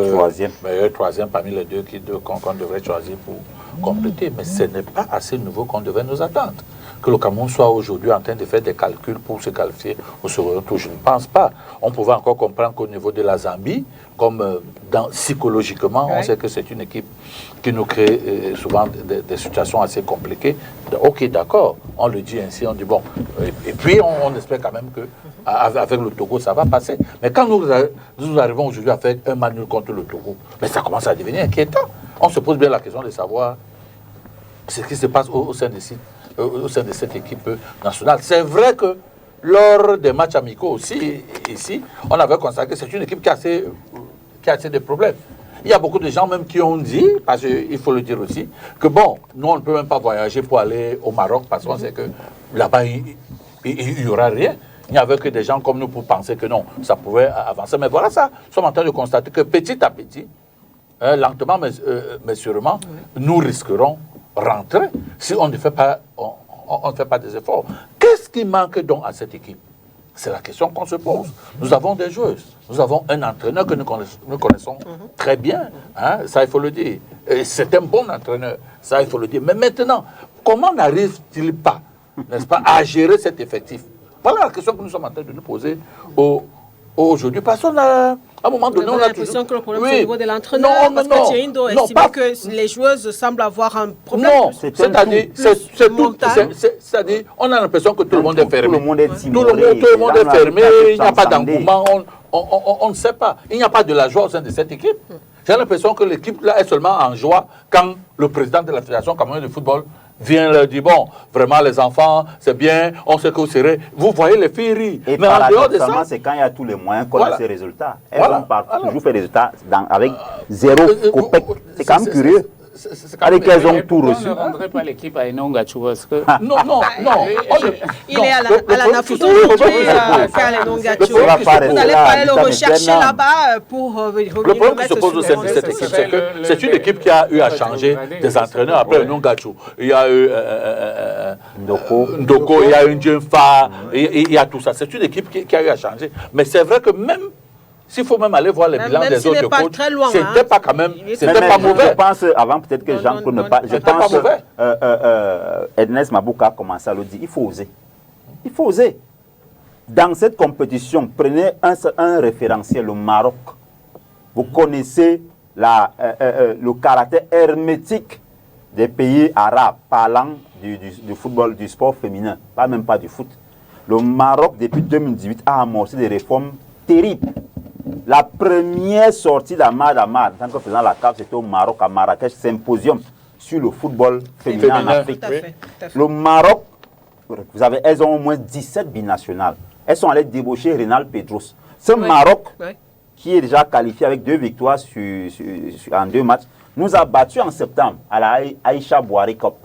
troisième parmi les deux qu'on devrait choisir pour compléter. Mais ce n'est pas assez nouveau qu'on devait nous attendre. Que le Cameroun soit aujourd'hui en train de faire des calculs pour se qualifier au second tour, je ne pense pas. On pouvait encore comprendre qu'au niveau de la Zambie, comme psychologiquement, on sait que c'est une équipe qui nous crée souvent des situations assez compliquées. Ok, d'accord, on le dit ainsi, on dit bon. Et puis on espère quand même que avec le Togo, ça va passer. Mais quand nous arrivons aujourd'hui à faire un match nul contre le Togo, mais ça commence à devenir inquiétant. On se pose bien la question de savoir ce qui se passe au sein de cette équipe nationale. C'est vrai que lors des matchs amicaux aussi, ici, on avait constaté que c'est une équipe qui est assez a des problèmes. Il y a beaucoup de gens même qui ont dit, parce qu'il faut le dire aussi, que bon, nous on ne peut même pas voyager pour aller au Maroc parce qu'on sait que là-bas il n'y aura rien. Il n'y avait que des gens comme nous pour penser que non, ça pouvait avancer. Mais voilà ça, nous sommes en train de constater que petit à petit, lentement mais sûrement, nous risquerons rentrer si on ne fait pas, on ne fait pas des efforts. Qu'est-ce qui manque donc à cette équipe? C'est la question qu'on se pose. Nous avons des joueuses, nous avons un entraîneur que nous connaissons très bien, hein, ça il faut le dire. C'est un bon entraîneur, ça il faut le dire. Mais maintenant, comment n'arrive-t-il pas, n'est-ce pas, à gérer cet effectif? Voilà la question que nous sommes en train de nous poser aujourd'hui. Parce qu'à un moment donné, on a l'impression que le problème c'est au niveau de l'entraîneur. Parce que Thierry Ndo estime que les joueuses semblent avoir un problème. Non, c'est-à-dire, on a l'impression que tout le monde est fermé. Tout le monde est timoré. Tout le monde est fermé, il n'y a pas d'engouement, on ne sait pas. Il n'y a pas de la joie au sein de cette équipe. J'ai l'impression que l'équipe là est seulement en joie quand le président de la Fédération camerounaise de football vient leur dire, bon, vraiment les enfants, c'est bien, on sait que vous serez. Vous voyez les filles rire. Et mais en dehors de ça, c'est quand il y a tous les moyens qu'on a ces résultats. Elles ont toujours fait des résultats avec zéro copec. C'est quand même curieux. Avec qu'elles ont tout reçu. On ne rendrait pas l'équipe à Enonga parce que... Non. Il est à la Nafuto aujourd'hui, Karl Enonga. Vous n'allez pas aller le rechercher là-bas pour revenir. Le problème qui se pose au sein de cette équipe, c'est que c'est une équipe qui a eu à changer des entraîneurs après Enonga. Il y a eu Ndoko, il y a eu Ndjenfa, il y a tout ça. C'est une équipe qui a eu à changer. Mais c'est vrai que même... S'il faut même aller voir les bilans des autres coachs, c'était pas quand même, c'était pas mauvais. Je pense, avant peut-être que Jean ne pas, je pense Ernest Mabouka a commencé à le dire, il faut oser. Il faut oser. Dans cette compétition, prenez un référentiel, le Maroc. Vous connaissez le caractère hermétique des pays arabes parlant du football, du sport féminin, même pas du foot. Le Maroc, depuis 2018, a amorcé des réformes terribles. La première sortie d'Amad en tant que président de la CAF, c'était au Maroc, à Marrakech, symposium sur le football féminin en Afrique. Tout à fait. Le Maroc, elles ont au moins 17 binationales. Elles sont allées débaucher Rénal Pedros. Ce Maroc, qui est déjà qualifié avec 2 victoires en 2 matchs, nous a battus en septembre à la Aïcha Bouhari Cup.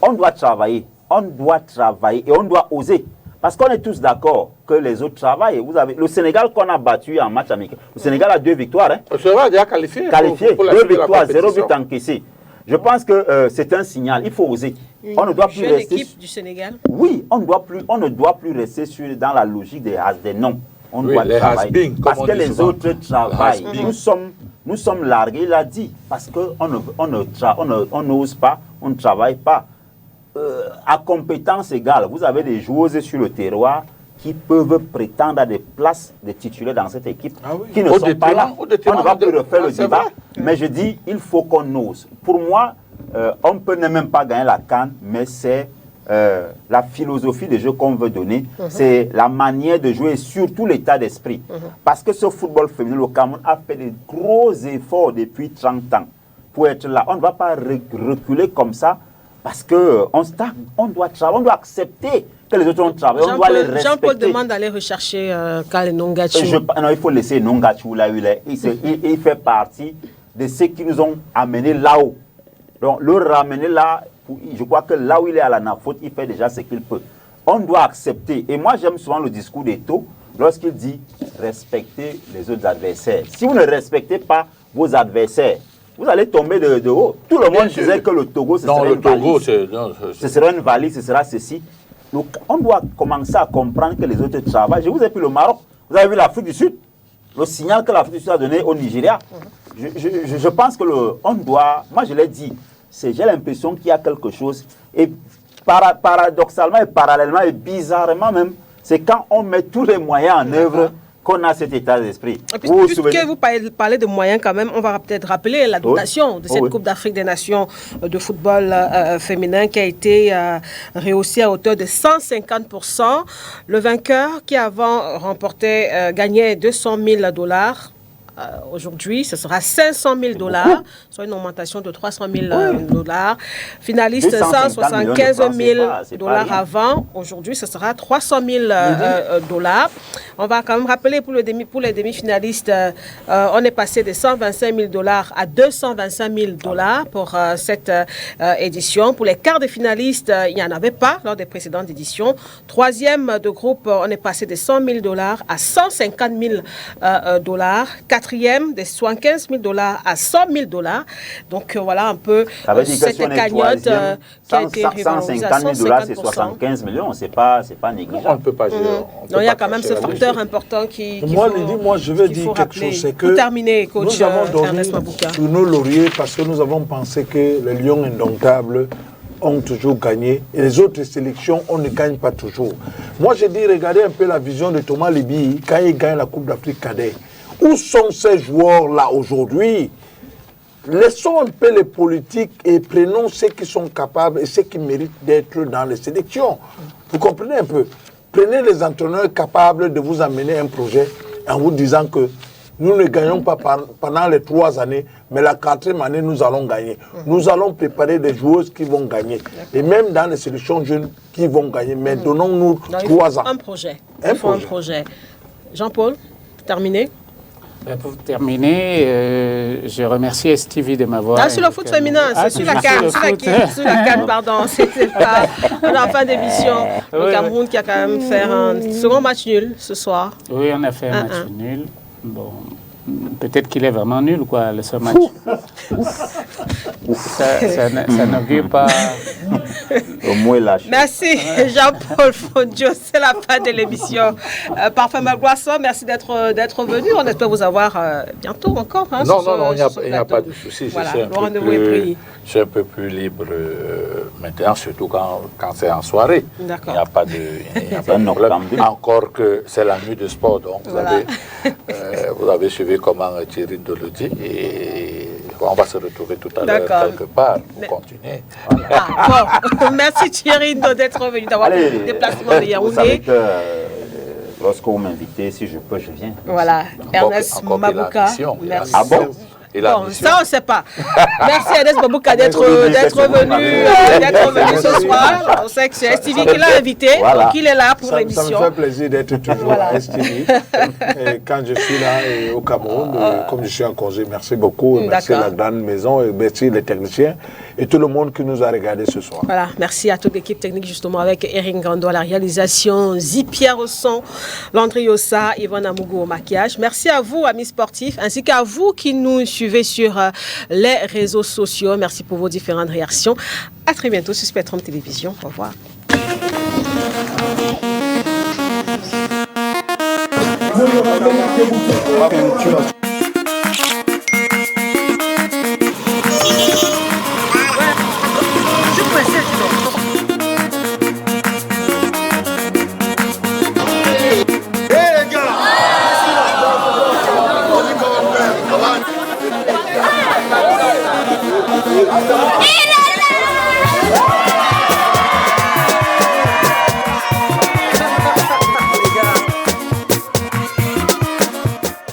On doit travailler et on doit oser. Parce qu'on est tous d'accord que les autres travaillent. Vous avez le Sénégal qu'on a battu en match amical. Le Sénégal a 2 victoires. Hein. Le Sénégal a déjà qualifié. 2 victoires, 0 but encaissé. Je pense que c'est un signal. Il faut oser. On ne doit plus rester. L'équipe du Sénégal. Oui, on ne doit plus rester dans la logique des non. On doit travailler. Parce que les autres travaillent. Nous sommes largués, il a dit. Parce qu'on n'ose pas, on ne travaille pas. À compétence égale, vous avez des joueuses sur le terroir qui peuvent prétendre à des places de titulaires dans cette équipe qui ne sont pas là. On ne va plus refaire le débat, mais je dis, il faut qu'on ose. Pour moi, on ne peut même pas gagner la CAN, mais c'est la philosophie de jeu qu'on veut donner, c'est la manière de jouer et surtout l'état d'esprit. Parce que ce football féminin, le Cameroun a fait de gros efforts depuis 30 ans pour être là. On ne va pas reculer comme ça. Parce qu'on stagne, on doit travailler, on doit accepter que les autres ont travaillé, on doit les respecter. Jean-Paul demande d'aller rechercher Karl Nongachou. Non, il faut laisser Nongachou là où il est. Il fait partie de ceux qui nous ont amenés là-haut. Donc, le ramener là, je crois que là où il est à la Nafote, il fait déjà ce qu'il peut. On doit accepter. Et moi, j'aime souvent le discours d'Eto lorsqu'il dit respecter les autres adversaires. Si vous ne respectez pas vos adversaires, vous allez tomber de haut. Tout le monde disait que le Togo, ce serait une valise. Ce sera une valise, ce sera ceci. Donc, on doit commencer à comprendre que les autres travaillent. Je vous ai pris le Maroc. Vous avez vu l'Afrique du Sud. Le signal que l'Afrique du Sud a donné au Nigeria. Je pense que on doit... Moi, je l'ai dit. J'ai l'impression qu'il y a quelque chose. Et paradoxalement et parallèlement et bizarrement même, c'est quand on met tous les moyens en œuvre qu'on a cet état d'esprit. Puisque vous parlez de moyens quand même, on va peut-être rappeler la dotation de cette Coupe d'Afrique des Nations de football féminin qui a été rehaussée à hauteur de 150%. Le vainqueur qui avant gagnait $200 000 Aujourd'hui, ce sera 500 000 $, soit une augmentation de 300 000 $. Finaliste, 175 000 $ avant. Aujourd'hui, ce sera 300 000 $. On va quand même rappeler pour les demi-finalistes, on est passé de 125 000 $ à 225 000 $ pour cette édition. Pour les quarts de finalistes, il n'y en avait pas lors des précédentes éditions. Troisième de groupe, on est passé de 100 000 $ à 150 000 $. Quatrième, de 75 000 $ à 100 000 $. Donc voilà un peu cette cagnotte qui a été revalorisée à 150 000 $, c'est 75 millions, c'est pas négligeable. On ne peut pas gérer. Donc il y a quand même ce facteur important qui moi, je veux dire quelque chose, c'est que terminer, coach, nous avons donné sur nos lauriers parce que nous avons pensé que les Lions indomptables ont toujours gagné et les autres sélections, on ne gagne pas toujours. Moi, je dis, regardez un peu la vision de Thomas Libi quand il gagne la Coupe d'Afrique cadet. Où sont ces joueurs-là aujourd'hui? Laissons un peu les politiques et prenons ceux qui sont capables et ceux qui méritent d'être dans les sélections. Vous comprenez un peu? Prenez les entraîneurs capables de vous amener un projet en vous disant que nous ne gagnons pas pendant les 3 années, mais la 4e année, nous allons gagner. Nous allons préparer des joueuses qui vont gagner. Et même dans les sélections jeunes qui vont gagner. Mais donnons-nous 3 ans. Un projet. Il faut un projet. Jean-Paul, terminé. Pour terminer, je remercie Stevie de m'avoir... sur le foot féminin, c'est sur la CAN, pardon. C'était pas en fin d'émission. Le Cameroun qui a quand même fait un second match nul ce soir. Oui, on a fait un match nul. Bon, peut-être qu'il est vraiment nul, quoi, ce match. Ça n'augure pas... Au moins lâché. Merci Jean-Paul Fondio, c'est la fin de l'émission. Parfum Malgloisson, merci d'être venu. On espère vous avoir bientôt encore. Non, il n'y a pas de souci. Voilà, le rendez-vous est pris. Je suis un peu plus libre maintenant, surtout quand c'est en soirée. D'accord. Il n'y a pas de problème. Encore que c'est la nuit de sport, donc vous avez suivi comment Thierry le dit et on va se retrouver tout à l'heure quelque part pour continuer. Voilà. Bon. Merci Thierry d'être venu, d'avoir fait le déplacement de Yaoundé. Vous savez que lorsque vous m'invitez, si je peux, je viens. Voilà, Ernest Mabouka. Merci. Ah bon? Bon, ça on ne sait pas. Merci Ernest Mabouka d'être venu ce soir. On sait que c'est Stevie qui l'a invité, donc il est là pour l'émission. Ça me fait plaisir d'être toujours à Stevie. Quand je suis là au Cameroun, comme je suis en congé, merci beaucoup. Merci à la grande maison, et merci les techniciens et tout le monde qui nous a regardés ce soir. Voilà, merci à toute l'équipe technique justement avec Eric Ngando à la réalisation, Zipierre au son, Landry Yossa, Yvonne Amougou au maquillage. Merci à vous, amis sportifs, ainsi qu'à vous qui nous suivez sur les réseaux sociaux. Merci pour vos différentes réactions. À très bientôt sur Spectrum Télévision. Au revoir.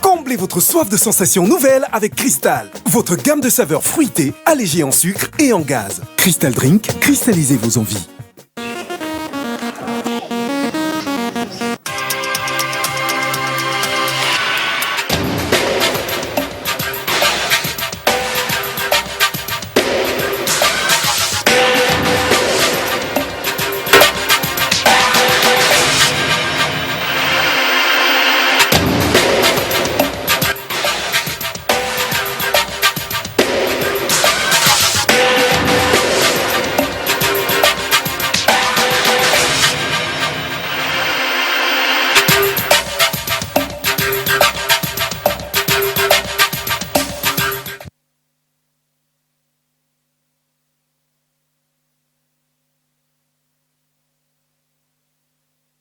Comblez votre soif de sensations nouvelles avec Cristal, votre gamme de saveurs fruitées, allégées en sucre et en gaz. Crystal Drink, cristallisez vos envies.